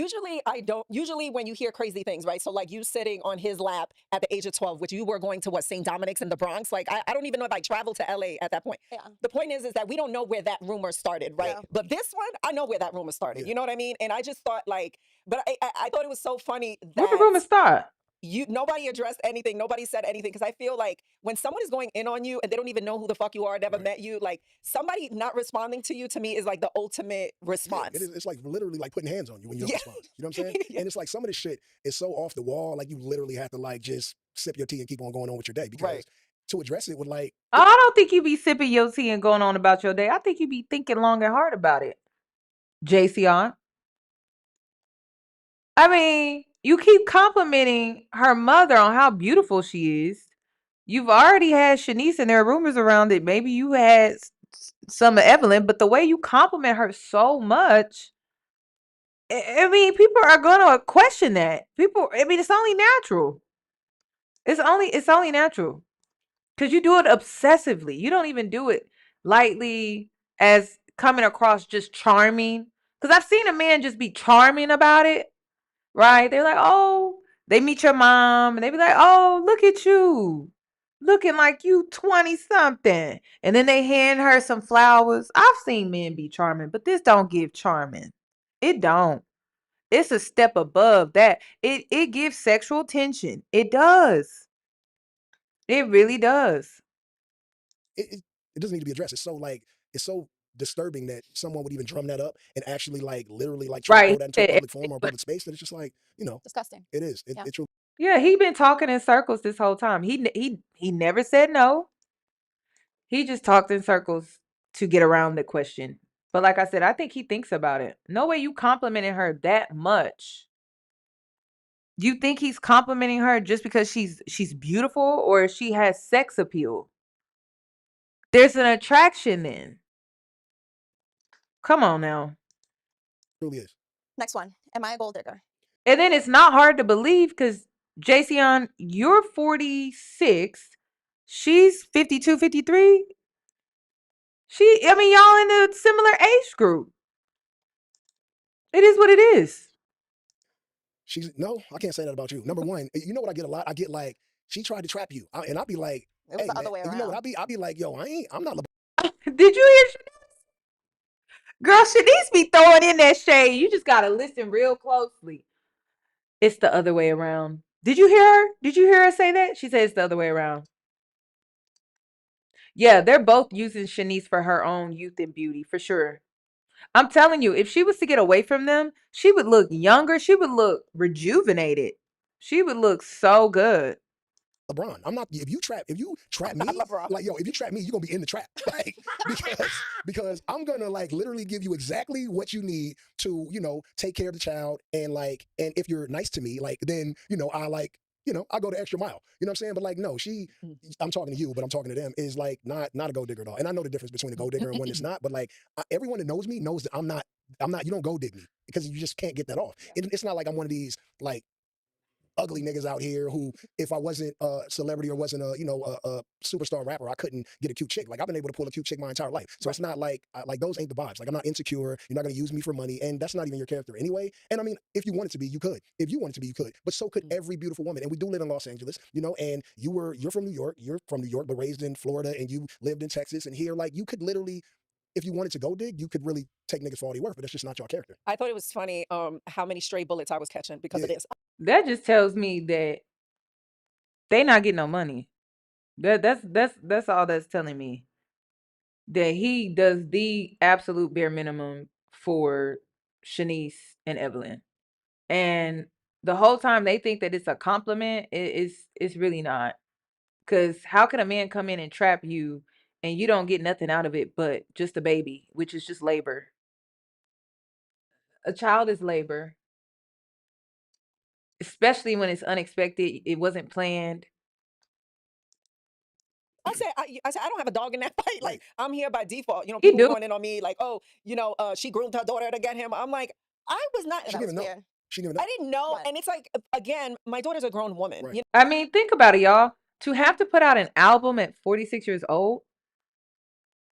Usually when you hear crazy things, right? So like you sitting on his lap at the age of 12, which you were going to St. Dominic's in the Bronx. Like I don't even know if I traveled to LA at that point. Yeah. The point is that we don't know where that rumor started, right? Yeah. But this one, I know where that rumor started. You know what I mean? And I just thought like, but I thought it was so funny that Where the rumor start? Nobody addressed anything. Nobody said anything. Because I feel like when someone is going in on you and they don't even know who the fuck you are, never met you, like somebody not responding to you, to me is like the ultimate response. Yeah, it's like literally like putting hands on you when you don't respond. You know what I'm saying? And it's like some of this shit is so off the wall. Like you literally have to like just sip your tea and keep on going on with your day. Because to address it with like. I don't think you be sipping your tea and going on about your day. I think you be thinking long and hard about it. Jayceon. I mean, you keep complimenting her mother on how beautiful she is. You've already had Shaniece, and there are rumors around that maybe you had some of Evelyn, but the way you compliment her so much, I mean, people are gonna question that. I mean, it's only natural. It's only natural. Because you do it obsessively. You don't even do it lightly as coming across just charming. Because I've seen a man just be charming about it. Right? They're like, oh, they meet your mom and they be like, oh, look at you. Looking like you 20 something. And then they hand her some flowers. I've seen men be charming, but this don't give charming. It don't. It's a step above that. It gives sexual tension. It does. It really does. It doesn't need to be addressed. It's so disturbing that someone would even drum that up and actually like literally like try to throw that into a public forum or a public space. That it's just like, you know, disgusting. It is. It's really. Yeah, he been talking in circles this whole time. He never said no. He just talked in circles to get around the question. But like I said, I think he thinks about it. No way you complimenting her that much. Do you think he's complimenting her just because she's beautiful or she has sex appeal? There's an attraction then. Come on now. It really is. Next one. Am I a gold digger? And then it's not hard to believe because Jayceon, you're 46. She's 52, 53. I mean, y'all in a similar age group. It is what it is. No, I can't say that about you. Number one, you know what I get a lot? I get like, She tried to trap you. And I'll be like, It was hey, the man. other way And you know what? around. I'll be like, yo, I'm not Did you hear? Girl, Shaniece be throwing in that shade. You just gotta listen real closely. It's the other way around. Did you hear her? Did you hear her say that? She said it's the other way around. Yeah, they're both using Shaniece for her own youth and beauty, for sure. I'm telling you, if she was to get away from them, she would look younger. She would look rejuvenated. She would look so good. LeBron. I'm not. If you trap me, like yo, if you trap me, you're gonna be in the trap, like because I'm gonna like literally give you exactly what you need to take care of the child and if you're nice to me, like then I go the extra mile. You know what I'm saying? But like no, I'm talking to you, but I'm talking to them is like not a gold digger at all. And I know the difference between a gold digger and one that's not. But like everyone that knows me knows that I'm not. You don't gold dig me because you just can't get that off. It's not like I'm one of these like ugly niggas out here who, if I wasn't a celebrity or wasn't a superstar rapper, I couldn't get a cute chick. Like I've been able to pull a cute chick my entire life. So it's not like those ain't the vibes. Like I'm not insecure. You're not gonna use me for money, and that's not even your character anyway. And I mean, if you wanted to be, you could. If you wanted to be, you could. But so could every beautiful woman. And we do live in Los Angeles, And you're from New York. You're from New York, but raised in Florida, and you lived in Texas. And here, like you could literally, if you wanted to go dig, you could really take niggas for all they worth. But that's just not your character. I thought it was funny how many stray bullets I was catching because of this. That just tells me that they not getting no money. That's all that's telling me. That he does the absolute bare minimum for Shaniece and Evelyn. And the whole time they think that it's a compliment, it's really not. Because how can a man come in and trap you and you don't get nothing out of it but just a baby, which is just labor? A child is labor, especially when it's unexpected. It wasn't planned. I said, I don't have a dog in that fight. Like, I'm here by default. He People do. going in on me like, oh, she groomed her daughter to get him. I'm like, I was not. She That didn't was even know. weird. She didn't even know. I didn't know. And it's like, again, my daughter's a grown woman. Right. I mean, think about it, y'all. To have to put out an album at 46 years old,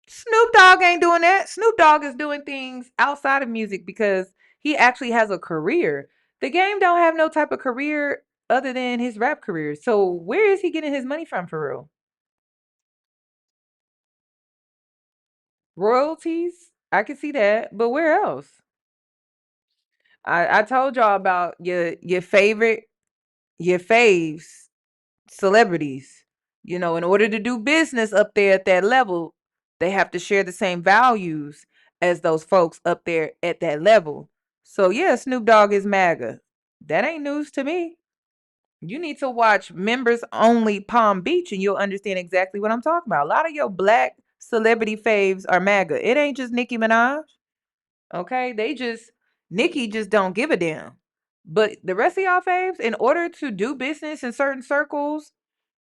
Snoop Dogg ain't doing that. Snoop Dogg is doing things outside of music because he actually has a career. The game don't have no type of career other than his rap career. So where is he getting his money from for real? Royalties? I can see that, but where else? I told y'all about your faves, celebrities. In order to do business up there at that level, they have to share the same values as those folks up there at that level. So yeah, Snoop Dogg is MAGA. That ain't news to me. You need to watch Members Only Palm Beach and you'll understand exactly what I'm talking about. A lot of your black celebrity faves are MAGA. It ain't just Nicki Minaj. Okay? Nicki just don't give a damn. But the rest of y'all faves, in order to do business in certain circles,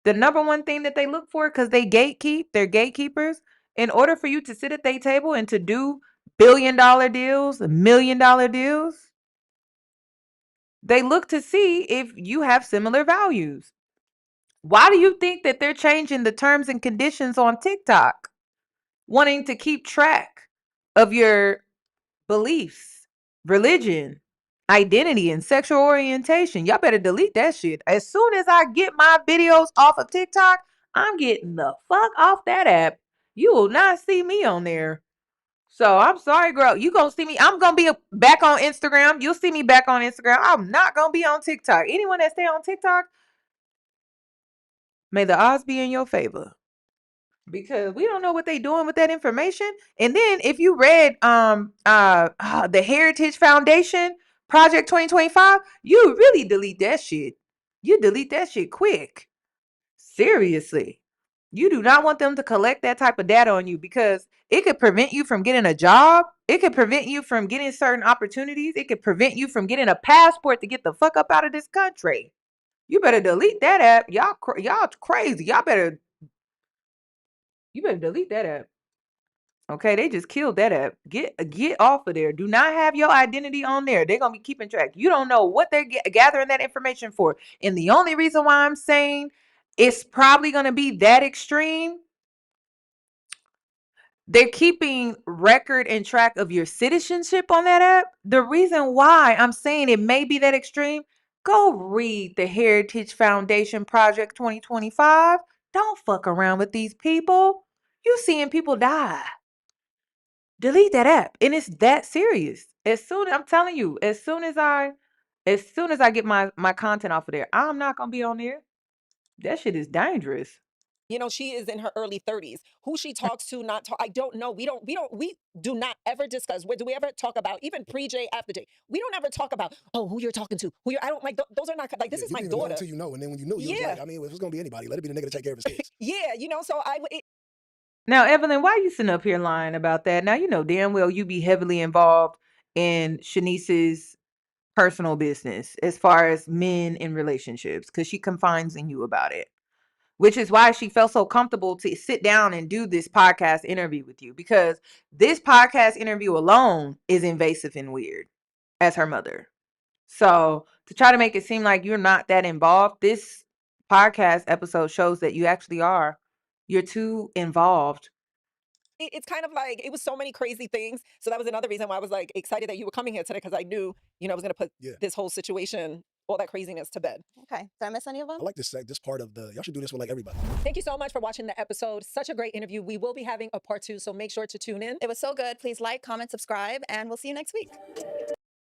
the number one thing that they look for, because they're gatekeepers, in order for you to sit at their table and to do billion-dollar deals, million-dollar deals, they look to see if you have similar values. Why do you think that they're changing the terms and conditions on TikTok? Wanting to keep track of your beliefs, religion, identity, and sexual orientation. Y'all better delete that shit. As soon as I get my videos off of TikTok, I'm getting the fuck off that app. You will not see me on there. So I'm sorry, girl. You gonna see me. I'm gonna be back on Instagram. You'll see me back on Instagram. I'm not gonna be on TikTok. Anyone that stay on TikTok, may the odds be in your favor. Because we don't know what they doing with that information. And then if you read the Heritage Foundation Project 2025, you really delete that shit. You delete that shit quick. Seriously. You do not want them to collect that type of data on you because it could prevent you from getting a job. It could prevent you from getting certain opportunities. It could prevent you from getting a passport to get the fuck up out of this country. You better delete that app. Y'all crazy. You better delete that app. Okay, they just killed that app. Get off of there. Do not have your identity on there. They're gonna be keeping track. You don't know what they're gathering that information for. And the only reason why I'm saying it's probably gonna be that extreme, they're keeping record and track of your citizenship on that app. The reason why I'm saying it may be that extreme, Go read the Heritage Foundation Project 2025. Don't fuck around with these people. You seeing people die. Delete that app. And it's that serious. I'm telling you, as soon as I get my content off of there, I'm not gonna be on there. That shit is dangerous. You know, she is in her early 30s. Who she talks to, not talk, I don't know. We do not ever discuss. Do we ever talk about, even pre-J, after J? We don't ever talk about, oh, who you're talking to. I don't like, those are not, like, this is my daughter. Until you know, and then when you knew, you was like, I mean, if it's gonna be anybody, let it be the nigga to take care of his kids. Yeah, you know, so Now, Evelyn, why you sitting up here lying about that? Now, you know damn well you be heavily involved in Shanice's personal business as far as men in relationships, because she confides in you about it. Which is why she felt so comfortable to sit down and do this podcast interview with you, because this podcast interview alone is invasive and weird as her mother. So to try to make it seem like you're not that involved, this podcast episode shows that you actually are. You're too involved. it's kind of like, it was so many crazy things. So that was another reason why I was like excited that you were coming here today, because I knew, you know, I was going to put this whole situation, all that craziness, to bed. Okay. Did I miss any of them? I like this part of y'all should do this with like everybody. Thank you so much for watching the episode. Such a great interview. We will be having a part 2, so make sure to tune in. It was so good. Please like, comment, subscribe, and we'll see you next week.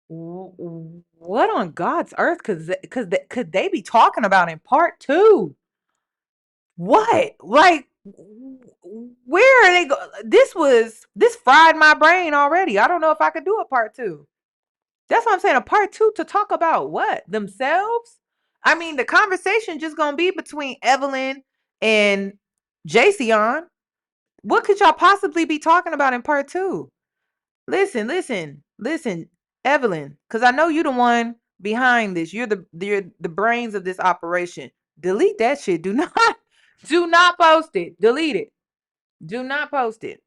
What on God's earth could they be talking about in part 2? What? Like, where are they go? This fried my brain already. I don't know if I could do a part 2. That's what I'm saying. A part 2 to talk about what? Themselves? I mean, the conversation just gonna be between Evelyn and Jayceon. What could y'all possibly be talking about in part 2? Listen, Evelyn, because I know you're the one behind this. You're the brains of this operation. Delete that shit. Do not post it. Delete it. Do not post it.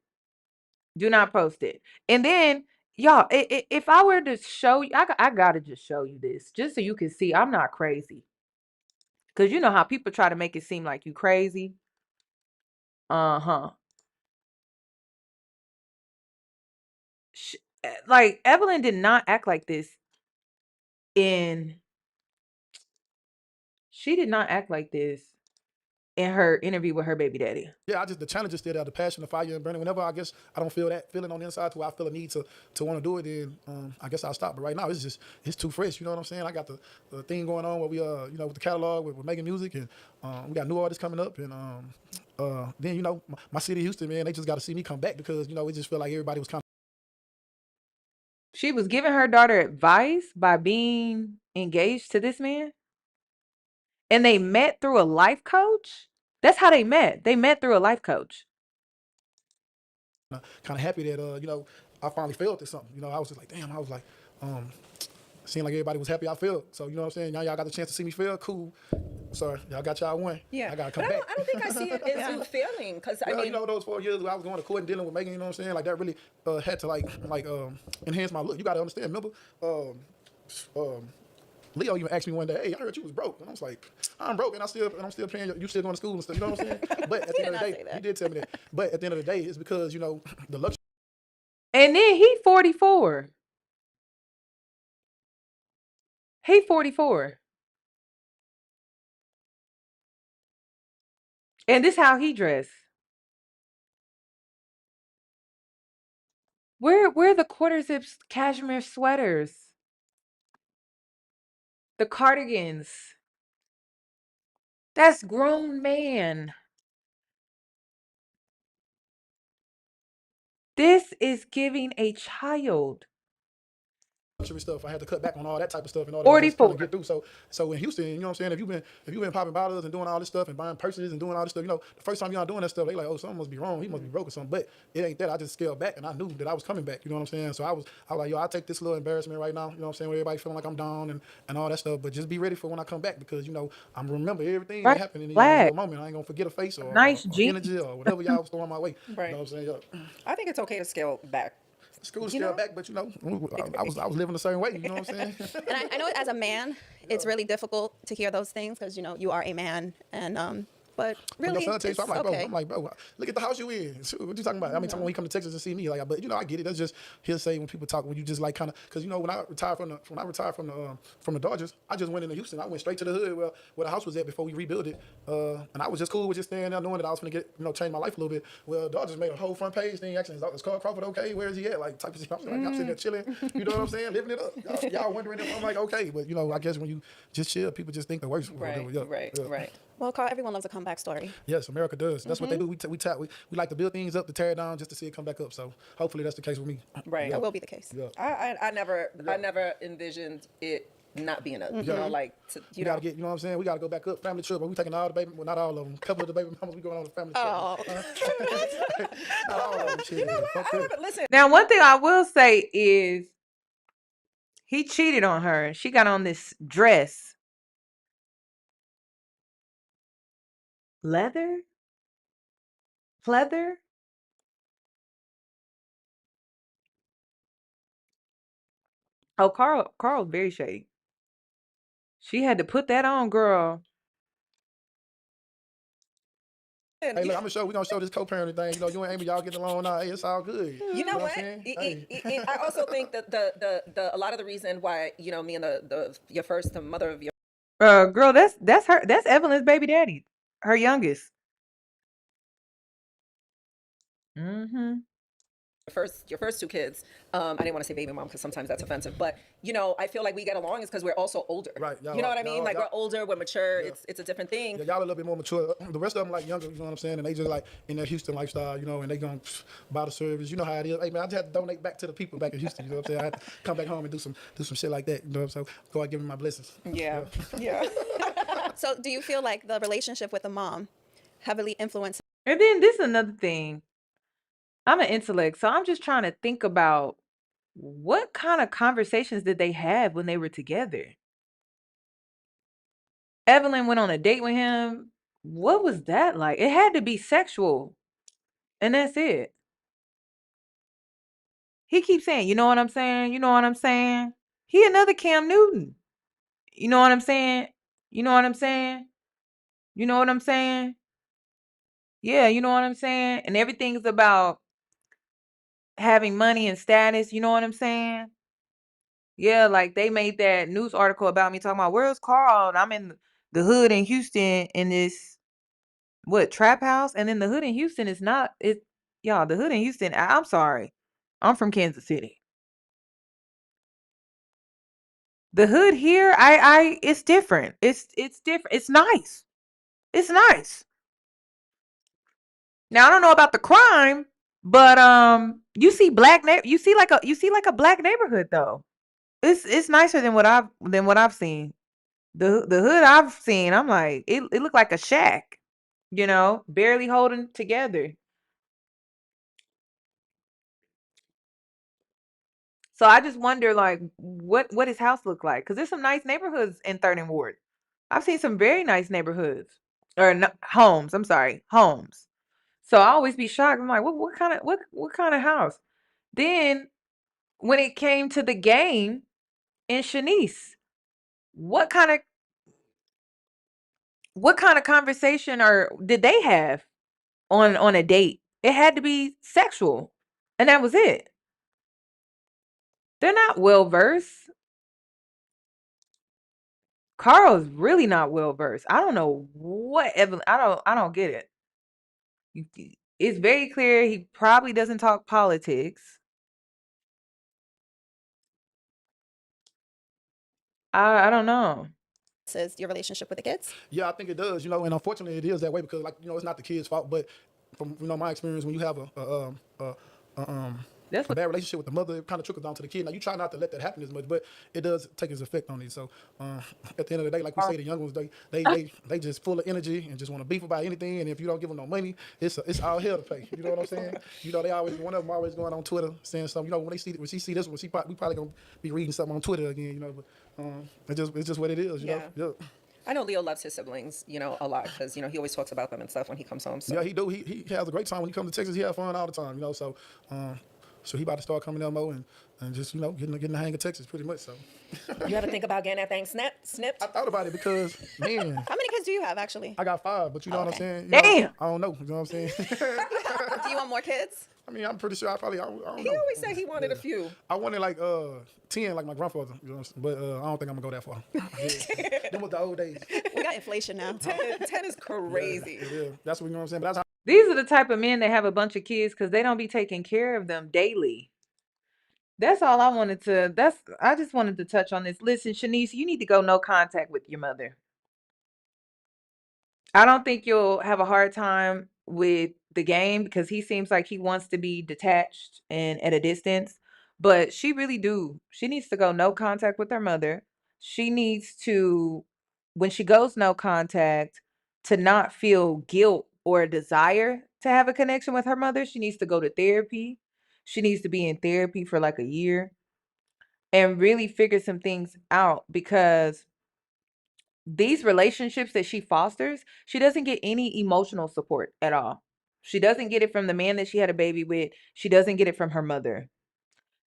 Do not post it. And then, y'all, if I were to show you, I gotta just show you this, just so you can see I'm not crazy. Because you know how people try to make it seem like you crazy. Like, Evelyn did not act like this she did not act like this in her interview with her baby daddy. Yeah, the challenge is still there, the passion, the fire, and burning. Whenever I guess I don't feel that feeling on the inside to where I feel a need to want to do it, then I guess I'll stop. But right now, it's too fresh. You know what I'm saying? I got the thing going on where we you know, with the catalog, we're making music, and we got new artists coming up, and then, you know, my city, Houston, man, they just got to see me come back, because, you know, it just felt like everybody was kind of. She was giving her daughter advice by being engaged to this man. And they met through a life coach? That's how they met. They met through a life coach. Kind of happy that, you know, I finally felt something. You know, I was just like, damn, I was like, seeing like everybody was happy I felt. So, you know what I'm saying? Now y'all got the chance to see me feel cool. Sorry, y'all got y'all one. Yeah. I got to come But back. I don't think I see it as you feeling, because I mean, you know, those 4 years where I was going to court and dealing with Megan, you know what I'm saying? Like, that really had to like enhance my look. You got to understand. Remember, Leo even asked me one day, "Hey, I heard you was broke," and I was like, "I'm broke, and I'm still paying you still going to school and stuff." You know what I'm saying? But at the end of the day, he did tell me that. But at the end of the day, it's because, you know, the luxury. And then he 44. He 44. And this how he dressed. Where the quarter zips cashmere sweaters? The cardigans. That's grown man. This is giving a child. Stuff. I had to cut back on all that type of stuff in order to just kind of get through. So in Houston, you know what I'm saying? If you've been popping bottles and doing all this stuff and buying purses and doing all this stuff, you know, the first time you're not doing that stuff, they like, oh, something must be wrong. He must be broke or something. But it ain't that. I just scaled back, and I knew that I was coming back. You know what I'm saying? So I was like, yo, I'll take this little embarrassment right now. You know what I'm saying? Where everybody feeling like I'm down and all that stuff. But just be ready for when I come back, because, you know, I'm remember everything that happened in the moment. I ain't gonna forget a face or energy or whatever y'all was throwing my way. Right. You know what I'm saying? Yo. I think it's okay to scale back. School scale back, but, you know, I was living a certain way. You know what I'm saying? And I know as a man, it's really difficult to hear those things, because, you know, you are a man, and But When really, your son takes, it's so okay. I'm like, bro, look at the house you in. Shoot, what you talking about? I mean, when he come to Texas to see me, like, but I get it. That's just hearsay when people talk. When you just like kind of, because when I retired from the Dodgers, I just went into Houston. I went straight to the hood where the house was at before we rebuilt it, and I was just cool with just staying there, knowing that I was gonna get change my life a little bit. Well, Dodgers made a whole front page thing. Actually, is Carl Crawford okay? Where is he at? Like type of shit. I'm sitting there chilling. You know what I'm saying? Living it up. Y'all wondering if I'm like okay, but I guess when you just chill, people just think the worst. Right. Well, Carl, everyone loves a comeback story. Yes, America does. That's what they do. We like to build things up to tear it down just to see it come back up. So hopefully that's the case with me. Right. That will be the case. Yeah. I never envisioned it not being a, You gotta get, you know what I'm saying? We gotta go back up. Family trip, but we taking all the baby, well, not all of them. A couple of the baby mamas, we going on a family trip. Oh. Not all of them. Shit. Listen. Now, one thing I will say is he cheated on her. She got on this dress. Pleather? Oh, Carl's very shady. She had to put that on, girl. Hey, look, we're gonna show this co-parenting thing. You and Amy, y'all getting along now. Hey, it's all good. You know what? I I also think that the a lot of the reason why me and the mother of your Girl, that's her. That's Evelyn's baby daddy, her youngest. Mm-hmm. your first two kids. I didn't want to say baby mom because sometimes that's offensive, but I feel like we get along is because we're also older. Right. You know what I mean? Like we're older, we're mature. Yeah. It's a different thing. Yeah, y'all a little bit more mature. The rest of them like younger. You know what I'm saying? And they just like in their Houston lifestyle. And they gonna buy the service. You know how it is. Hey man, I just had to donate back to the people back in Houston. You know what I'm saying? I had to come back home and do some shit like that. You know what I'm saying? Go out give me my blessings. Yeah. So, do you feel like the relationship with the mom heavily influenced? And then this is another thing. I'm an intellect, so I'm just trying to think about what kind of conversations did they have when they were together. Evelyn went on a date with him. What was that like? It had to be sexual, and that's it. He keeps saying, "You know what I'm saying? You know what I'm saying?" He another Cam Newton. You know what I'm saying? You know what I'm saying? You know what I'm saying? Yeah, you know what I'm saying? And everything's about having money and status. You know what I'm saying? Yeah, like they made that news article about me talking about where's Carl? And I'm in the hood in Houston in this trap house, and then the hood in Houston is not it. Y'all, the hood in Houston. I'm sorry, I'm from Kansas City. The hood here, it's different. It's different. It's nice. It's nice. Now I don't know about the crime, but you see you see like a black neighborhood though. It's nicer than what I've seen. The hood I've seen, I'm like, it looked like a shack, barely holding together. So I just wonder, like, what his house look like? Because there's some nice neighborhoods in 3rd and Ward. I've seen some very nice neighborhoods or homes. I'm sorry, homes. So I always be shocked. I'm like, what kind of house? Then when it came to the game in Shaniece, what kind of conversation or did they have on a date? It had to be sexual, and that was it. They're not well versed. Carl's really not well versed. I don't know what Evelyn. I don't get it. It's very clear he probably doesn't talk politics. I don't know. Is your relationship with the kids? Yeah, I think it does. And unfortunately it is that way because it's not the kid's fault, but from my experience, when you have a bad relationship with the mother, it kind of trickles down to the kid. Now you try not to let that happen as much, but it does take its effect on it. So at the end of the day, like we say, the young ones they just full of energy and just want to beef about anything. And if you don't give them no money, it's all hell to pay. You know what I'm saying? They always one of them always going on Twitter saying something. When she see this one, we probably gonna be reading something on Twitter again. But it's just what it is. You know. I know Leo loves his siblings, a lot because he always talks about them and stuff when he comes home. So. Yeah, he do. He has a great time when he comes to Texas. He has fun all the time. So. So he about to start coming down more and just getting the hang of Texas pretty much. So You ever think about getting that thing snipped? I thought about it because man, How many kids do you have actually? I got 5, but you know what I'm saying. Damn. I don't know. You know what I'm saying. Do you want more kids? I mean, I'm pretty sure I don't He know. always said he wanted a few. I wanted like 10, like my grandfather. You know what I'm saying? But I don't think I'm gonna go that far. Them was the old days. We got inflation now. 10 is crazy. Yeah, that's what you know what I'm saying. But that's how. These are the type of men that have a bunch of kids because they don't be taking care of them daily. That's all I wanted to. I just wanted to touch on this. Listen, Shaniece, you need to go no contact with your mother. I don't think you'll have a hard time with the game because he seems like he wants to be detached and at a distance. But she really do. She needs to go no contact with her mother. She needs to, when she goes no contact, to not feel guilt or a desire to have a connection with her mother. She needs to go to therapy. She needs to be in therapy for like a year and really figure some things out because these relationships that she fosters, she doesn't get any emotional support at all. She doesn't get it from the man that she had a baby with. She doesn't get it from her mother.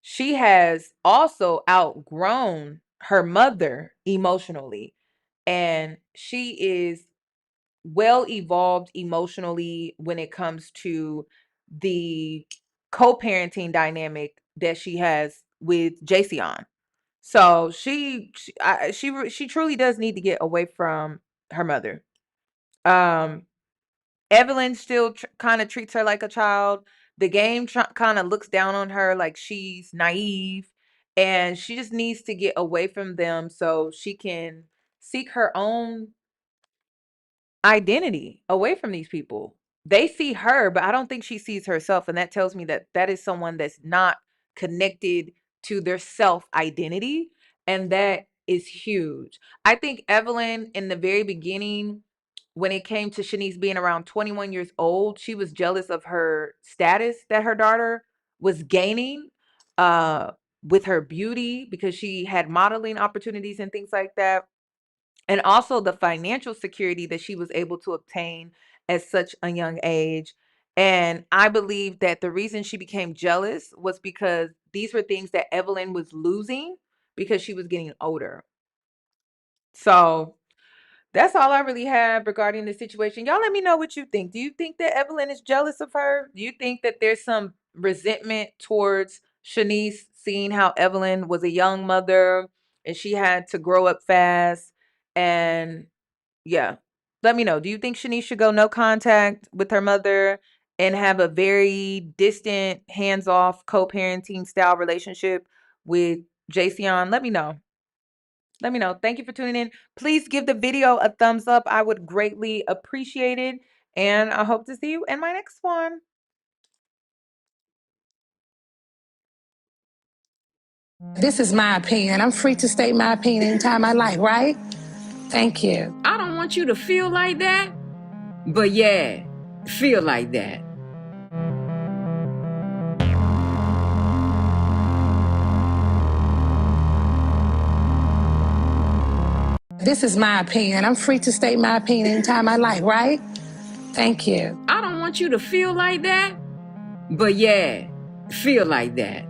She has also outgrown her mother emotionally, and she is well evolved emotionally when it comes to the co-parenting dynamic that she has with Jayceon. So she truly does need to get away from her mother. Evelyn still kind of treats her like a child. The game kind of looks down on her like she's naive, and she just needs to get away from them so she can seek her own identity away from these people. They see her, but I don't think she sees herself, and that tells me that that is someone that's not connected to their self identity, and that is huge. I think Evelyn in the very beginning, when it came to Shaniece being around 21 years old, she was jealous of her status that her daughter was gaining with her beauty because she had modeling opportunities and things like that, and also the financial security that she was able to obtain at such a young age. And I believe that the reason she became jealous was because these were things that Evelyn was losing because she was getting older. So that's all I really have regarding the situation. Y'all let me know what you think. Do you think that Evelyn is jealous of her? Do you think that there's some resentment towards Shaniece, seeing how Evelyn was a young mother and she had to grow up fast? And yeah, let me know. Do you think Shaniece should go no contact with her mother and have a very distant, hands-off, co-parenting style relationship with Jayceon? Let me know. Let me know. Thank you for tuning in. Please give the video a thumbs up. I would greatly appreciate it. And I hope to see you in my next one. This is my opinion. I'm free to state my opinion anytime I like, right? Thank you. I don't want you to feel like that, but yeah, feel like that. This is my opinion. I'm free to state my opinion anytime I like, right? Thank you. I don't want you to feel like that, but yeah, feel like that.